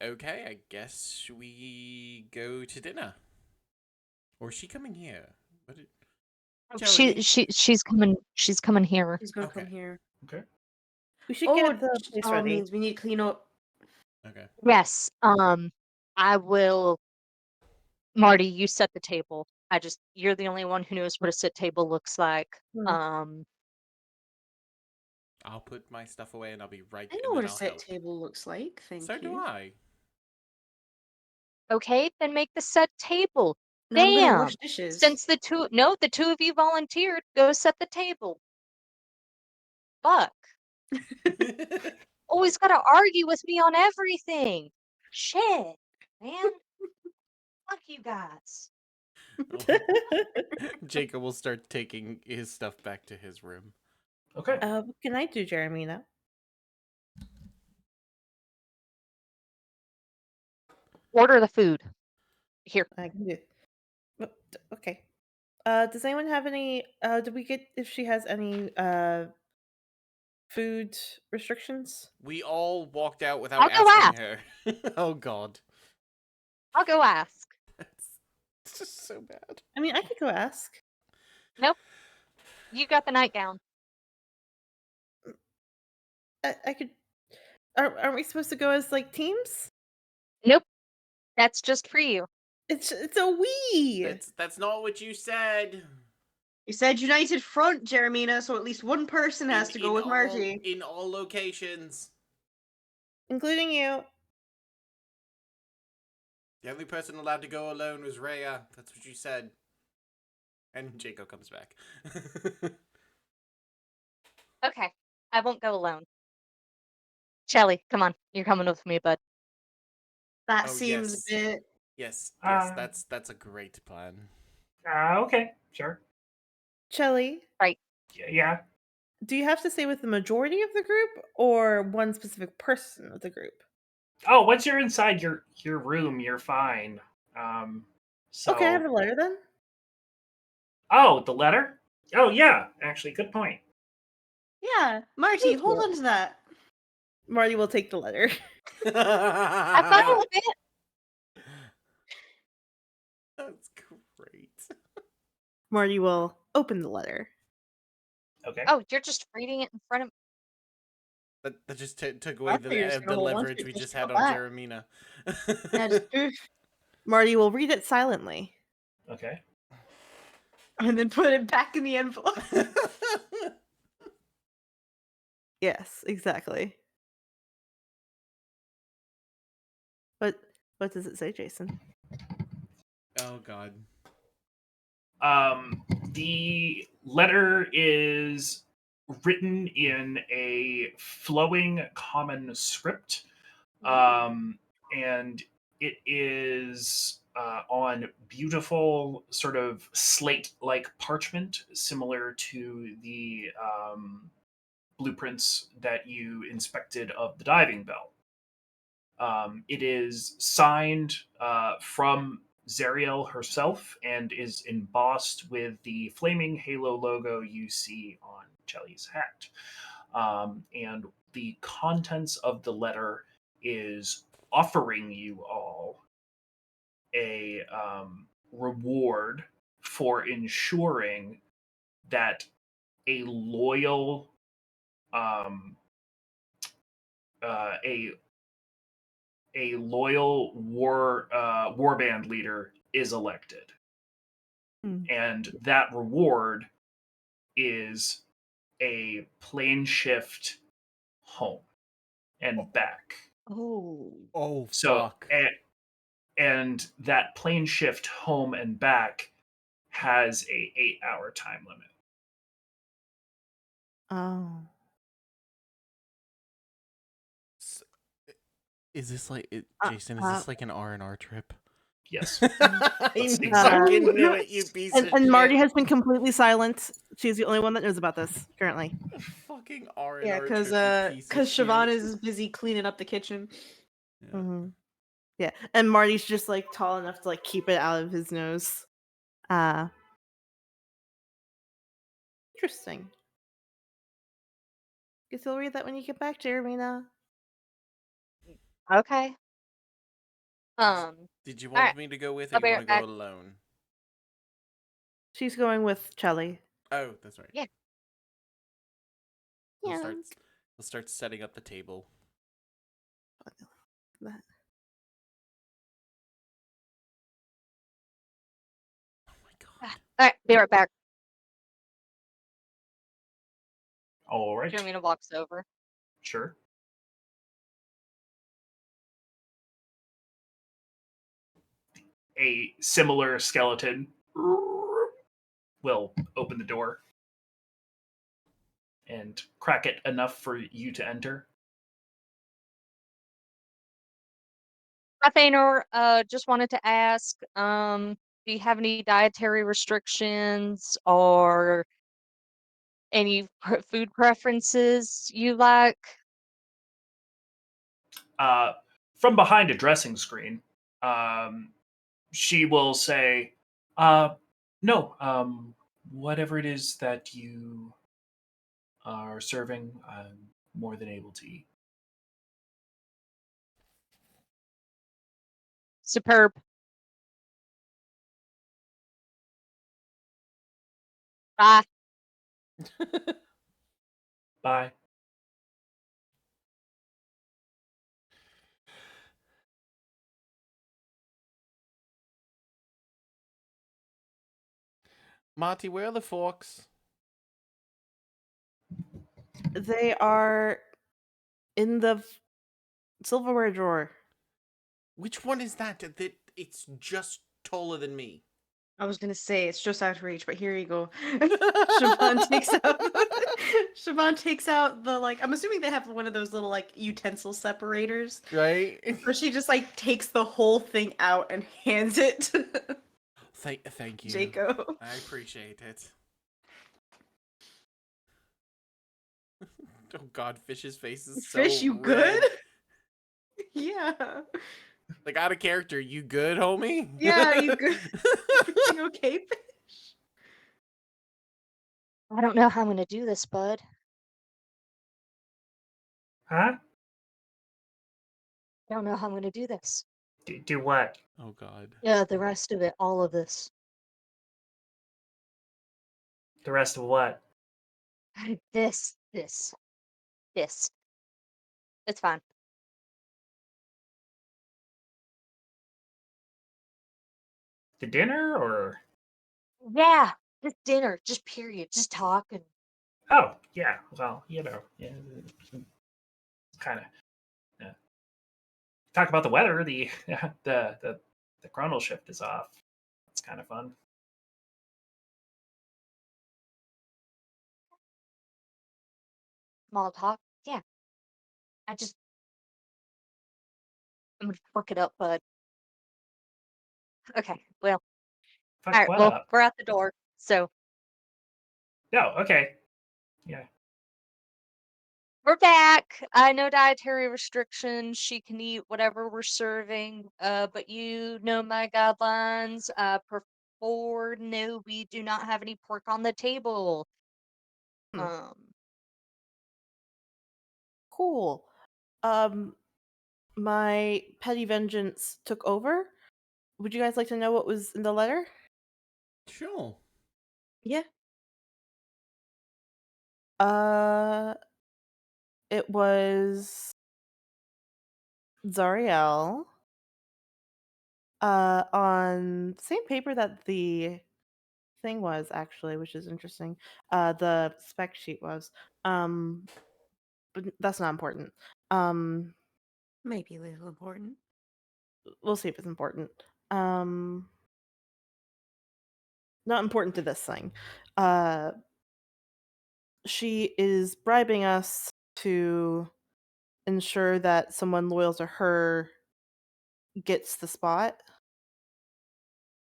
okay, I guess we go to dinner. Or is she coming here? What did... Jelly. She's coming here. She's gonna Okay. come here. Okay. We should Oh, get the place oh, ready. means we need to clean up. Okay. Yes. I will. Marty, you set the table. You're the only one who knows what a sit table looks like. Hmm. I'll put my stuff away and I'll be right. I and know then what a I'll set help. table looks like. Thank So you. do I. Okay, then make the set table. No, I'm gonna wash Damn. dishes. Since the two of you volunteered, go set the table. Fuck. Always gotta argue with me on everything. Shit, man. Fuck you guys. Jacob will start taking his stuff back to his room. Okay. What can I do, Jeremina? Order the food. Here. I can do. Okay. Does anyone have any? Did we get if she has any food restrictions? We all walked out without I'll go asking ask. her. Oh God, I'll go ask. it's just so bad. I mean, I could go ask. Nope. You got the nightgown. I could. Aren't we supposed to go as like teams? Nope. That's just for you. It's a we. That's not what you said. You said united front, Jeremina, so at least one person has to go with Margie. In all locations. Including you. The only person allowed to go alone was Rhea. That's what you said. And Jacob comes back. Okay. I won't go alone. Shelly, come on. You're coming with me, bud. That Oh, seems yes. a bit. Yes, that's a great plan. Okay, sure. Chelly, Yeah. do you have to stay with the majority of the group or one specific person of the group? Oh, once you're inside your room, you're fine. So. Okay, I have a letter then. Oh, the letter? Oh, yeah. Actually, good point. Yeah, Margie, hold on to that. Marty will take the letter. I'm fine with it. That's great. Marty will open the letter. Okay. Oh, you're just reading it in front of me. That just took I away thought you were just the gonna hold on to leverage it we just just to had go on back. Jeremina. Yeah, just poof, Marty will read it silently. Okay. and then put it back in the envelope. Yes, exactly. What does it say, Jason? Oh God. The letter is written in a flowing common script, and it is on beautiful sort of slate-like parchment, similar to the blueprints that you inspected of the diving bell. It is signed from Zariel herself and is embossed with the flaming halo logo you see on Chelly's hat. And the contents of the letter is offering you all a reward for ensuring that a loyal a loyal warband leader is elected, and that reward is a plane shift home and back. Oh So fuck. and that plane shift home and back has a 8-hour time limit. Oh. Is this like Jason? Is this like an R&R trip? Yes. I Exactly. fucking knew it, you piece of And shit. Marty has been completely silent. She's the only one that knows about this currently. Fucking R&R Yeah, trip, you piece of shit. Siobhan is busy cleaning up the kitchen. Yeah. Mm-hmm. Yeah, and Marty's just like tall enough to like keep it out of his nose. Interesting. Guess you'll read that when you get back, Jeremina. Okay. Did you want alright. me to go with, or I'll you be want right to go back. alone? She's going with Chelly. Oh, that's right. Yeah. We'll start setting up the table. That. Oh my god. Alright, be right back. All right. Jeremina walks over. Sure. A similar skeleton will open the door and crack it enough for you to enter. Rathaner, just wanted to ask, Do you have any dietary restrictions or any food preferences you like? From behind a dressing screen, um, she will say, "No, whatever it is that you are serving, I'm more than able to eat." Superb. Bye. Bye. Marty, where are the forks? They are in the silverware drawer. Which one is that? That it's just taller than me. I was gonna say it's just out of reach, but here you go. Siobhan takes out Siobhan takes out the like I'm assuming they have one of those little like utensil separators. Right? So she just like takes the whole thing out and hands it to Thank you. Jaco. I appreciate it. Oh god, Fish's face is so Fish, you red. good? Yeah. Like, out of character, you good, homie? Yeah, you good? Everything okay, Fish? I don't know how I'm gonna do this, bud. Huh? I don't know how I'm gonna do this. Do what? Oh god. Yeah, the rest of it, all of this. The rest of what? This. It's fine. The dinner or? Yeah, just dinner, just period, just talking. Oh, yeah. Well, yeah, kind of. Yeah. Talk about the weather. The the chronal shift is off. It's kind of fun. Small talk. Yeah. I'm gonna fuck it up, bud. Okay, well, Fuck alright, what well, up? we're at the door, so No, okay. Yeah. we're back. No dietary restrictions. She can eat whatever we're serving. But you know my guidelines. No, we do not have any pork on the table. Hmm. Um, Cool. My petty vengeance took over. Would you guys like to know what was in the letter? Sure. Yeah. It was Zariel. On the same paper that the thing was actually, which is interesting. The spec sheet was. But that's not important. Maybe a little important. We'll see if it's important. Not important to this thing. She is bribing us to ensure that someone loyal to her gets the spot.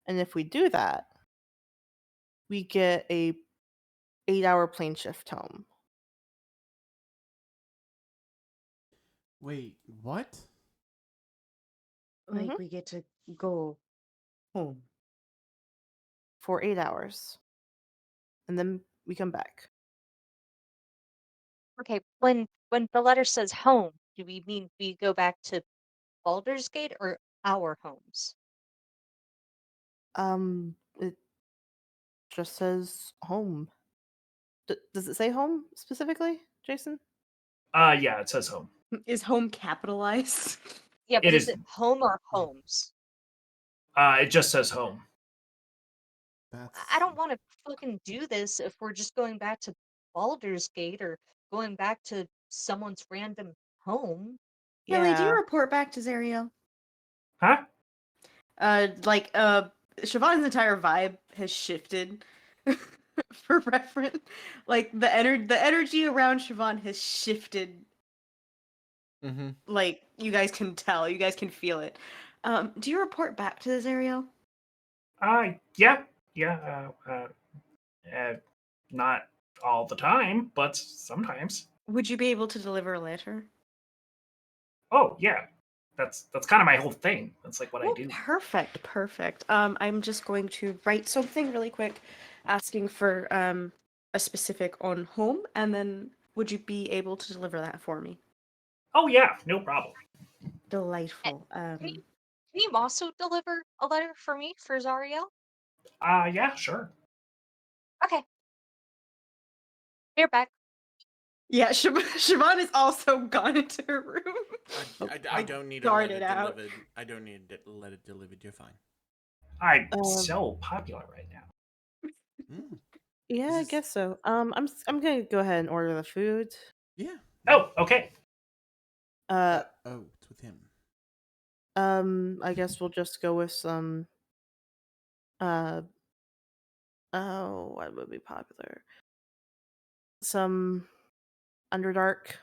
And if we do that, we get a 8-hour plane shift home. Wait, what? Like Mhm. we get to go home. For 8 hours. And then we come back. okay, when the letter says home, do we mean we go back to Baldur's Gate or our homes? It just says home. Does it say home specifically, Jason? Yeah, it says home. Is home capitalized? Yeah, It but is is. it home or homes? It just says home. That's I don't want to fucking do this if we're just going back to Baldur's Gate or going back to someone's random home. Ellie, do you Yeah. report back to Zariel? Huh? Siobhan's entire vibe has shifted for reference. Like the energy around Siobhan has shifted. Mm-hmm. Like you guys can tell, you guys can feel it. Do you report back to Zariel? Yeah, yeah. Not all the time, but sometimes. Would you be able to deliver a letter? Oh yeah, that's kind of my whole thing. That's like what I Oh, do. perfect, perfect. I'm just going to write something really quick, asking for a specific on home, and then would you be able to deliver that for me? Oh yeah, no problem. Delightful. Can you also deliver a letter for me for Zariel? Yeah, sure. Okay. You're back. Yeah, Siobhan is also gone into her room. I don't need to let darted it out. delivered. I don't need to let it delivered. You're fine. I'm Um, so popular right now. Mm, yeah, This I is- guess so. I'm gonna go ahead and order the food. yeah. Oh, okay. Oh, it's with him. I guess we'll just go with some. Uh, oh, what would be popular? Some Underdark,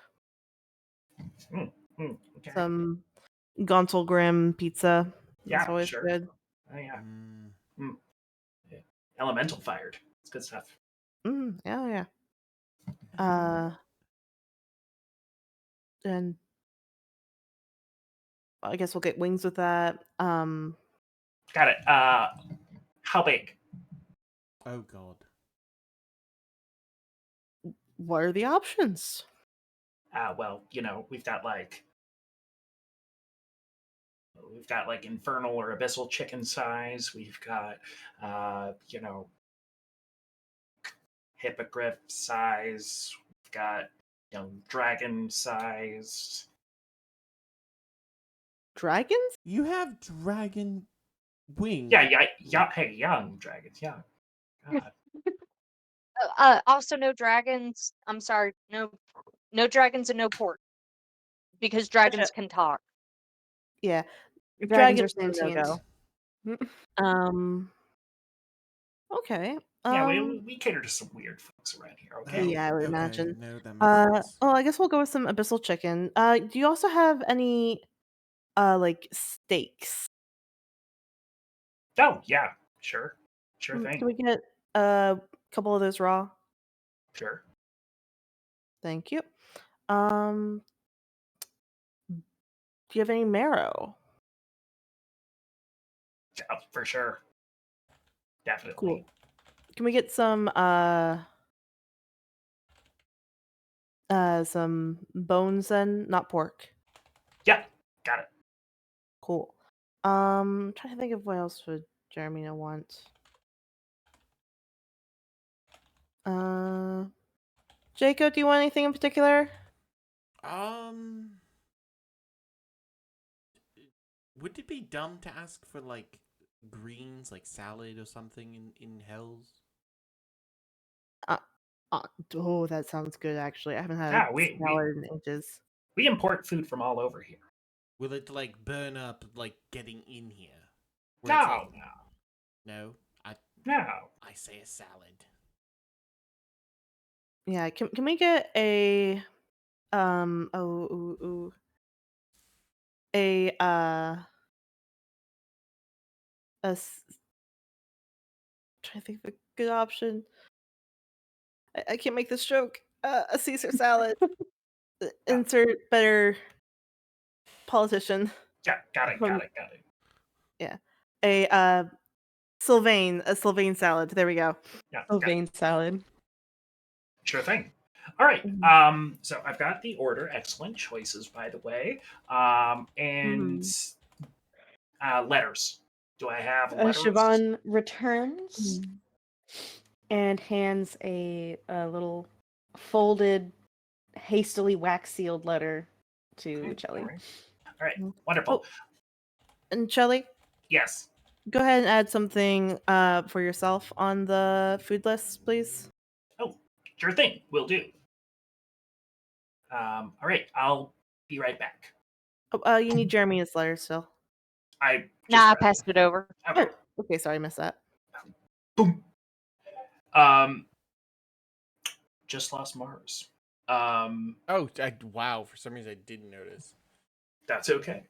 Okay. some Gontal Grim pizza. That's Yeah, always sure. good. Oh yeah. Mm, Mm, yeah. Elemental fired. It's good stuff. Yeah, yeah. uh, And I guess we'll get wings with that. Got it. How big? oh God. What are the options? Well, we've got like infernal or abyssal chicken size. We've got hippogriff size. We've got dragon size. Dragons? You have dragon wings. Yeah, yeah, yeah. Hey, young dragons, young. God. Also no dragons. I'm sorry, no dragons and no pork because dragons can talk. Yeah, Dragons are no sentient. go. Um. Okay. Yeah, we cater to some weird folks around here. Okay. Yeah, I would Okay, imagine. no, that makes sense. Oh, I guess we'll go with some abyssal chicken. Do you also have any like steaks? Oh yeah, sure, sure Can thing, we get a couple of those raw? sure. Thank you. Um, do you have any marrow? Yeah, for sure, definitely. Cool. Can we get some bones then, not pork? Yeah, got it. Cool. Trying to think of what else would Jeremy want. Jacob, do you want anything in particular? Um, would it be dumb to ask for like greens, like salad or something in Hell's? Oh, that sounds good. Actually, I haven't had Yeah, we salad in ages. we import food from all over here. Will it like burn up like getting in here? Where it's like No, no, no. I say a salad. Yeah, can we get a a trying to think of a good option. I can't make this joke. A Caesar salad. Insert better politician. Yeah, got it, From got it, got it. yeah. A a Sylvain salad. There we go. Yeah, Oh, got it. vein salad. Sure thing. All right. Mhm. So I've got the order. Excellent choices, by the way. And letters. Do I have letters? Siobhan returns Mhm. and hands a little folded, hastily wax sealed letter to All Chelly. right. All right. Mhm. Wonderful. Oh, and Shelly, Yes. go ahead and add something for yourself on the food list, please. Oh, sure thing. Will do. All right. I'll be right back. Oh, you need Jeremy's letter still. I Nah, just I passed it over. okay. Oh, okay. Sorry, I missed that. Boom. Um, just lost Mars. Um, Oh, wow! For some reason, I didn't notice. that's okay.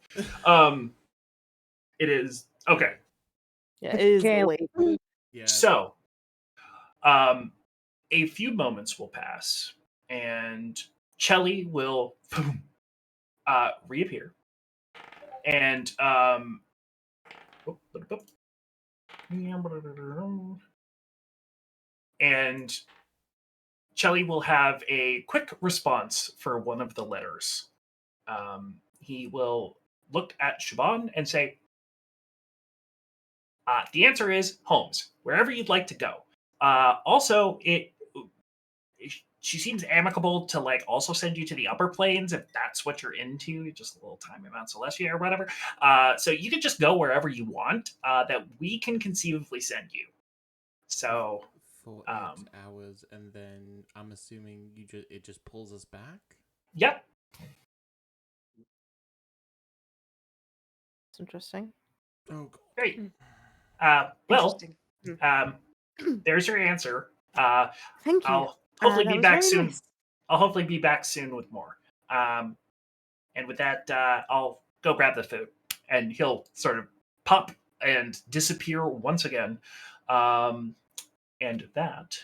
Um, it is okay. Yeah, it is Can't late. Yeah. So, a few moments will pass, and Chelly will reappear, and and Chelly will have a quick response for one of the letters. He will look at Shaban and say, the answer is Holmes, wherever you'd like to go. Also, she seems amicable to like also send you to the upper planes if that's what you're into, just a little time in Mount Celestia or whatever. So you could just go wherever you want that we can conceivably send you. So For 8 hours, and then I'm assuming it just pulls us back. yep. It's interesting. Oh, God. Great. Well, Interesting. there's your answer. Thank you. I'll hopefully That be was back very soon. nice. I'll hopefully be back soon with more. And with that, I'll go grab the food, and he'll sort of pop and disappear once again. And that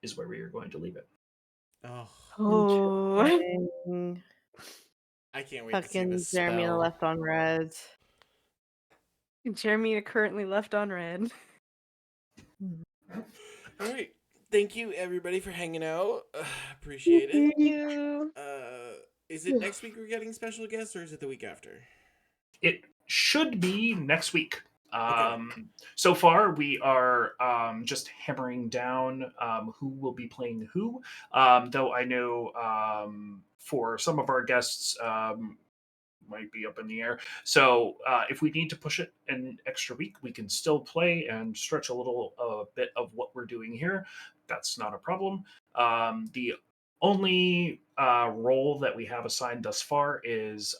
is where we are going to leave it. Oh, Oh, Interesting. I can't wait to see Fucking this Jeremy spell. left on red. Jeremy currently left on red. All right. Thank you, everybody, for hanging out. Appreciate it. You. Is it next week we're getting special guests, or is it the week after? It should be next week. Okay. So far, we are just hammering down who will be playing who. Though I know for some of our guests, might be up in the air. So if we need to push it an extra week, we can still play and stretch a little bit of what we're doing here. That's not a problem. The only role that we have assigned thus far is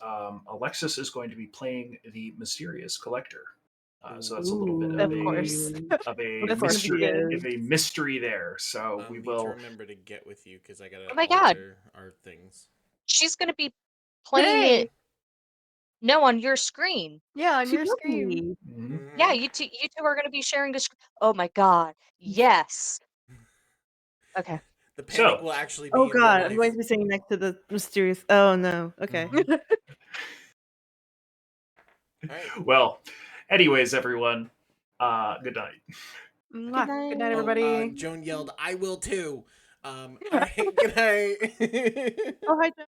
Alexis is going to be playing the mysterious collector. So that's a little bit Of course. of a That's gonna be mystery good. of a mystery there. So we Need to will. remember to get with you because I gotta Oh my God. alter our things. She's going to be playing Today. it. No, on your screen. Yeah, on She your will screen. be. Mhm. Yeah, you two are going to be sharing a screen. Oh my God. Yes. Okay. The panic So will actually be Oh in real god, I'm life. going to be sitting next to the mysterious. Oh no. Okay. Mhm. All right. well, anyways, everyone, good night. Mwah. night. Good night, Oh, everybody. Joan yelled, "I will too." All right. Good night. Oh hi, Jen.